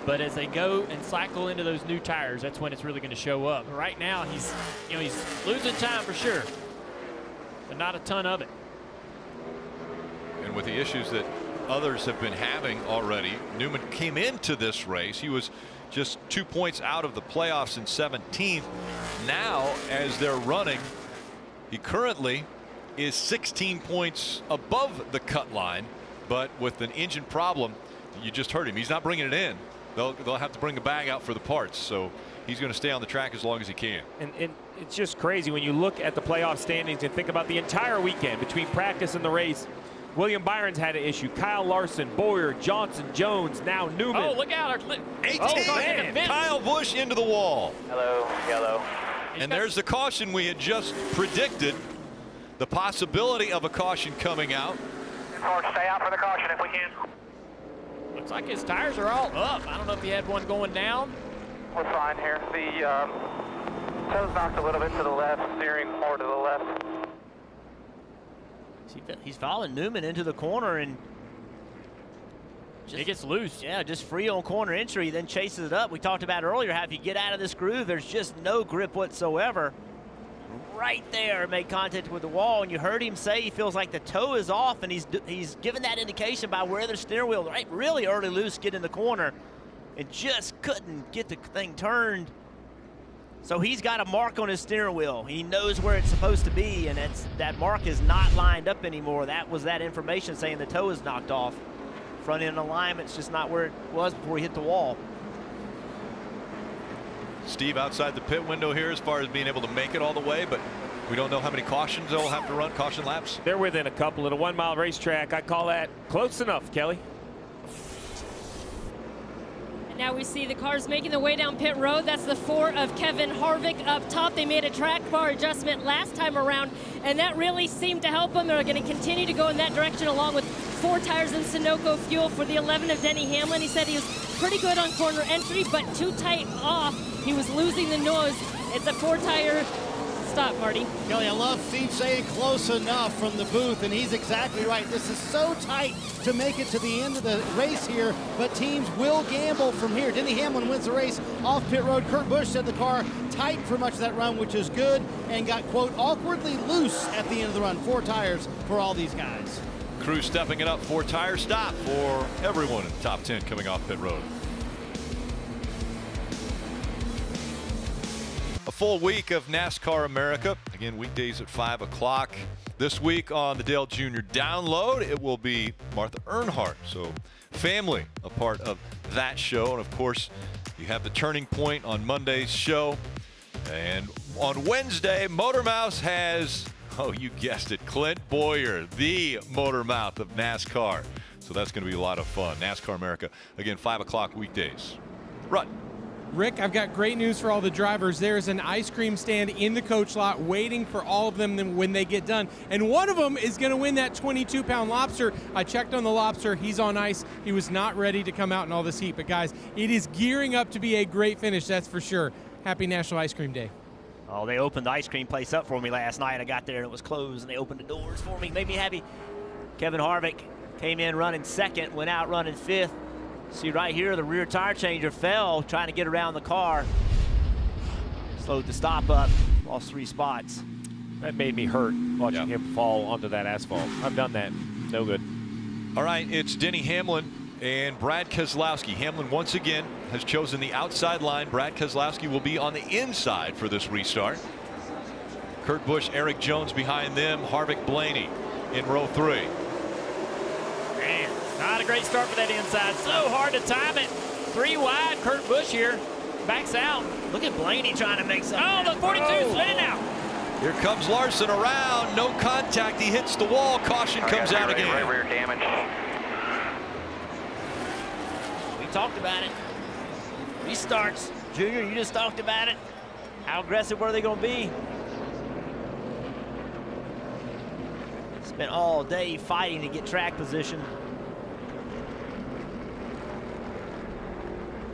but as they go and cycle into those new tires, that's when it's really going to show up. Right now, he's losing time for sure, but not a ton of it. And with the issues that others have been having already, Newman came into this race. He was just 2 points out of the playoffs in 17th. Now, as they're running, he currently is 16 points above the cut line, but with an engine problem, you just heard him. He's not bringing it in. They'll have to bring a bag out for the parts. So he's going to stay on the track as long as he can. And it's just crazy when you look at the playoff standings and think about the entire weekend between practice and the race. William Byron's had an issue. Kyle Larson, Boyer, Johnson, Jones, now Newman. Oh, look out. 18. Kyle Busch into the wall. Hello, yellow. And there's the caution we had just predicted. The possibility of a caution coming out. Stay out for the caution if we can. Looks like his tires are all up. I don't know if he had one going down. We're fine here. The toe's knocked a little bit to the left, steering more to the left. He's following Newman into the corner and it gets loose. Yeah, just free on corner entry, then chases it up. We talked about earlier how if you get out of this groove, there's just no grip whatsoever. Right there, made contact with the wall, and you heard him say he feels like the toe is off, and he's given that indication by where the steering wheel, right, really early loose, get in the corner, and just couldn't get the thing turned. So he's got a mark on his steering wheel. He knows where it's supposed to be, and that mark is not lined up anymore. That was that information saying the toe is knocked off. Front end alignment's just not where it was before he hit the wall. Steve outside the pit window here as far as being able to make it all the way, but we don't know how many cautions they'll have to run, caution laps. They're within a couple at a 1 mile racetrack. I call that close enough, Kelly. Now we see the cars making their way down pit road. That's the 4 of Kevin Harvick up top. They made a track bar adjustment last time around, and that really seemed to help them. They're going to continue to go in that direction along with 4 tires and Sunoco fuel for the 11 of Denny Hamlin. He said he was pretty good on corner entry, but too tight off. He was losing the nose. It's a 4-tire stop, Marty. Kelly, I love Steve saying close enough from the booth, and he's exactly right. This is so tight to make it to the end of the race here, but teams will gamble from here. Denny Hamlin wins the race off pit road. Kurt Busch said the car tight for much of that run, which is good, and got, quote, awkwardly loose at the end of the run. 4 tires for all these guys. Crew stepping it up, 4-tire stop for everyone in the top 10 coming off pit road. A full week of NASCAR America. Again, weekdays at 5 o'clock. This week on the Dale Jr. Download, it will be Martha Earnhardt. So family a part of that show. And of course, you have the Turning Point on Monday's show. And on Wednesday, Motor Mouse has, oh, you guessed it, Clint Boyer, the motor mouth of NASCAR. So that's going to be a lot of fun. NASCAR America, again, 5 o'clock weekdays. Rut. Rick, I've got great news for all the drivers. There's an ice cream stand in the coach lot waiting for all of them when they get done. And one of them is going to win that 22-pound lobster. I checked on the lobster. He's on ice. He was not ready to come out in all this heat. But, guys, it is gearing up to be a great finish, that's for sure. Happy National Ice Cream Day. Oh, they opened the ice cream place up for me last night. I got there and it was closed, and they opened the doors for me. Made me happy. Kevin Harvick came in running second, went out running 5th. See right here, the rear tire changer fell trying to get around the car. Slowed the stop up, lost 3 spots. That made me hurt watching him fall onto that asphalt. I've done that. No good. All right, it's Denny Hamlin and Brad Keselowski. Hamlin once again has chosen the outside line. Brad Keselowski will be on the inside for this restart. Kurt Busch, Eric Jones behind them. Harvick, Blaney in row 3. Man, not a great start for that inside. So hard to time it. 3 wide. Kurt Busch here backs out. Look at Blaney trying to make something. Oh, the 42 spinning out. Here comes Larson around. No contact. He hits the wall. Caution comes out again. Right rear damage. We talked about it. Restarts. Junior, you just talked about it. How aggressive were they going to be? Spent all day fighting to get track position.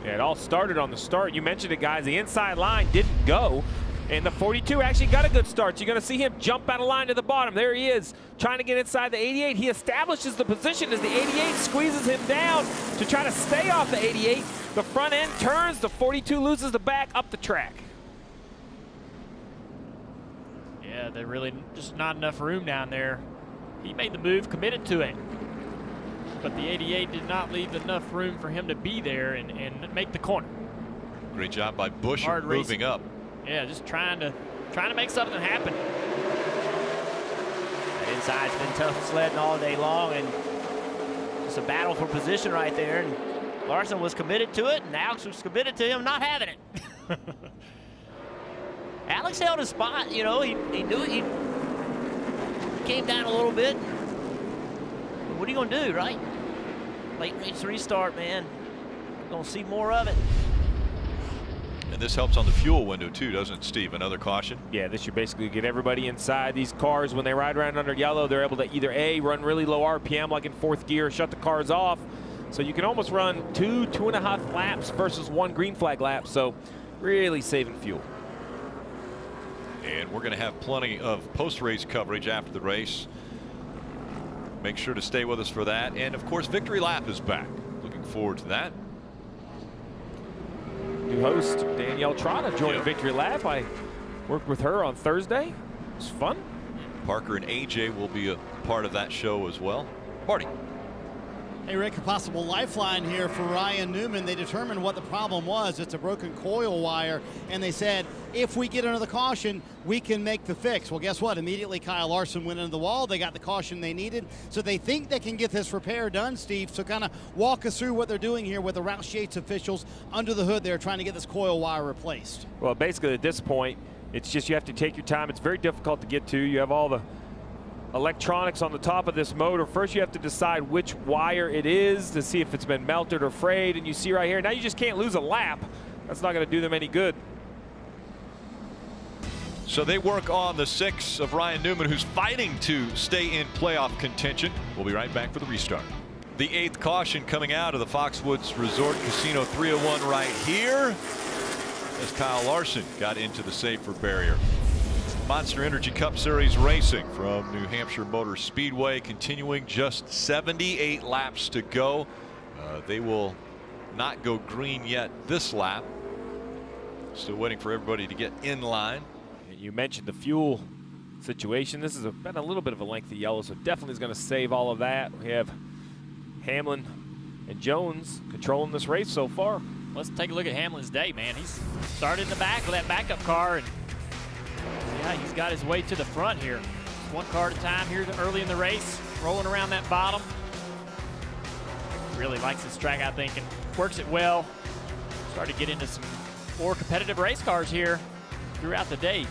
Yeah, it all started on the start. You mentioned it, guys. The inside line didn't go, and the 42 actually got a good start. You're going to see him jump out of line to the bottom. There he is, trying to get inside the 88. He establishes the position as the 88 squeezes him down to try to stay off the 88. The front end turns. The 42 loses the back up the track. Yeah, they're really just not enough room down there. He made the move, committed to it. But the 88 did not leave enough room for him to be there and make the corner. Great job by Busch Hard moving racing. up. Yeah, just trying to make something happen. That inside's been tough sledding all day long, and just a battle for position right there. And Larson was committed to it, and Alex was committed to him not having it. Alex held his spot, you know, he knew he came down a little bit. What are you gonna do, right? Late race restart, man. We're gonna see more of it. And this helps on the fuel window too, doesn't it, Steve? Another caution. Yeah, this should basically get everybody inside. These cars, when they ride around under yellow, they're able to either A, run really low RPM like in 4th gear, shut the cars off, So you can almost run 2.5 laps versus 1 green flag lap. So really saving fuel. And we're going to have plenty of post-race coverage after the race. Make sure to stay with us for that. And of course, Victory Lap is back. Looking forward to that. New host Danielle Trotta joined Victory Lap. I worked with her on Thursday. It was fun. Parker and AJ will be a part of that show as well. Marty. Hey, Rick, a possible lifeline here for Ryan Newman. They determined what the problem was. It's a broken coil wire, and they said, if we get under the caution, we can make the fix. Well, guess what? Immediately, Kyle Larson went into the wall. They got the caution they needed, so they think they can get this repair done, Steve. So kind of walk us through what they're doing here with the Roush Yates officials under the hood. They're trying to get this coil wire replaced. Well, basically, at this point, it's just you have to take your time. It's very difficult to get to. You have all the electronics on the top of this motor. First you have to decide which wire it is to see if it's been melted or frayed, and you see right here, now you just can't lose a lap. That's not going to do them any good. So they work on the 6 of Ryan Newman, who's fighting to stay in playoff contention. We'll be right back for the restart. The 8th caution coming out of the Foxwoods Resort Casino 301 right here as Kyle Larson got into the safer barrier. Monster Energy Cup Series racing from New Hampshire Motor Speedway continuing, just 78 laps to go. They will not go green yet this lap. Still waiting for everybody to get in line. You mentioned the fuel situation. This has been a little bit of a lengthy yellow, so definitely is going to save all of that. We have Hamlin and Jones controlling this race so far. Let's take a look at Hamlin's day, man. He's started in the back with that backup car, and yeah, he's got his way to the front here. One car at a time here early in the race, rolling around that bottom. Really likes this track, I think, and works it well. Started to get into some more competitive race cars here throughout the day.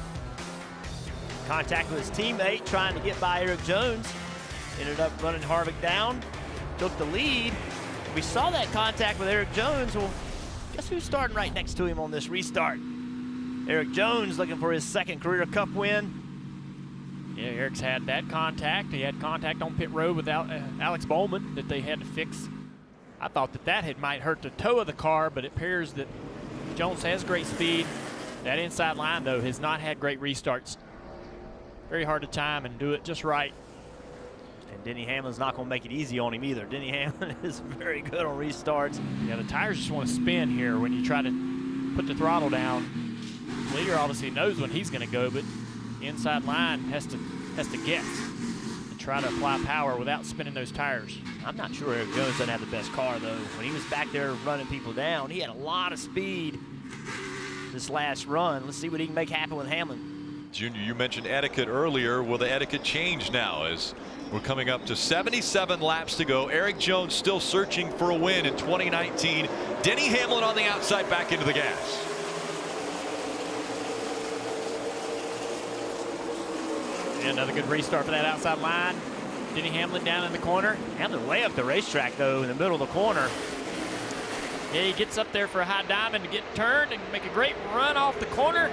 Contact with his teammate, trying to get by Eric Jones. Ended up running Harvick down, took the lead. We saw that contact with Eric Jones. Well, guess who's starting right next to him on this restart? Eric Jones looking for his 2nd career Cup win. Yeah, Eric's had that contact. He had contact on pit road with Alex Bowman that they had to fix. I thought that might hurt the toe of the car, but it appears that Jones has great speed. That inside line, though, has not had great restarts. Very hard to time and do it just right. And Denny Hamlin's not going to make it easy on him either. Denny Hamlin is very good on restarts. Yeah, the tires just want to spin here when you try to put the throttle down. Leader obviously knows when he's going to go, but the inside line has to guess and try to apply power without spinning those tires. I'm not sure Eric Jones doesn't have the best car, though. When he was back there running people down, he had a lot of speed this last run. Let's see what he can make happen with Hamlin. Junior, you mentioned etiquette earlier. Will the etiquette change now as we're coming up to 77 laps to go? Eric Jones still searching for a win in 2019. Denny Hamlin on the outside, back into the gas. Another good restart for that outside line. Denny Hamlin down in the corner. Hamlin way up the racetrack, though, in the middle of the corner. Yeah, he gets up there for a high diamond to get turned and make a great run off the corner.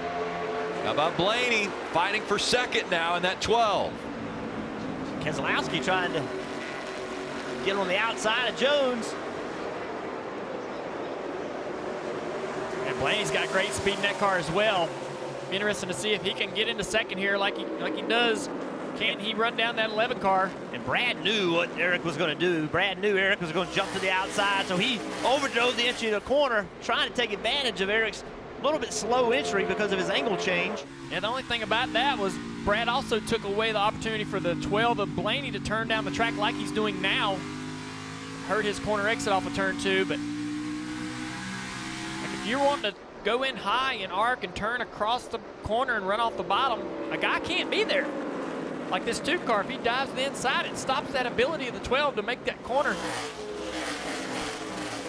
How about Blaney fighting for 2nd now in that 12? Keselowski trying to get on the outside of Jones. And Blaney's got great speed in that car as well. Interesting to see if he can get into 2nd here like he does. Can he run down that 11 car? And Brad knew what Eric was going to do. Brad knew Eric was going to jump to the outside, so he overdrove the entry to the corner, trying to take advantage of Eric's little bit slow entry because of his angle change. Yeah, the only thing about that was Brad also took away the opportunity for the 12 of Blaney to turn down the track like he's doing now. Hurt his corner exit off of turn 2, but like if you're wanting to go in high and arc and turn across the corner and run off the bottom, a guy can't be there. Like this 2 car, if he dives to the inside, it stops that ability of the 12 to make that corner.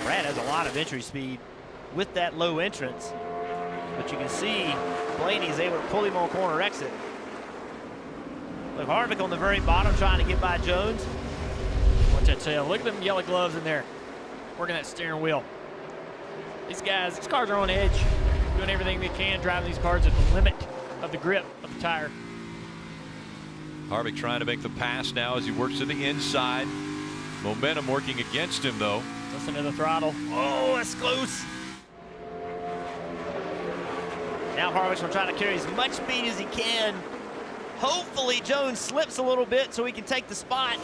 Brad has a lot of entry speed with that low entrance, but you can see Blaney's able to pull him on corner exit. Look, Harvick on the very bottom trying to get by Jones. Watch that tail. Look at them yellow gloves in there, working that steering wheel. These cars are on edge, doing everything they can, driving these cars at the limit of the grip of the tire. Harvick trying to make the pass now as he works to the inside. Momentum working against him, though, Listen to the throttle. Oh, that's close. Now Harvick's going to try to carry as much speed as he can. Hopefully Jones slips a little bit so he can take the spot.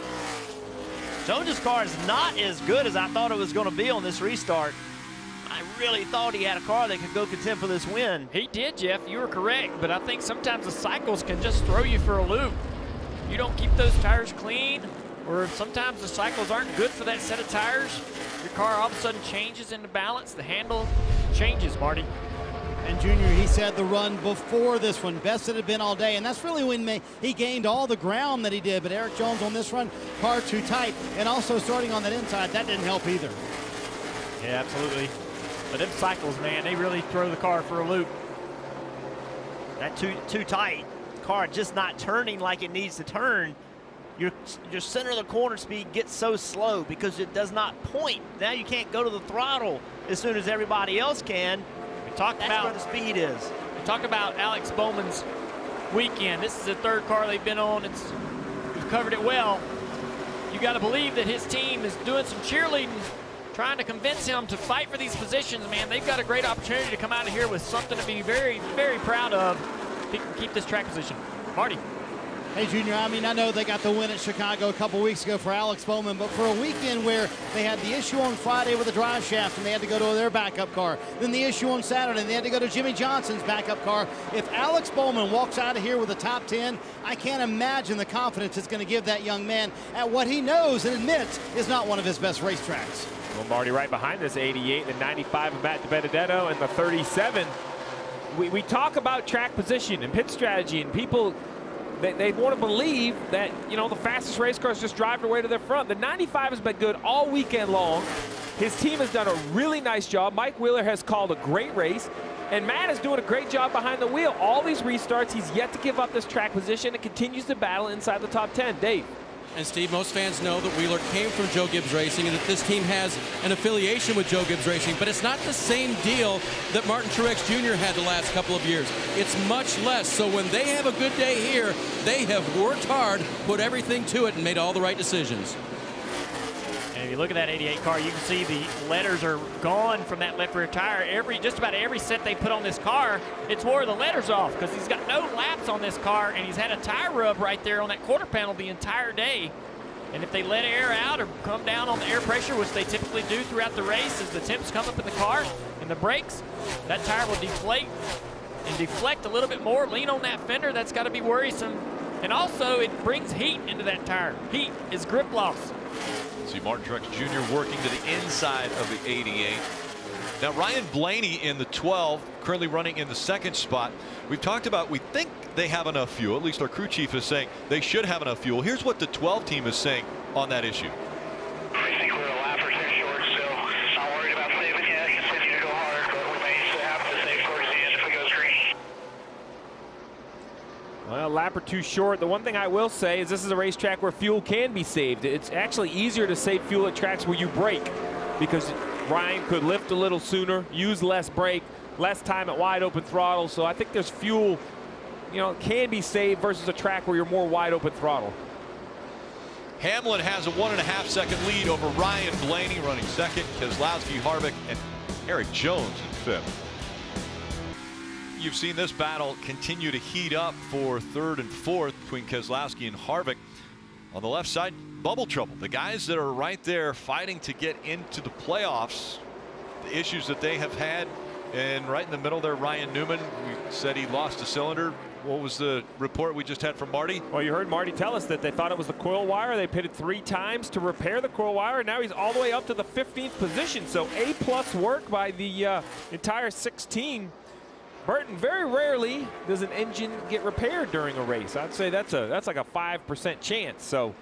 Jones's car is not as good as I thought it was going to be on this restart. I really thought he had a car that could go contend for this win. He did, Jeff. You were correct, but I think sometimes the cycles can just throw you for a loop. You don't keep those tires clean, or sometimes the cycles aren't good for that set of tires. Your car all of a sudden changes into balance. The handle changes, Marty. And Junior, he said the run before this one, best it had been all day, and that's really when he gained all the ground that he did. But Eric Jones on this run, car too tight, and also starting on that inside, that didn't help either. Yeah, absolutely. But them cycles, man, they really throw the car for a loop. That too tight. The car just not turning like it needs to turn. Your center of the corner speed gets so slow because it does not point. Now you can't go to the throttle as soon as everybody else can. That's where the speed is. We talked about Alex Bowman's weekend. This is the third car they've been on. We've covered it well. You got to believe that his team is doing some cheerleading, trying to convince him to fight for these positions, man. They've got a great opportunity to come out of here with something to be very, very proud of if he can keep this track position. Marty. Hey, Junior, I mean, I know they got the win at Chicago a couple weeks ago for Alex Bowman, but for a weekend where they had the issue on Friday with the drive shaft and they had to go to their backup car, then the issue on Saturday and they had to go to Jimmy Johnson's backup car. If Alex Bowman walks out of here with a top 10, I can't imagine the confidence it's going to give that young man at what he knows and admits is not one of his best racetracks. Well, Marty, right behind this 88, the 95 of Matt Dibenedetto, and the 37. We talk about track position and pit strategy, and people, they want to believe that, you know, the fastest race cars just drive their way to their front. The 95 has been good all weekend long. His team has done a really nice job. Mike Wheeler has called a great race, and Matt is doing a great job behind the wheel. All these restarts, he's yet to give up this track position and continues to battle inside the top 10. Dave. And Steve, most fans know that Wheeler came from Joe Gibbs Racing and that this team has an affiliation with Joe Gibbs Racing, but it's not the same deal that Martin Truex Jr. had the last couple of years. It's much less. So when they have a good day here, they have worked hard, put everything to it, and made all the right decisions. And if you look at that 88 car, you can see the letters are gone from that left rear tire. Just about every set they put on this car, it's wore the letters off because he's got no laps on this car, and he's had a tire rub right there on that quarter panel the entire day. And if they let air out or come down on the air pressure, which they typically do throughout the race as the temps come up in the car and the brakes, that tire will deflate and deflect a little bit more, lean on that fender. That's got to be worrisome. And also, it brings heat into that tire. Heat is grip loss. See Martin Truex Jr. working to the inside of the 88. Now Ryan Blaney in the 12, currently running in the second spot. We've talked about, we think they have enough fuel. At least our crew chief is saying they should have enough fuel. Here's what the 12 team is saying on that issue. I think we're a lap or two short still. Not worried about saving yet. Continue to go hard, but we may still have to save towards the end if it goes green. Well, lap or two short. The one thing I will say is this is a racetrack where fuel can be saved. It's actually easier to save fuel at tracks where you brake because Ryan could lift a little sooner, use less brake, less time at wide open throttle. So I think there's fuel, you know, can be saved versus a track where you're more wide open throttle. Hamlin has a 1.5 second lead over Ryan Blaney running second, Keselowski, Harvick, and Eric Jones in fifth. You've seen this battle continue to heat up for third and fourth between Keselowski and Harvick. On the left side, bubble trouble. The guys that are right there fighting to get into the playoffs, the issues that they have had. And right in the middle there, Ryan Newman, we said he lost a cylinder. What was the report we just had from Marty? Well, you heard Marty tell us that they thought it was the coil wire. They pitted 3 times to repair the coil wire, and now he's all the way up to the 15th position. So A+ work by the entire 16. Burton, very rarely does an engine get repaired during a race. I'd say that's like a 5% chance. So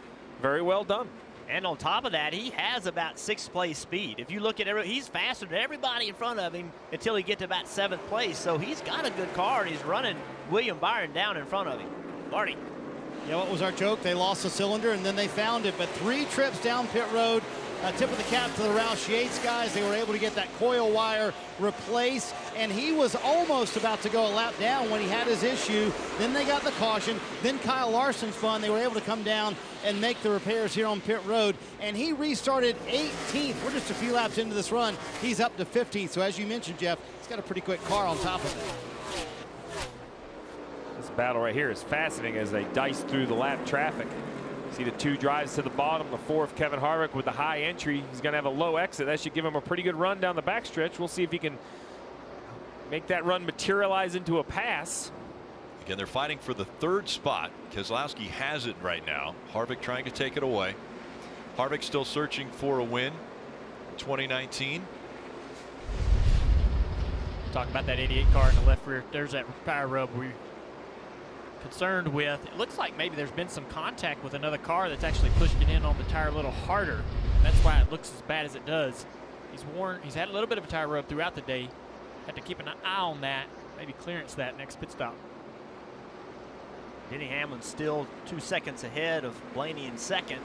very well done. And on top of that, he has about 6th place speed. If you look at he's faster than everybody in front of him until he gets to about 7th place. So he's got a good car, and he's running William Byron down in front of him. Marty. Yeah, what was our joke? They lost a cylinder and then they found it. But 3 trips down pit road, tip of the cap to the Roush Yates guys. They were able to get that coil wire replaced, and he was almost about to go a lap down when he had his issue. Then they got the caution. Then Kyle Larson's fun. They were able to come down and make the repairs here on pit road, and he restarted 18th. We're just a few laps into this run. He's up to 15th. So as you mentioned, Jeff, he's got a pretty quick car on top of it. This battle right here is fascinating as they dice through the lap traffic. See the 2 drives to the bottom, the 4th Kevin Harvick with the high entry. He's going to have a low exit. That should give him a pretty good run down the backstretch. We'll see if he can make that run materialize into a pass. Again, they're fighting for the 3rd spot. Keselowski has it right now. Harvick trying to take it away. Harvick still searching for a win in 2019. Talking about that 88 car in the left rear. There's that tire rub we're concerned with. It looks like maybe there's been some contact with another car that's actually pushing it in on the tire a little harder. That's why it looks as bad as it does. He's had a little bit of a tire rub throughout the day. Have to keep an eye on that. Maybe clearance that next pit stop. Denny Hamlin still 2 seconds ahead of Blaney in 2nd.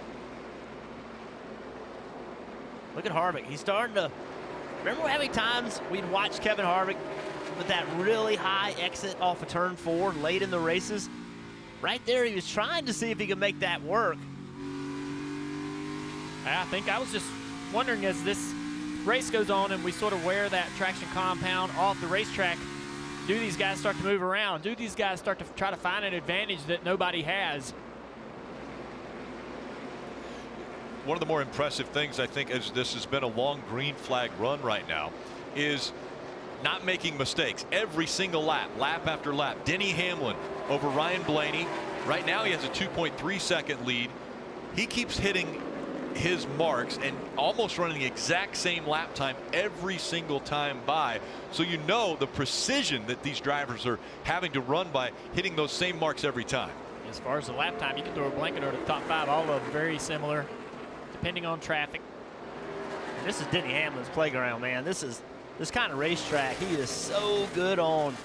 Look at Harvick. He's starting to. Remember how many times we'd watch Kevin Harvick with that really high exit off of turn 4 late in the races? Right there, he was trying to see if he could make that work. I think I was just wondering, as this race goes on and we sort of wear that traction compound off the racetrack, do these guys start to move around? Do these guys start to try to find an advantage that nobody has? One of the more impressive things, I think, as this has been a long green flag run right now, is not making mistakes every single lap, lap after lap. Denny Hamlin over Ryan Blaney. Right now he has a 2.3 second lead. He keeps hitting his marks and almost running the exact same lap time every single time by. So you know the precision that these drivers are having to run by, hitting those same marks every time. As far as the lap time, you can throw a blanket over the top 5. All of them very similar, depending on traffic. And this is Denny Hamlin's playground, man. This kind of racetrack. He is so good on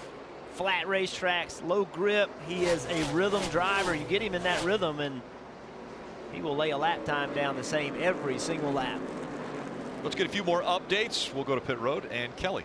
flat racetracks, low grip. He is a rhythm driver. You get him in that rhythm and he will lay a lap time down the same every single lap. Let's get a few more updates. We'll go to pit road and Kelly.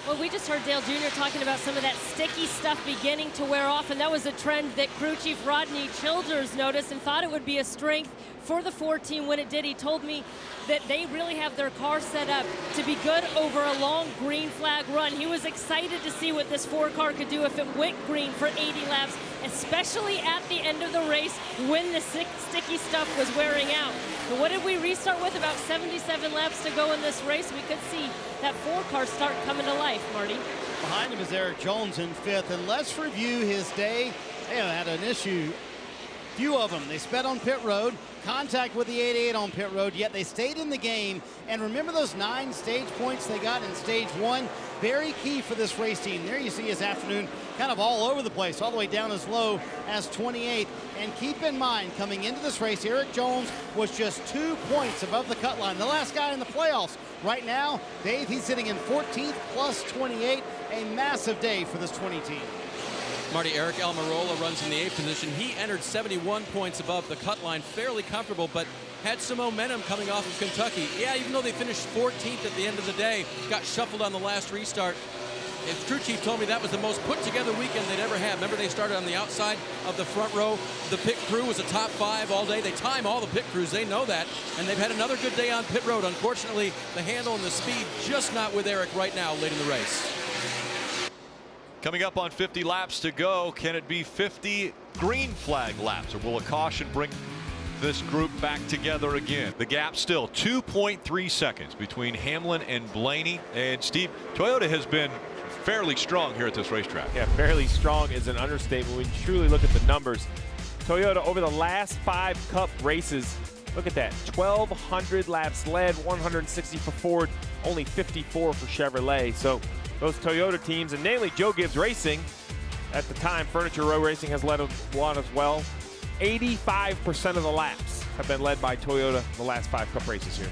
Well, we just heard Dale Jr. talking about some of that sticky stuff beginning to wear off, and that was a trend that crew chief Rodney Childers noticed and thought it would be a strength for the 4 team when it did. He told me that they really have their car set up to be good over a long green flag run. He was excited to see what this 4 car could do if it went green for 80 laps, especially at the end of the race when the sticky stuff was wearing out. But what did we restart with? About 77 laps to go in this race. We could see that 4 car start coming to life, Marty. Behind him is Eric Jones in 5th, and let's review his day. They had an issue. Few of them. They sped on pit road, contact with the 88 on pit road, yet they stayed in the game. And remember those 9 stage points they got in stage 1? Very key for this race team. There you see his afternoon kind of all over the place, all the way down as low as 28th. And keep in mind, coming into this race, Eric Jones was just 2 points above the cut line, the last guy in the playoffs. Right now, Dave, he's sitting in 14th plus 28, a massive day for this 20 team. Marty, Eric Almirola runs in the 8th position. He entered 71 points above the cut line, fairly comfortable, but had some momentum coming off of Kentucky. Yeah, even though they finished 14th at the end of the day, got shuffled on the last restart. His crew chief told me that was the most put-together weekend they'd ever had. Remember, they started on the outside of the front row. The pit crew was a top 5 all day. They time all the pit crews. They know that. And they've had another good day on pit road. Unfortunately, the handle and the speed just not with Eric right now late in the race. Coming up on 50 laps to go, can it be 50 green flag laps, or will a caution bring this group back together again? The gap still 2.3 seconds between Hamlin and Blaney. And Steve, Toyota has been fairly strong here at this racetrack. Yeah, fairly strong is an understatement when you truly look at the numbers. Toyota over the last 5 Cup races, look at that, 1,200 laps led, 160 for Ford, only 54 for Chevrolet. So those Toyota teams, and namely Joe Gibbs Racing, at the time Furniture Row Racing has led one as well. 85% of the laps have been led by Toyota the last 5 Cup races here.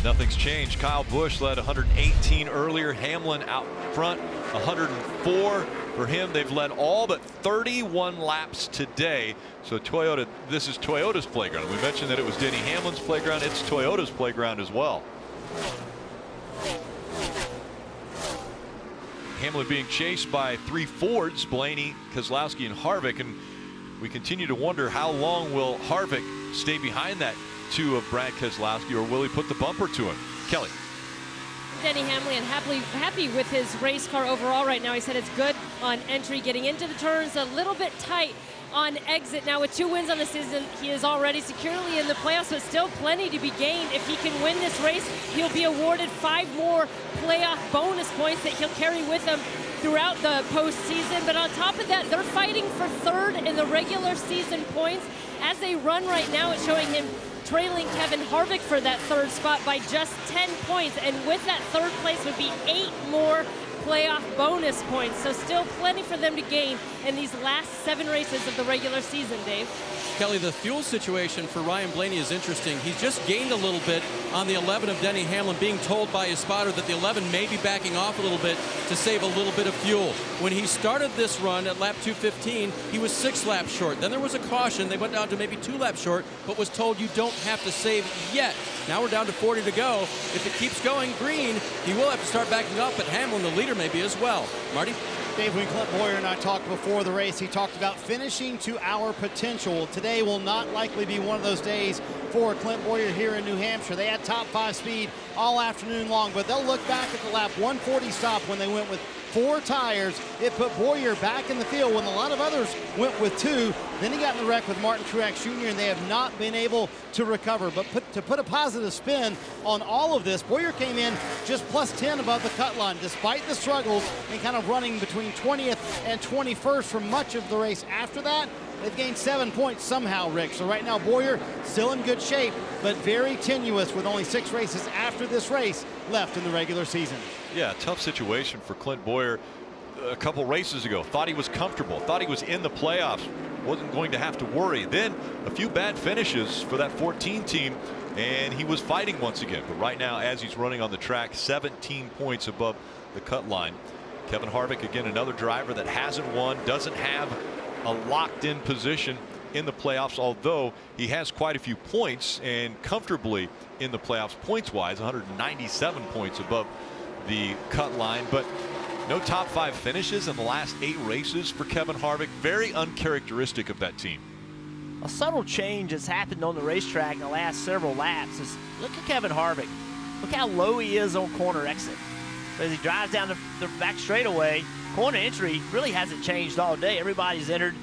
Nothing's changed. Kyle Busch led 118 earlier. Hamlin out front 104. for him. They've led all but 31 laps today. So Toyota, this is Toyota's playground. We mentioned that it was Denny Hamlin's playground. It's Toyota's playground as well. Hamlin being chased by 3 Fords, Blaney, Keselowski, and Harvick, and we continue to wonder how long will Harvick stay behind that 2 of Brad Keselowski, or will he put the bumper to him? Kelly. Denny Hamlin happy with his race car overall right now. He said it's good on entry, getting into the turns, a little bit tight on exit. Now with 2 wins on the season, he is already securely in the playoffs, but still plenty to be gained. If he can win this race, he'll be awarded 5 more playoff bonus points that he'll carry with him throughout the postseason. But on top of that, they're fighting for 3rd in the regular season points. As they run right now, it's showing him trailing Kevin Harvick for that 3rd spot by just 10 points. And with that 3rd place would be 8 more playoff bonus points. So still plenty for them to gain in these last 7 races of the regular season, Dave. Kelly, the fuel situation for Ryan Blaney is interesting. He's just gained a little bit on the 11 of Denny Hamlin, being told by his spotter that the 11 may be backing off a little bit to save a little bit of fuel. When he started this run at lap 215, he was 6 laps short. Then there was a caution. They went down to maybe 2 laps short, but was told you don't have to save yet. Now we're down to 40 to go. If it keeps going green, he will have to start backing up, but Hamlin, the leader, may be as well. Marty? Dave, when Clint Boyer and I talked before the race, he talked about finishing to our potential. Today will not likely be one of those days for Clint Boyer here in New Hampshire. They had top 5 speed all afternoon long, but they'll look back at the lap 140 stop when they went with 4 tires. It put Boyer back in the field when a lot of others went with 2. Then he got in the wreck with Martin Truex Jr., and they have not been able to recover. But to put a positive spin on all of this, Boyer came in just plus 10 above the cut line, despite the struggles and kind of running between 20th and 21st for much of the race. After that, they've gained 7 points somehow, Rick. So right now, Boyer still in good shape, but very tenuous with only 6 races after this race left in the regular season. Yeah, tough situation for Clint Boyer a couple races ago. Thought he was comfortable, thought he was in the playoffs, wasn't going to have to worry. Then a few bad finishes for that 14 team, and he was fighting once again. But right now, as he's running on the track, 17 points above the cut line. Kevin Harvick, again, another driver that hasn't won, doesn't have a locked-in position in the playoffs, although he has quite a few points and comfortably in the playoffs points-wise, 197 points above the cut line. But no top 5 finishes in the last 8 races for Kevin Harvick. Very uncharacteristic of that team. A subtle change has happened on the racetrack in the last several laps. Look at Kevin Harvick. Look how low he is on corner exit. As he drives down the back straightaway, corner entry really hasn't changed all day. Everybody's entered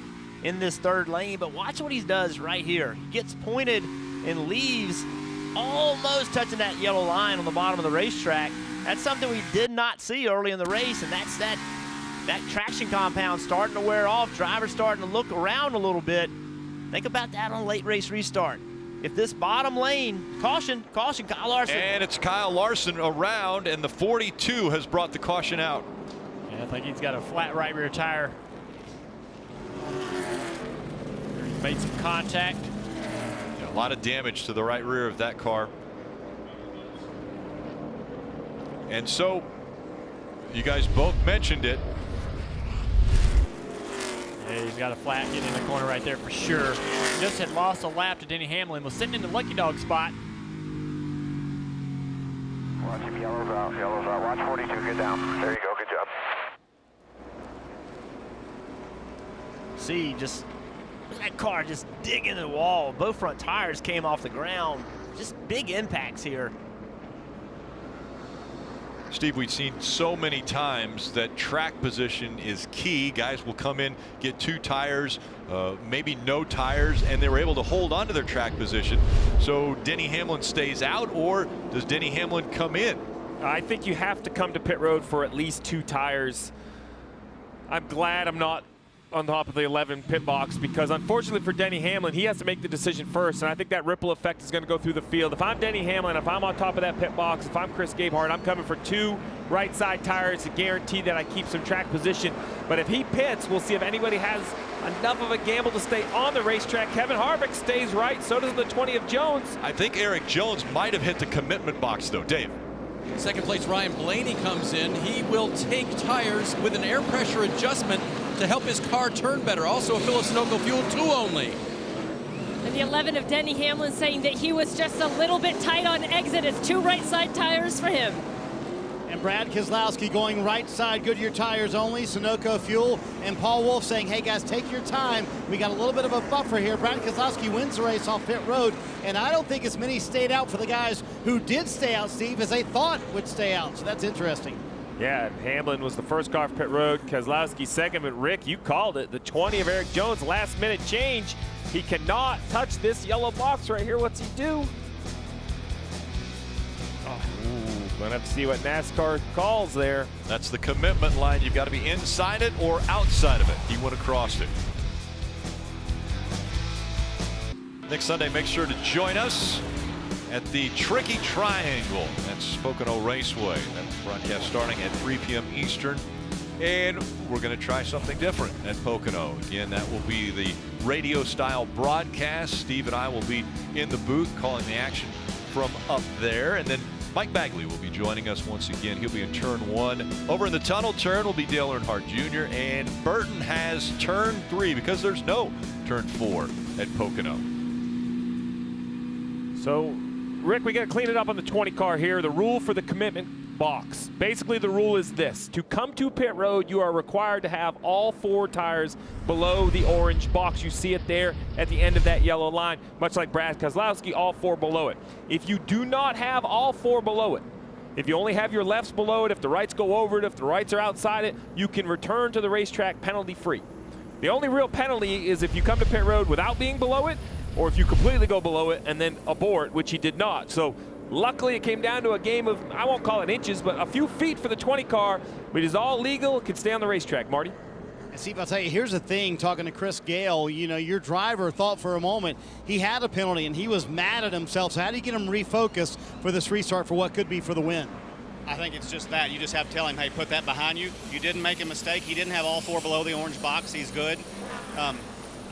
in this 3rd lane, but watch what he does right here. He gets pointed and leaves almost touching that yellow line on the bottom of the racetrack. That's something we did not see early in the race, and that's that traction compound starting to wear off. Drivers starting to look around a little bit. Think about that on a late race restart. If this bottom lane, caution, Kyle Larson. And it's Kyle Larson around, and the 42 has brought the caution out. Yeah, I think he's got a flat right rear tire. He's made some contact. Yeah, a lot of damage to the right rear of that car. And so, you guys both mentioned it. Yeah, he's got a flat getting in the corner right there for sure. Just had lost a lap to Denny Hamlin, was sitting in the lucky dog spot. Watch him, yellows out. Watch 42, get down. There you go, good job. See, just look at that car just digging the wall. Both front tires came off the ground. Just big impacts here. Steve, we've seen so many times that track position is key. Guys will come in, get 2 tires, maybe no tires, and they were able to hold on to their track position. So Denny Hamlin stays out, or does Denny Hamlin come in? I think you have to come to pit road for at least 2 tires. I'm glad I'm not on top of the 11 pit box, because unfortunately for Denny Hamlin, he has to make the decision first, and I think that ripple effect is going to go through the field. If I'm Denny Hamlin, if I'm on top of that pit box, if I'm Chris Gabehart, I'm coming for 2 right side tires to guarantee that I keep some track position. But if he pits, we'll see if anybody has enough of a gamble to stay on the racetrack. Kevin Harvick stays right, so does the 20 of Jones. I think Eric Jones might have hit the commitment box though, Dave. Second place, Ryan Blaney comes in. He will take tires with an air pressure adjustment to help his car turn better. Also a fill of Sunoco fuel, 2 only. And the 11 of Denny Hamlin saying that he was just a little bit tight on exit. It's 2 right side tires for him. And Brad Keselowski going right side, Goodyear tires only, Sunoco fuel. And Paul Wolf saying, hey guys, take your time. We got a little bit of a buffer here. Brad Keselowski wins the race off pit road. And I don't think as many stayed out for the guys who did stay out, Steve, as they thought would stay out. So that's interesting. Yeah, Hamlin was the first car off pit road. Keselowski second, but Rick, you called it. The 20 of Eric Jones, last minute change. He cannot touch this yellow box right here. What's he do? Gonna have to see what NASCAR calls there. That's the commitment line. You've got to be inside it or outside of it. He went across it. Next Sunday, make sure to join us at the Tricky Triangle at Pocono Raceway. That's broadcast starting at 3 p.m. Eastern. And we're going to try something different at Pocono. Again, that will be the radio style broadcast. Steve and I will be in the booth calling the action from up there. And then Mike Bagley will be joining us once again. He'll be in turn 1. Over in the tunnel turn will be Dale Earnhardt Jr. And Burton has turn 3 because there's no turn 4 at Pocono. So, Rick, we got to clean it up on the 20 car here. The rule for the commitment box. Basically, the rule is this. To come to pit road, you are required to have all 4 tires below the orange box. You see it there at the end of that yellow line, much like Brad Keselowski, all 4 below it. If you do not have all 4 below it, if you only have your lefts below it, if the rights go over it, if the rights are outside it, you can return to the racetrack penalty-free. The only real penalty is if you come to pit road without being below it, or if you completely go below it and then abort, which he did not. So luckily it came down to a game of, I won't call it inches, but a few feet for the 20 car. But it is all legal. It can stay on the racetrack. Marty? And Steve, I'll tell you, here's the thing, talking to Chris Gale, you know, your driver thought for a moment he had a penalty and he was mad at himself. So how do you get him refocused for this restart for what could be for the win? I think it's just that. You just have to tell him, hey, put that behind you. You didn't make a mistake. He didn't have all 4 below the orange box. He's good.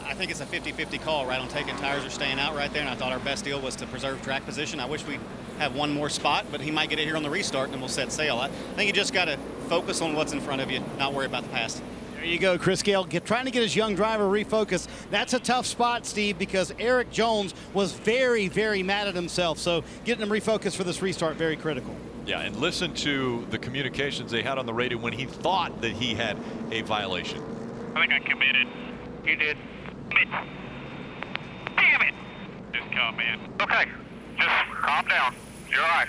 I think it's a 50-50 call, right, on taking tires or staying out right there, and I thought our best deal was to preserve track position. I wish we had one more spot, but he might get it here on the restart, and then we'll set sail. I think you just got to focus on what's in front of you, not worry about the past. There you go, Chris Gale, trying to get his young driver refocused. That's a tough spot, Steve, because Eric Jones was very, very mad at himself, so getting him refocused for this restart, very critical. Yeah, and listen to the communications they had on the radio when he thought that he had a violation. I think I committed. You did. Damn it! Just come in. Okay, just calm down. You're all right.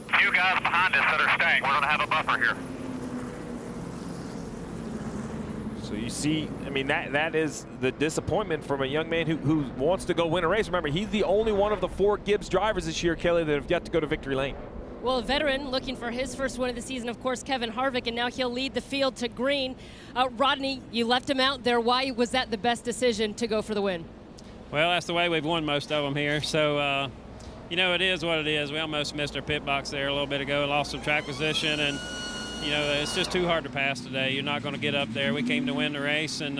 A few guys behind us that are staying. We're going to have a buffer here. So you see, I mean, that is the disappointment from a young man who wants to go win a race. Remember, he's the only one of the 4 Gibbs drivers this year, Kelly, that have yet to go to victory lane. Well, a veteran looking for his first win of the season, of course, Kevin Harvick, and now he'll lead the field to green. Rodney, you left him out there. Why was that the best decision to go for the win? Well, that's the way we've won most of them here. So, you know, it is what it is. We almost missed our pit box there a little bit ago, lost some track position, and, you know, it's just too hard to pass today. You're not going to get up there. We came to win the race, and,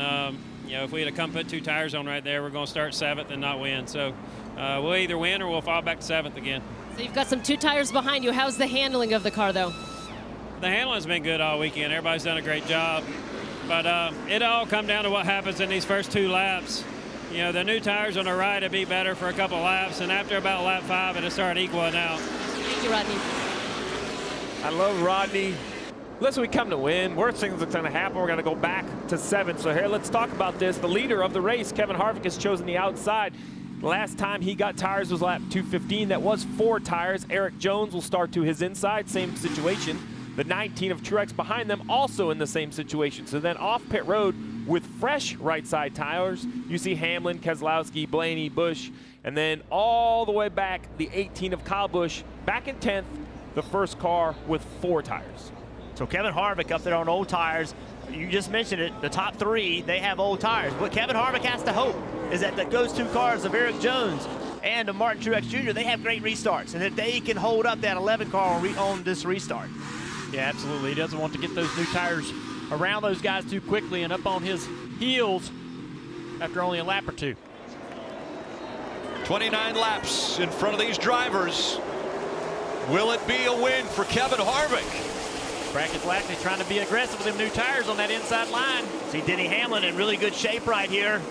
you know, if we had come put 2 tires on right there, we're going to start 7th and not win. So we'll either win or we'll fall back to 7th again. So you've got some 2 tires behind you. How's the handling of the car, though? The handling's been good all weekend. Everybody's done a great job. But it all come down to what happens in these first 2 laps. You know, the new tires on the right will be better for a couple of laps, and after about lap 5, it'll start equaling out. Thank you, Rodney. I love Rodney. Listen, we come to win. Worst things that's going to happen, we're going to go back to 7th. So here, let's talk about this. The leader of the race, Kevin Harvick, has chosen the outside. Last time he got tires was lap 215. That was 4 tires. Eric Jones will start to his inside, same situation. The 19 of Truex behind them also in the same situation. So then off pit road with fresh right side tires, you see Hamlin, Keselowski, Blaney, Busch, and then all the way back, the 18 of Kyle Busch back in 10th, the first car with 4 tires. So Kevin Harvick up there on old tires. You just mentioned it, the top 3, they have old tires. What Kevin Harvick has to hope is that those 2 cars of Eric Jones and of Martin Truex Jr., they have great restarts, and that they can hold up that 11 car on this restart. Yeah, absolutely. He doesn't want to get those new tires around those guys too quickly and up on his heels after only a lap or 2. 29 laps in front of these drivers. Will it be a win for Kevin Harvick? Brad Keselowski trying to be aggressive with them new tires on that inside line. See Denny Hamlin in really good shape right here.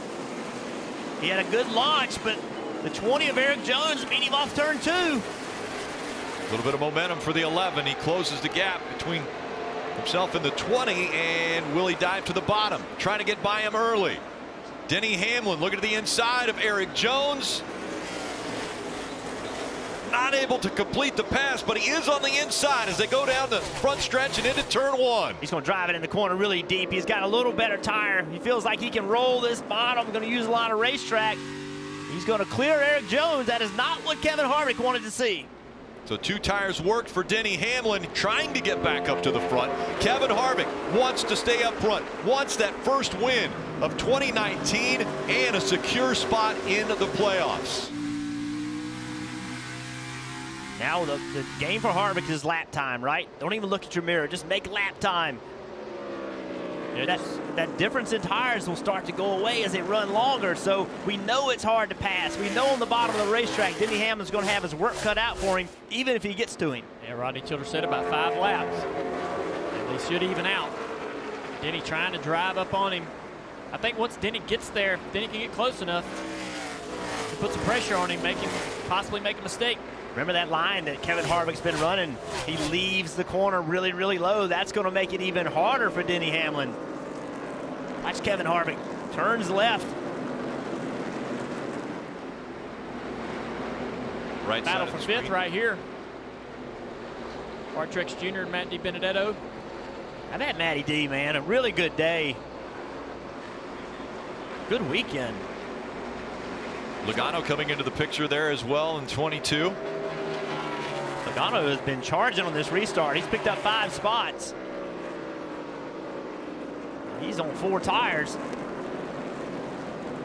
He had a good launch, but the 20 of Eric Jones beat him off turn 2. A little bit of momentum for the 11. He closes the gap between himself and the 20, and will he dive to the bottom? Trying to get by him early. Denny Hamlin looking to the inside of Eric Jones. Not able to complete the pass, but he is on the inside as they go down the front stretch and into turn 1. He's going to drive it in the corner really deep. He's got a little better tire. He feels like he can roll this bottom. Going to use a lot of racetrack. He's going to clear Eric Jones. That is not what Kevin Harvick wanted to see. So 2 tires worked for Denny Hamlin, trying to get back up to the front. Kevin Harvick wants to stay up front, wants that first win of 2019 and a secure spot in the playoffs. Now the game for Harvick is lap time, right? Don't even look at your mirror. Just make lap time. That difference in tires will start to go away as they run longer, so we know it's hard to pass. We know on the bottom of the racetrack, Denny Hamlin's going to have his work cut out for him, even if he gets to him. Yeah, Rodney Childers said about 5 laps. And they should even out. Denny trying to drive up on him. I think once Denny gets there, Denny can get close enough to put some pressure on him, possibly make a mistake. Remember that line that Kevin Harvick's been running? He leaves the corner really, really low. That's going to make it even harder for Denny Hamlin. Watch Kevin Harvick. Turns left. Right battle side for of 5th screen. right here. Truex Jr. and Matt Dibenedetto. How about Matty D, man? A really good day. Good weekend. Logano coming into the picture there as well in 22. Logano has been charging on this restart. He's picked up 5 spots. He's on 4 tires.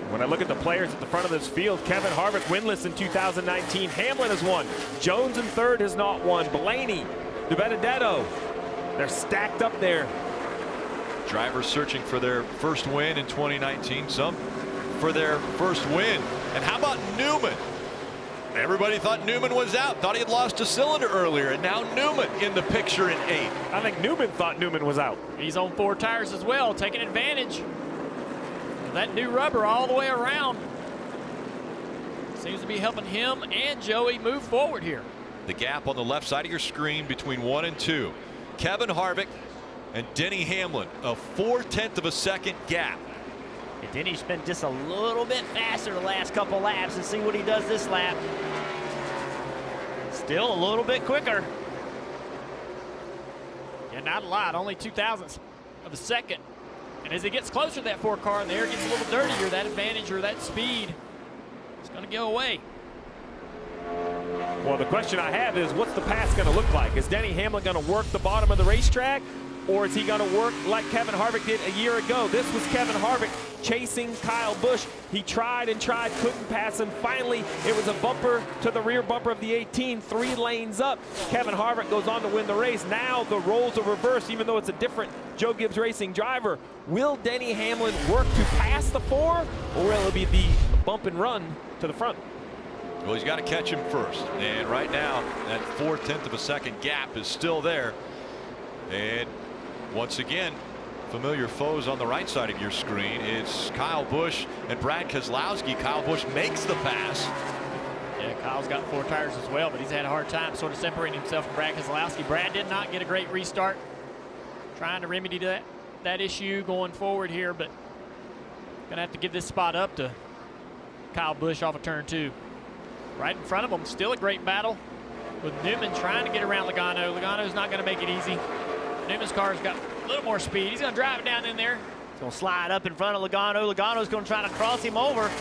When I look at the players at the front of this field, Kevin Harvick winless in 2019. Hamlin has won. Jones in 3rd has not won. Blaney, Dibenedetto, they're stacked up there. Drivers searching for their first win in 2019. Some for their first win. And how about Newman? Everybody thought Newman was out, thought he had lost a cylinder earlier, and now Newman in the picture in 8th. I think Newman thought Newman was out. He's on 4 tires as well, taking advantage of that new rubber all the way around. Seems to be helping him and Joey move forward here. The gap on the left side of your screen between 1 and 2. Kevin Harvick and Denny Hamlin, a 0.4 of a second gap. And Denny's been just a little bit faster the last couple laps, and see what he does this lap. Still a little bit quicker. Yeah, not a lot, only 0.02 of a second. And as he gets closer to that 4 car and the air gets a little dirtier, that advantage or that speed is going to go away. Well, the question I have is, what's the pass going to look like? Is Denny Hamlin going to work the bottom of the racetrack, or is he going to work like Kevin Harvick did a year ago? This was Kevin Harvick chasing Kyle Busch. He tried and tried, couldn't pass him. Finally, it was a bumper to the rear bumper of the 18, 3 lanes up. Kevin Harvick goes on to win the race. Now the roles are reversed, even though it's a different Joe Gibbs Racing driver. Will Denny Hamlin work to pass the 4, or will it be the bump and run to the front? Well, he's got to catch him first. And right now, that 0.4 of a second gap is still there. And once again, familiar foes on the right side of your screen. It's Kyle Busch and Brad Keselowski. Kyle Busch makes the pass. Yeah, Kyle's got 4 tires as well, but he's had a hard time sort of separating himself from Brad Keselowski. Brad did not get a great restart. Trying to remedy that issue going forward here, but gonna have to give this spot up to Kyle Busch off of turn 2. Right in front of him, still a great battle with Newman trying to get around Logano. Logano's not going to make it easy. Newman's car's got a little more speed. He's going to drive it down in there. He's going to slide up in front of Logano. Logano's going to try to cross him over.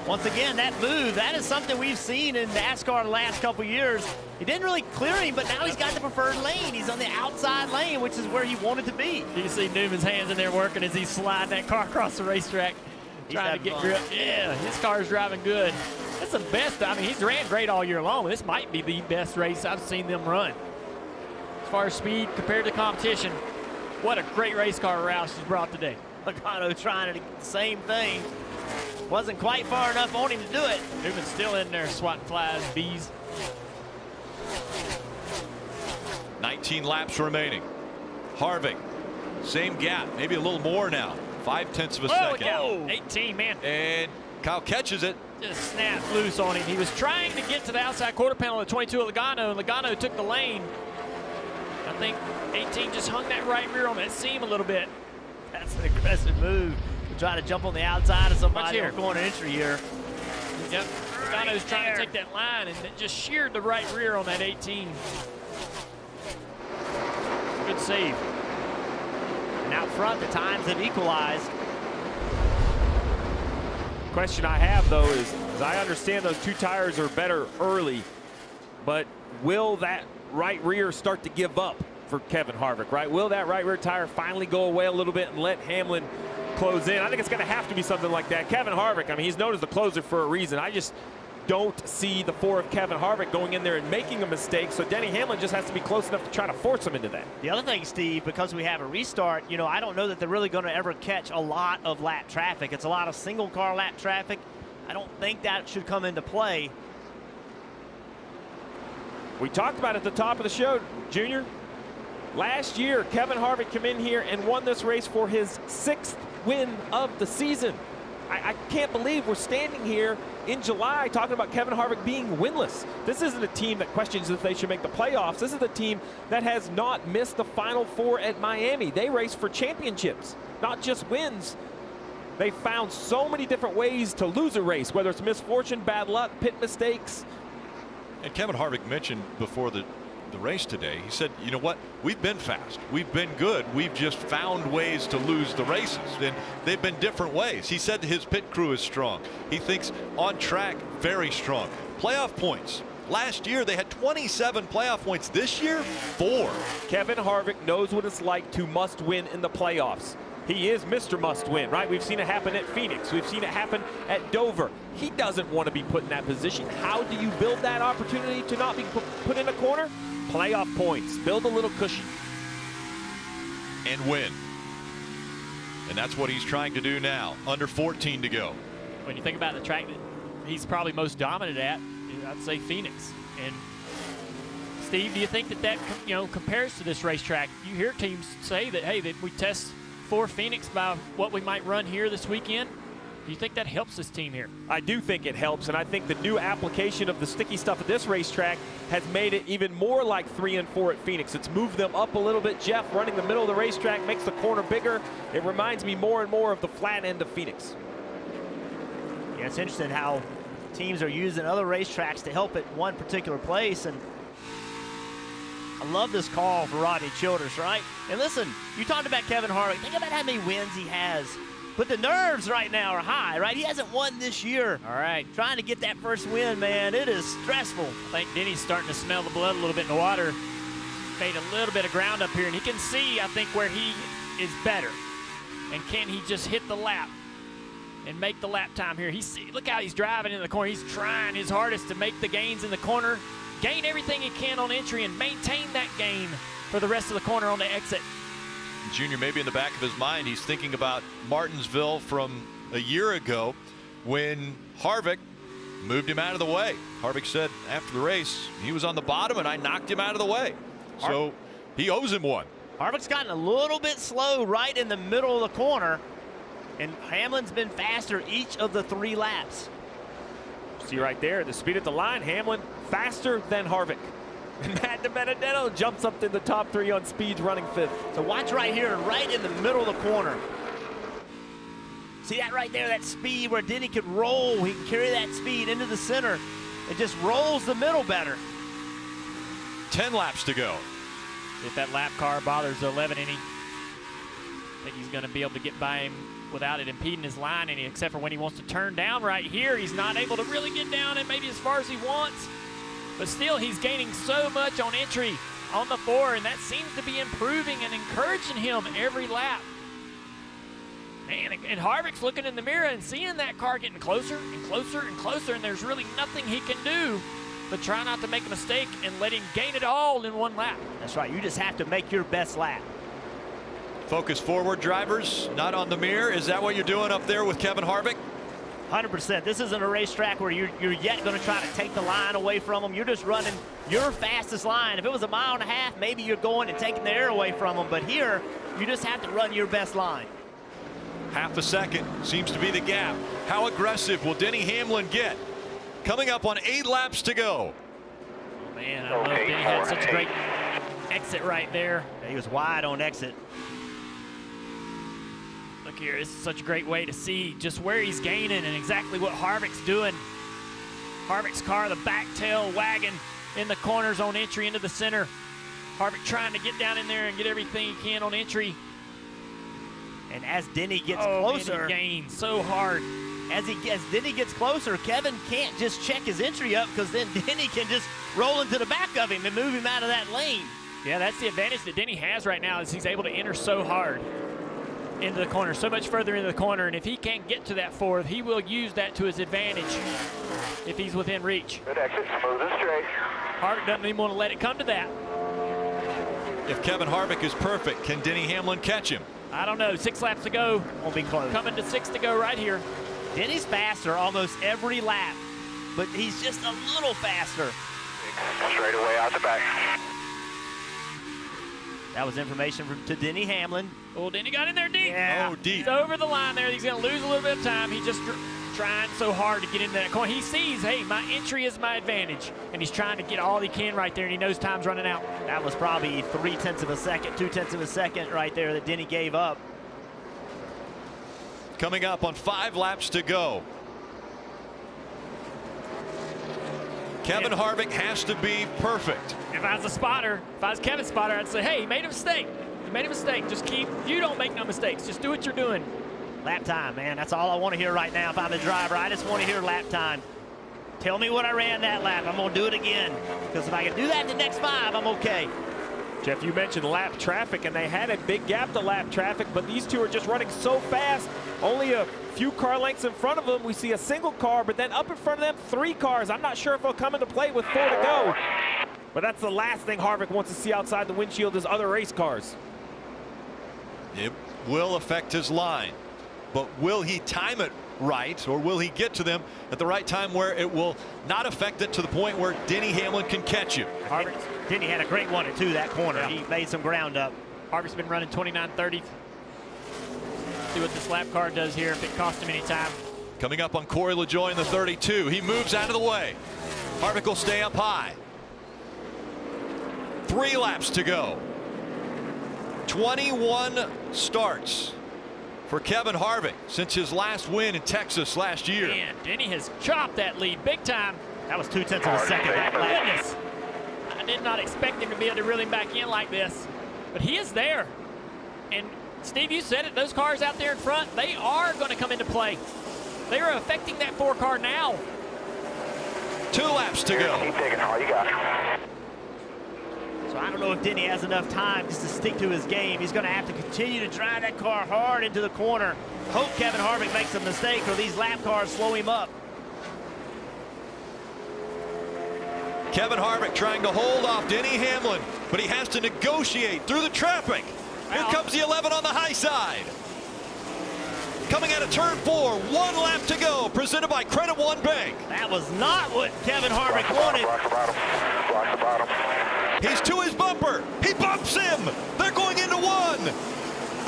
Once again, that move, that is something we've seen in NASCAR the last couple years. He didn't really clear him, but now he's got the preferred lane. He's on the outside lane, which is where he wanted to be. You can see Newman's hands in there working as he's sliding that car across the racetrack, trying to get grip. Yeah, his car's driving good. That's the best. I mean, he's ran great all year long. This might be the best race I've seen them run. As far as speed compared to competition, what a great race car Roush has brought today. Logano trying the same thing. Wasn't quite far enough on him to do it. Newman's still in there swatting flies, bees. 19 laps remaining. Harvick, same gap, maybe a little more now. 0.5 of a second. Whoa, 18, man. And Kyle catches it. Just snapped loose on him. He was trying to get to the outside quarter panel of 22 of Logano, and Logano took the lane. I think 18 just hung that right rear on that seam a little bit. That's an aggressive move to try to jump on the outside of somebody or going entry here. Yep, Logano's trying to take that line, and it just sheared the right rear on that 18. Good save. And out front, the times have equalized. Question I have, though, is I understand those 2 tires are better early, but will that right rear start to give up for Kevin Harvick, right? Will that right rear tire finally go away a little bit and let Hamlin close in? I think it's going to have to be something like that. Kevin Harvick, I mean, he's known as the closer for a reason. I just don't see the 4 of Kevin Harvick going in there and making a mistake, so Denny Hamlin just has to be close enough to try to force him into that. The other thing, Steve, because we have a restart, you know, I don't know that they're really going to ever catch a lot of lap traffic. It's a lot of single car lap traffic. I don't think that should come into play. We talked about it at the top of the show, Junior. Last year, Kevin Harvick came in here and won this race for his 6th win of the season. I can't believe we're standing here in July talking about Kevin Harvick being winless. This isn't a team that questions if they should make the playoffs. This is a team that has not missed the Final Four at Miami. They race for championships, not just wins. They found so many different ways to lose a race, whether it's misfortune, bad luck, pit mistakes. And Kevin Harvick mentioned before the race today, he said, you know what, we've been fast, we've been good, we've just found ways to lose the races, and they've been different ways. He said his pit crew is strong. He thinks on track very strong. Playoff points, last year they had 27 playoff points. This year 4. Kevin Harvick knows what it's like to must win in the playoffs. He is Mr. Must Win, right? We've seen it happen at Phoenix. We've seen it happen at Dover. He doesn't want to be put in that position. How do you build that opportunity to not be put in a corner? Playoff points. Build a little cushion. And win. And that's what he's trying to do now. Under 14 to go. When you think about the track that he's probably most dominant at, I'd say Phoenix. And Steve, do you think that compares to this racetrack? You hear teams say that, hey, that we test for Phoenix by what we might run here this weekend. Do you think that helps this team here? I do think it helps, and I think the new application of the sticky stuff at this racetrack has made it even more like 3 and 4 at Phoenix. It's moved them up a little bit. Jeff running the middle of the racetrack makes the corner bigger. It reminds me more and more of the flat end of Phoenix. Yeah, it's interesting how teams are using other racetracks to help at one particular place, and I love this call for Rodney Childers, right? And listen, you talked about Kevin Harvick. Think about how many wins he has. But the nerves right now are high, right? He hasn't won this year. All right. Trying to get that first win, man, it is stressful. I think Denny's starting to smell the blood a little bit in the water. Made a little bit of ground up here, and he can see, I think, where he is better. And can he just hit the lap and make the lap time here? Look how he's driving in the corner. He's trying his hardest to make the gains in the corner, gain everything he can on entry, and maintain that gain for the rest of the corner on the exit. Junior, maybe in the back of his mind, he's thinking about Martinsville from a year ago when Harvick moved him out of the way. Harvick said after the race, he was on the bottom and I knocked him out of the way. So he owes him one. Harvick's gotten a little bit slow right in the middle of the corner, and Hamlin's been faster each of the 3 laps. See right there, the speed at the line, Hamlin faster than Harvick. And Matt Dibenedetto jumps up to the top 3 on speeds, running 5th. So watch right here, right in the middle of the corner. See that right there, that speed where Denny could roll. He can carry that speed into the center. It just rolls the middle better. 10 laps to go. If that lap car bothers the 11 any, I think he's going to be able to get by him without it impeding his line any, except for when he wants to turn down right here. He's not able to really get down and maybe as far as he wants. But still, he's gaining so much on entry on the 4, and that seems to be improving and encouraging him every lap. Man, and Harvick's looking in the mirror and seeing that car getting closer and closer and closer, and there's really nothing he can do but try not to make a mistake and let him gain it all in one lap. That's right. You just have to make your best lap. Focus forward, drivers, not on the mirror. Is that what you're doing up there with Kevin Harvick? 100%. This isn't a racetrack where you're yet going to try to take the line away from them. You're just running your fastest line. If it was a mile and a half, maybe you're going and taking the air away from them. But here, you just have to run your best line. Half a second seems to be the gap. How aggressive will Denny Hamlin get? Coming up on 8 laps to go. Oh, man, I don't know if Denny had such a great exit right there. He was wide on exit. Look here, this is such a great way to see just where he's gaining and exactly what Harvick's doing. Harvick's car, the back tail wagon in the corners on entry into the center. Harvick trying to get down in there and get everything he can on entry. And as Denny gets closer, man, he gains so hard. As Denny gets closer, Kevin can't just check his entry up because then Denny can just roll into the back of him and move him out of that lane. Yeah, that's the advantage that Denny has right now is he's able to enter so hard into the corner, so much further into the corner, and if he can't get to that fourth, he will use that to his advantage if he's within reach. Good exit, smooth and straight. Harvick doesn't even want to let it come to that. If Kevin Harvick is perfect, can Denny Hamlin catch him? I don't know. 6 laps to go. Won't be close. Coming to 6 to go right here. Denny's faster almost every lap, but he's just a little faster. Straight away out the back. That was information to Denny Hamlin. Oh, Denny got in there deep. Yeah. Oh, deep. He's over the line there. He's going to lose a little bit of time. He just trying so hard to get into that corner. He sees, hey, my entry is my advantage, and he's trying to get all he can right there, and he knows time's running out. That was probably 0.3 of a second, 0.2 of a second right there that Denny gave up. Coming up on 5 laps to go. Kevin Harvick has to be perfect. If I was a spotter, if I was Kevin's spotter, I'd say, hey, he made a mistake. You made a mistake. Just you don't make no mistakes. Just do what you're doing. Lap time, man. That's all I want to hear right now if I'm the driver. I just want to hear lap time. Tell me what I ran that lap. I'm going to do it again. Because if I can do that in the next 5, I'm okay. Jeff, you mentioned lap traffic, and they had a big gap to lap traffic, but these two are just running so fast. Only a few car lengths in front of them. We see a single car, but then up in front of them, 3 cars. I'm not sure if they'll come into play with 4 to go. But that's the last thing Harvick wants to see outside the windshield is other race cars. It will affect his line, but will he time it right, or will he get to them at the right time where it will not affect it to the point where Denny Hamlin can catch you? Denny had a great 1 and 2 that corner. Yeah. He made some ground up. Harvick's been running 29.30. See what this lap car does here, if it costs him any time. Coming up on Corey LaJoie in the 32. He moves out of the way. Harvick will stay up high. 3 laps to go. 21 starts for Kevin Harvick since his last win in Texas last year. Man, Denny has chopped that lead big time. That was 0.2 of a second. Goodness. I did not expect him to be able to reel him back in like this, but he is there. And Steve, you said it, those cars out there in front, they are going to come into play. They are affecting that 4 car now. 2 laps to go. Keep taking all you got. So I don't know if Denny has enough time just to stick to his game. He's going to have to continue to drive that car hard into the corner. Hope Kevin Harvick makes a mistake or these lap cars slow him up. Kevin Harvick trying to hold off Denny Hamlin, but he has to negotiate through the traffic. Here comes the 11 on the high side. Coming out of turn 4, 1 lap to go, presented by Credit One Bank. That was not what Kevin Harvick wanted. Block the bottom. Block the bottom. He's to his bumper. He bumps him. They're going into 1.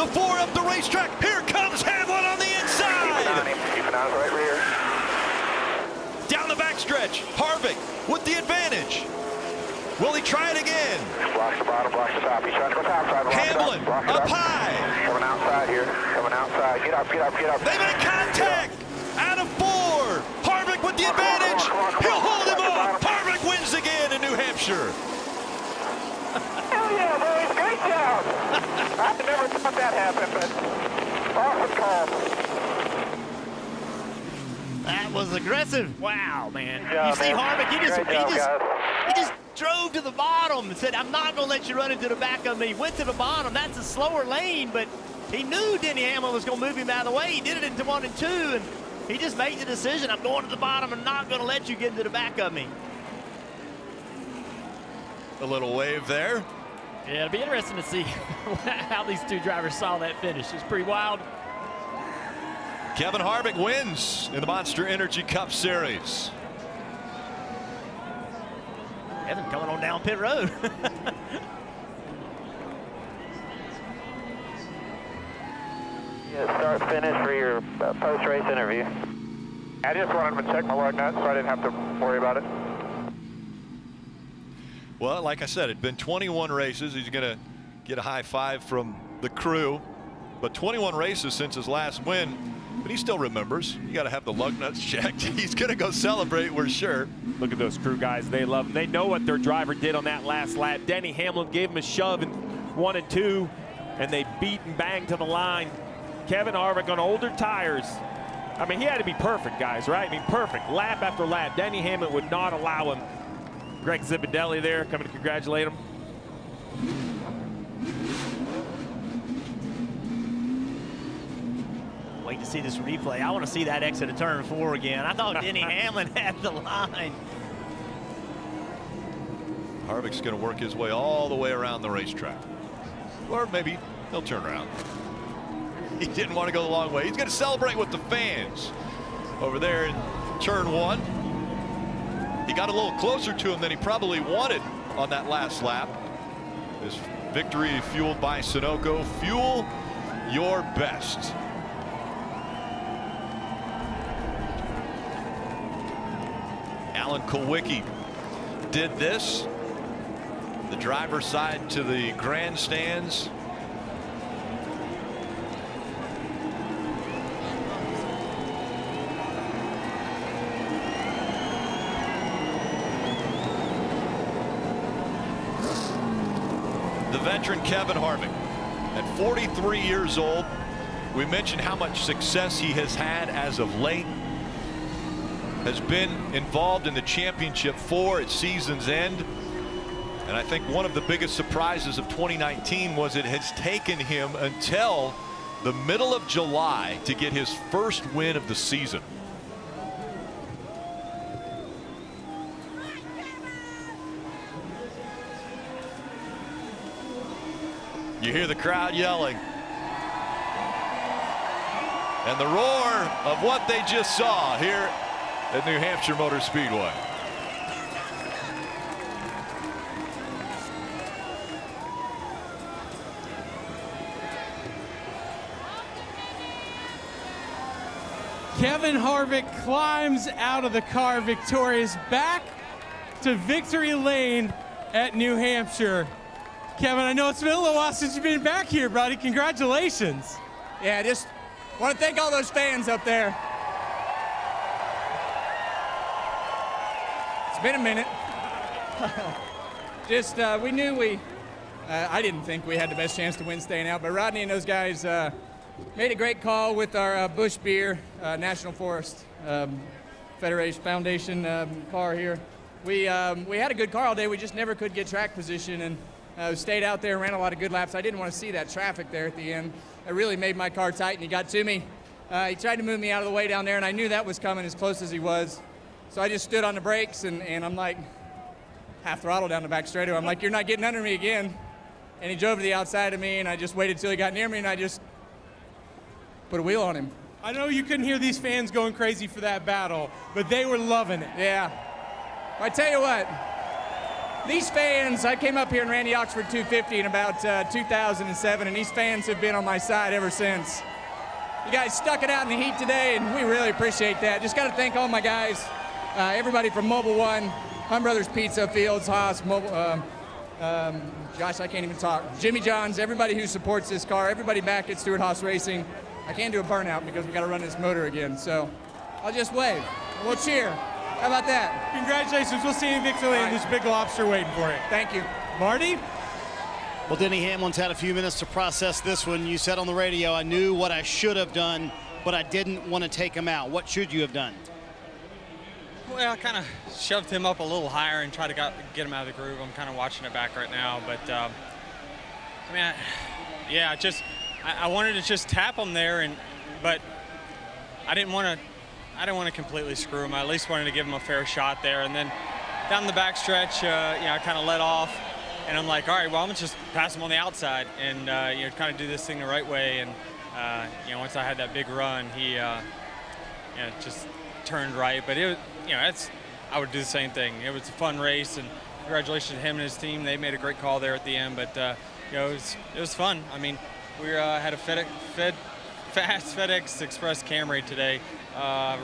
The 4 up the racetrack. Here comes Hamlin on the inside. Keep an eye on the right rear. Down the backstretch. Harvick with the advantage. Will he try it again? Block the bottom, block the top. He's trying to go top side. Hamlin up high. Coming outside here. Coming outside. Get up, get up, get up. They make contact. Out of 4. Harvick with the advantage. He'll hold him off. Harvick wins again in New Hampshire. Hell yeah, boys. Great job. I never thought that happened, but awesome call. That was aggressive. Wow, man. Yeah, you see man. Harvick, he just drove to the bottom and said, I'm not going to let you run into the back of me. He went to the bottom. That's a slower lane, but he knew Denny Hamlin was going to move him out of the way. He did it into 1 and 2, and he just made the decision. I'm going to the bottom. I'm not going to let you get into the back of me. A little wave there. Yeah, it'll be interesting to see how these 2 drivers saw that finish. It's pretty wild. Kevin Harvick wins in the Monster Energy Cup Series. Kevin coming on down pit road. Start finish for your post-race interview. I just wanted to check my lug nuts so I didn't have to worry about it. Well, like I said, it'd been 21 races. He's going to get a high five from the crew, but 21 races since his last win. But he still remembers. You got to have the lug nuts checked. He's going to go celebrate, we're sure. Look at those crew guys. They love him. They know what their driver did on that last lap. Denny Hamlin gave him a shove in 1 and 2, and they beat and banged to the line. Kevin Harvick on older tires. I mean, he had to be perfect, guys, right? I mean, perfect. Lap after lap. Denny Hamlin would not allow him. Greg Dibenedetto there coming to congratulate him. Wait to see this replay. I want to see that exit of turn 4 again. I thought Denny Hamlin had the line. Harvick's going to work his way all the way around the racetrack. Or maybe he'll turn around. He didn't want to go the long way. He's going to celebrate with the fans over there in turn 1. He got a little closer to him than he probably wanted on that last lap. This victory fueled by Sunoco. Fuel your best. Alan Kulwicki did this. The driver's side to the grandstands. The veteran Kevin Harvick, at 43 years old. We mentioned how much success he has had as of late. Has been involved in the championship 4 at season's end. And I think one of the biggest surprises of 2019 was it has taken him until the middle of July to get his first win of the season. You hear the crowd yelling. And the roar of what they just saw here at New Hampshire Motor Speedway. Kevin Harvick climbs out of the car victorious back to victory lane at New Hampshire. Kevin, I know it's been a little while since you've been back here, buddy. Congratulations. Yeah, just want to thank all those fans up there. It's been a minute. We knew I didn't think we had the best chance to win staying out, but Rodney and those guys made a great call with our Busch beer, National Forest Federation Foundation car here. We had a good car all day. We just never could get track position, and stayed out there, ran a lot of good laps. I didn't want to see that traffic there at the end. It really made my car tight, and he got to me. He tried to move me out of the way down there, and I knew that was coming as close as he was. So I just stood on the brakes, and I'm like, half throttle down the back straightaway. I'm like, you're not getting under me again. And he drove to the outside of me, and I just waited till he got near me, and I just put a wheel on him. I know you couldn't hear these fans going crazy for that battle, but they were loving it. Yeah. I tell you what, these fans, I came up here and ran the Oxford 250 in about 2007, and these fans have been on my side ever since. You guys stuck it out in the heat today, and we really appreciate that. Just got to thank all my guys, everybody from Mobile One, Hunt Brothers Pizza, Fields, Haas, gosh, I can't even talk. Jimmy John's, everybody who supports this car, everybody back at Stewart Haas Racing. I can't do a burnout because we got to run this motor again, so I'll just wave. We'll cheer. How about that? Congratulations. We'll see you in victory lane. There's Big Lobster waiting for you. Thank you. Marty? Well, Denny Hamlin's had a few minutes to process this one. You said on the radio, I knew what I should have done, but I didn't want to take him out. What should you have done? Well, I kind of shoved him up a little higher and tried to get him out of the groove. I'm kind of watching it back right now, but I mean, I wanted to just tap him there, but I didn't want to completely screw him. I at least wanted to give him a fair shot there. And then down the back stretch, I kind of let off, and I'm like, all right, well, I'm gonna just pass him on the outside and kind of do this thing the right way. And You know, once I had that big run, he just turned right. But it was, I would do the same thing. It was a fun race, and congratulations to him and his team. They made a great call there at the end. But it was fun. I mean, we had a fast FedEx Express Camry today.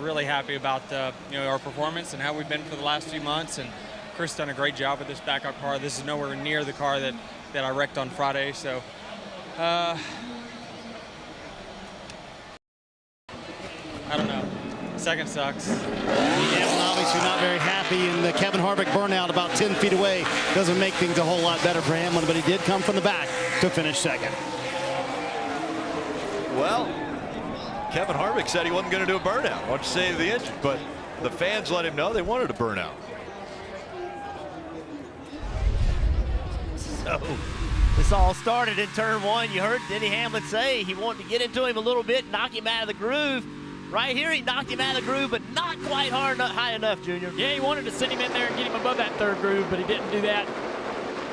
Really happy about our performance and how we've been for the last few months. And Chris done a great job with this backup car. This is nowhere near the car that I wrecked on Friday. So. I don't know. Second sucks. Hamlin obviously not very happy, and the Kevin Harvick burnout about 10 feet away doesn't make things a whole lot better for Hamlin, but he did come from the back to finish second. Well, Kevin Harvick said he wasn't going to do a burnout. Wanted to save the engine, but the fans let him know they wanted a burnout. So this all started in turn one. You heard Denny Hamlin say he wanted to get into him a little bit, knock him out of the groove. Right here, he knocked him out of the groove, but not quite high enough, Junior. Yeah, he wanted to send him in there and get him above that third groove, but he didn't do that.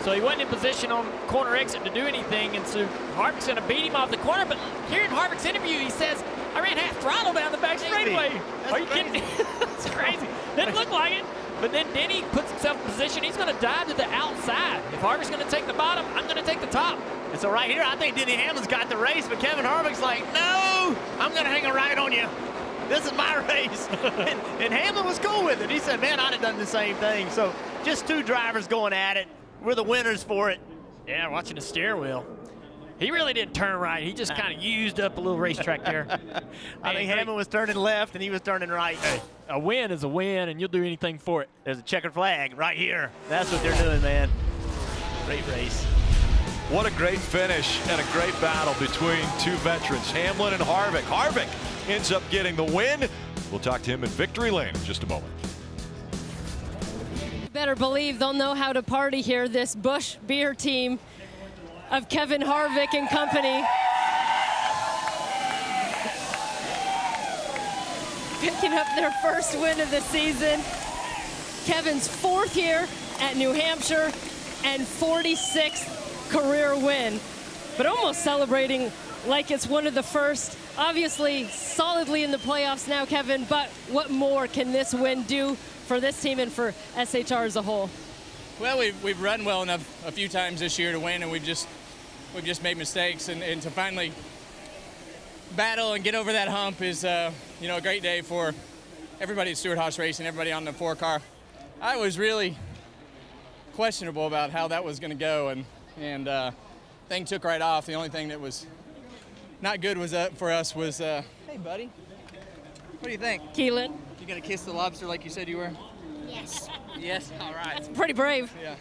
So he wasn't in position on corner exit to do anything, and so Harvick's going to beat him off the corner. But here in Harvick's interview, he says, I ran half throttle down the back straightaway. Are you kidding me? That's crazy. Didn't look like it. But then Denny puts himself in position. He's going to dive to the outside. If Harvick's going to take the bottom, I'm going to take the top. And so right here, I think Denny Hamlin's got the race, but Kevin Harvick's like, no, I'm going to hang a right on you. This is my race. and Hamlin was cool with it. He said, man, I'd have done the same thing. So just two drivers going at it. We're the winners for it. Yeah, watching the steering wheel. He really didn't turn right. He just kind of used up a little racetrack there. I think Hamlin was turning left and he was turning right. Hey, a win is a win, and you'll do anything for it. There's a checkered flag right here. That's what they're doing, man. Great race. What a great finish and a great battle between two veterans, Hamlin and Harvick. Harvick ends up getting the win. We'll talk to him in victory lane in just a moment. You better believe they'll know how to party here, this Busch beer team of Kevin Harvick and company. Picking up their first win of the season. Kevin's fourth here at New Hampshire and 46th career win, but almost celebrating like it's one of the first. Obviously solidly in the playoffs now, Kevin, but what more can this win do for this team and for SHR as a whole? Well, we've run well enough a few times this year to win, and we've just made mistakes, and to finally battle and get over that hump is a great day for everybody at Stewart-Haas Racing, everybody on the 4-car. I was really questionable about how that was going to go, and thing took right off. The only thing that was not good was for us was hey buddy, what do you think? Keelan, you gonna kiss the lobster like you said you were? Yes. Yes, all right. That's pretty brave. Yeah.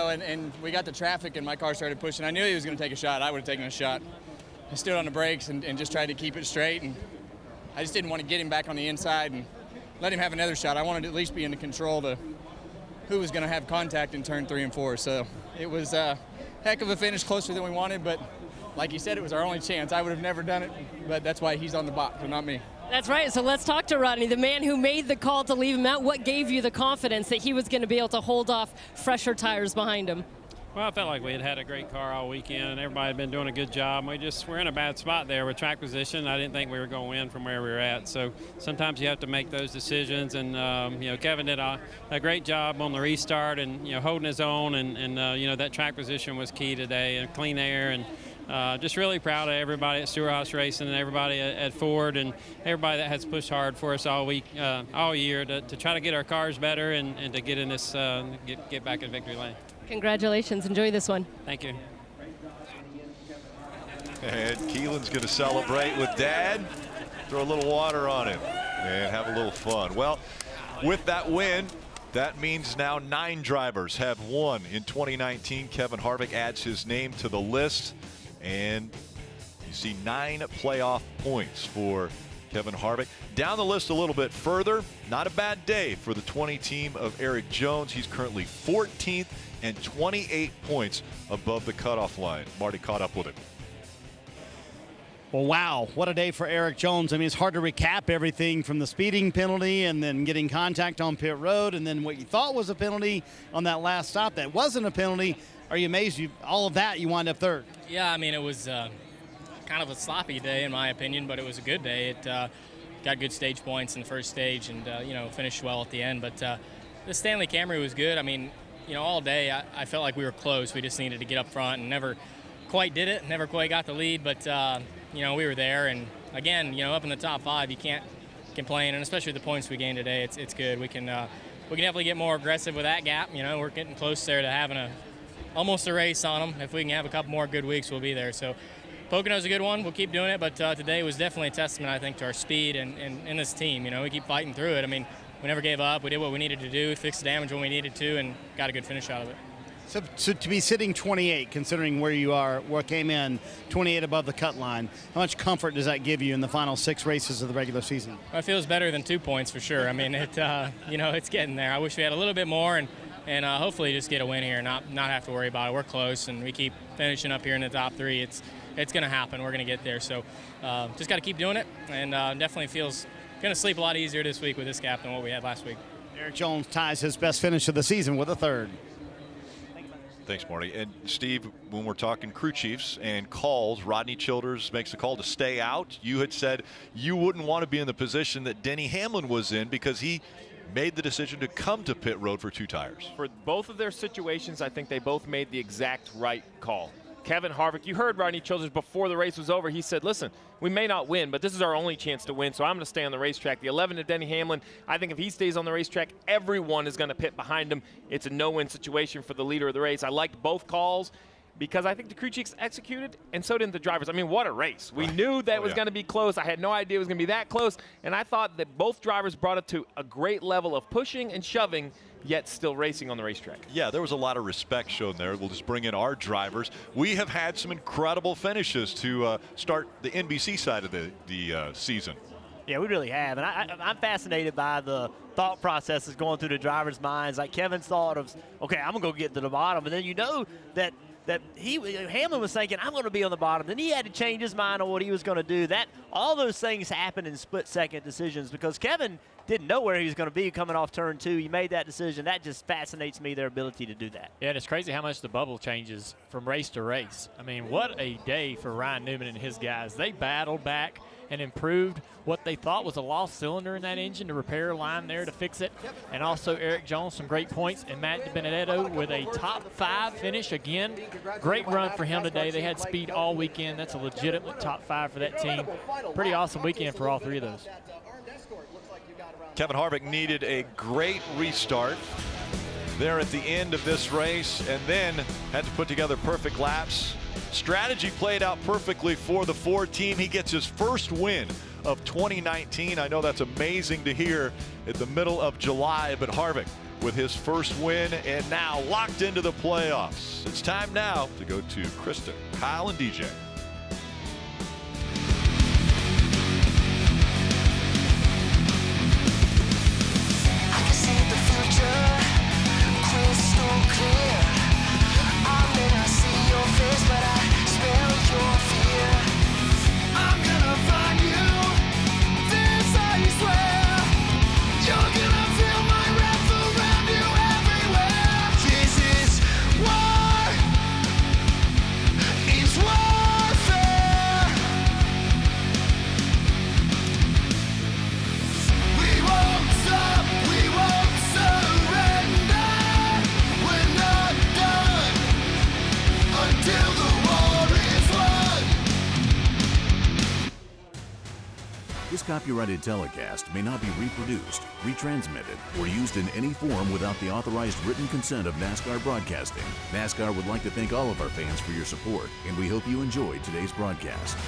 And we got the traffic and my car started pushing. I knew he was gonna take a shot. I would have taken a shot. I stood on the brakes and just tried to keep it straight, and I just didn't want to get him back on the inside and let him have another shot. I wanted to at least be in the control to who was gonna have contact in turn 3 and 4. So it was a heck of a finish, closer than we wanted, but like you said, it was our only chance. I would have never done it, but that's why he's on the box and not me. That's right. So let's talk to Rodney, the man who made the call to leave him out. What gave you the confidence that he was going to be able to hold off fresher tires behind him? Well, I felt like we had a great car all weekend, and everybody had been doing a good job. We're in a bad spot there with track position. I didn't think we were going to win from where we were at. So sometimes you have to make those decisions, and Kevin did a great job on the restart and holding his own, and that track position was key today, and clean air, and just really proud of everybody at Stewart-Haas Racing and everybody at Ford and everybody that has pushed hard for us all week, all year to try to get our cars better and to get in this, get back in victory lane. Congratulations. Enjoy this one. Thank you. And Keelan's going to celebrate with Dad. Throw a little water on him and have a little fun. Well, with that win, that means now 9 drivers have won in 2019. Kevin Harvick adds his name to the list. And you see 9 playoff points for Kevin Harvick. Down the list a little bit further, not a bad day for the 20 team of Eric Jones. He's currently 14th and 28 points above the cutoff line. Marty caught up with him. Well, wow, what a day for Eric Jones. I mean, it's hard to recap everything from the speeding penalty and then getting contact on pit road and then what you thought was a penalty on that last stop that wasn't a penalty. Are you amazed? All of that, you wind up third. Yeah, I mean, it was kind of a sloppy day in my opinion, but it was a good day. It got good stage points in the first stage and, finished well at the end. But the Stanley Camry was good. I mean, all day I felt like we were close. We just needed to get up front and never quite did it, never quite got the lead. But, we were there. And, again, up in the top 5, you can't complain. And especially the points we gained today, it's good. We can definitely get more aggressive with that gap. We're getting close there to having almost a race on them. If we can have a couple more good weeks, we'll be there. So Pocono's a good one. We'll keep doing it. But today was definitely a testament, I think, to our speed and this team. We keep fighting through it. I mean, we never gave up. We did what we needed to do, fixed the damage when we needed to, and got a good finish out of it. So to be sitting 28, considering where you are, what came in 28 above the cut line, how much comfort does that give you in the final 6 races of the regular season? Well, it feels better than 2 points for sure. I mean, it's getting there. I wish we had a little bit more and hopefully just get a win here, not have to worry about it. We're close, and we keep finishing up here in the top 3. It's going to happen. We're going to get there. So just got to keep doing it, and definitely feels going to sleep a lot easier this week with this gap than what we had last week. Erik Jones ties his best finish of the season with a 3rd. Thanks, Marty. And Steve, when we're talking crew chiefs and calls, Rodney Childers makes the call to stay out. You had said you wouldn't want to be in the position that Denny Hamlin was in because he made the decision to come to pit road for 2 tires. For both of their situations, I think they both made the exact right call. Kevin Harvick, you heard Rodney Childers before the race was over. He said, listen, we may not win, but this is our only chance to win, so I'm going to stay on the racetrack. The 11 to Denny Hamlin, I think if he stays on the racetrack, everyone is going to pit behind him. It's a no-win situation for the leader of the race. I liked both calls because I think the crew chiefs executed, and so did the drivers. I mean, what a race. We knew that was going to be close. I had no idea it was going to be that close, and I thought that both drivers brought it to a great level of pushing and shoving, yet still racing on the racetrack. Yeah, there was a lot of respect shown there. We'll just bring in our drivers. We have had some incredible finishes to start the NBC side of the season. Yeah, we really have. And I'm fascinated by the thought processes going through the drivers' minds. Like Kevin's thought of, okay, I'm going to go get to the bottom. And then that Hamlin was thinking, I'm going to be on the bottom. Then he had to change his mind on what he was going to do. All those things happened in split-second decisions because Kevin didn't know where he was going to be coming off turn 2. He made that decision. That just fascinates me, their ability to do that. Yeah, and it's crazy how much the bubble changes from race to race. I mean, what a day for Ryan Newman and his guys. They battled back and improved what they thought was a lost cylinder in that engine to repair a line there to fix it. And also Erik Jones, some great points. And Matt Dibenedetto with a top 5 finish again. Great run for him today. They had speed all weekend. That's a legitimate top 5 for that team. Pretty awesome weekend for all 3 of those. Kevin Harvick needed a great restart there at the end of this race and then had to put together perfect laps. Strategy played out perfectly for the Ford team. He gets his first win of 2019. I know that's amazing to hear at the middle of July, but Harvick with his first win and now locked into the playoffs. It's time now to go to Kristen, Kyle, and DJ. This copyrighted telecast may not be reproduced, retransmitted, or used in any form without the authorized written consent of NASCAR Broadcasting. NASCAR would like to thank all of our fans for your support, and we hope you enjoyed today's broadcast.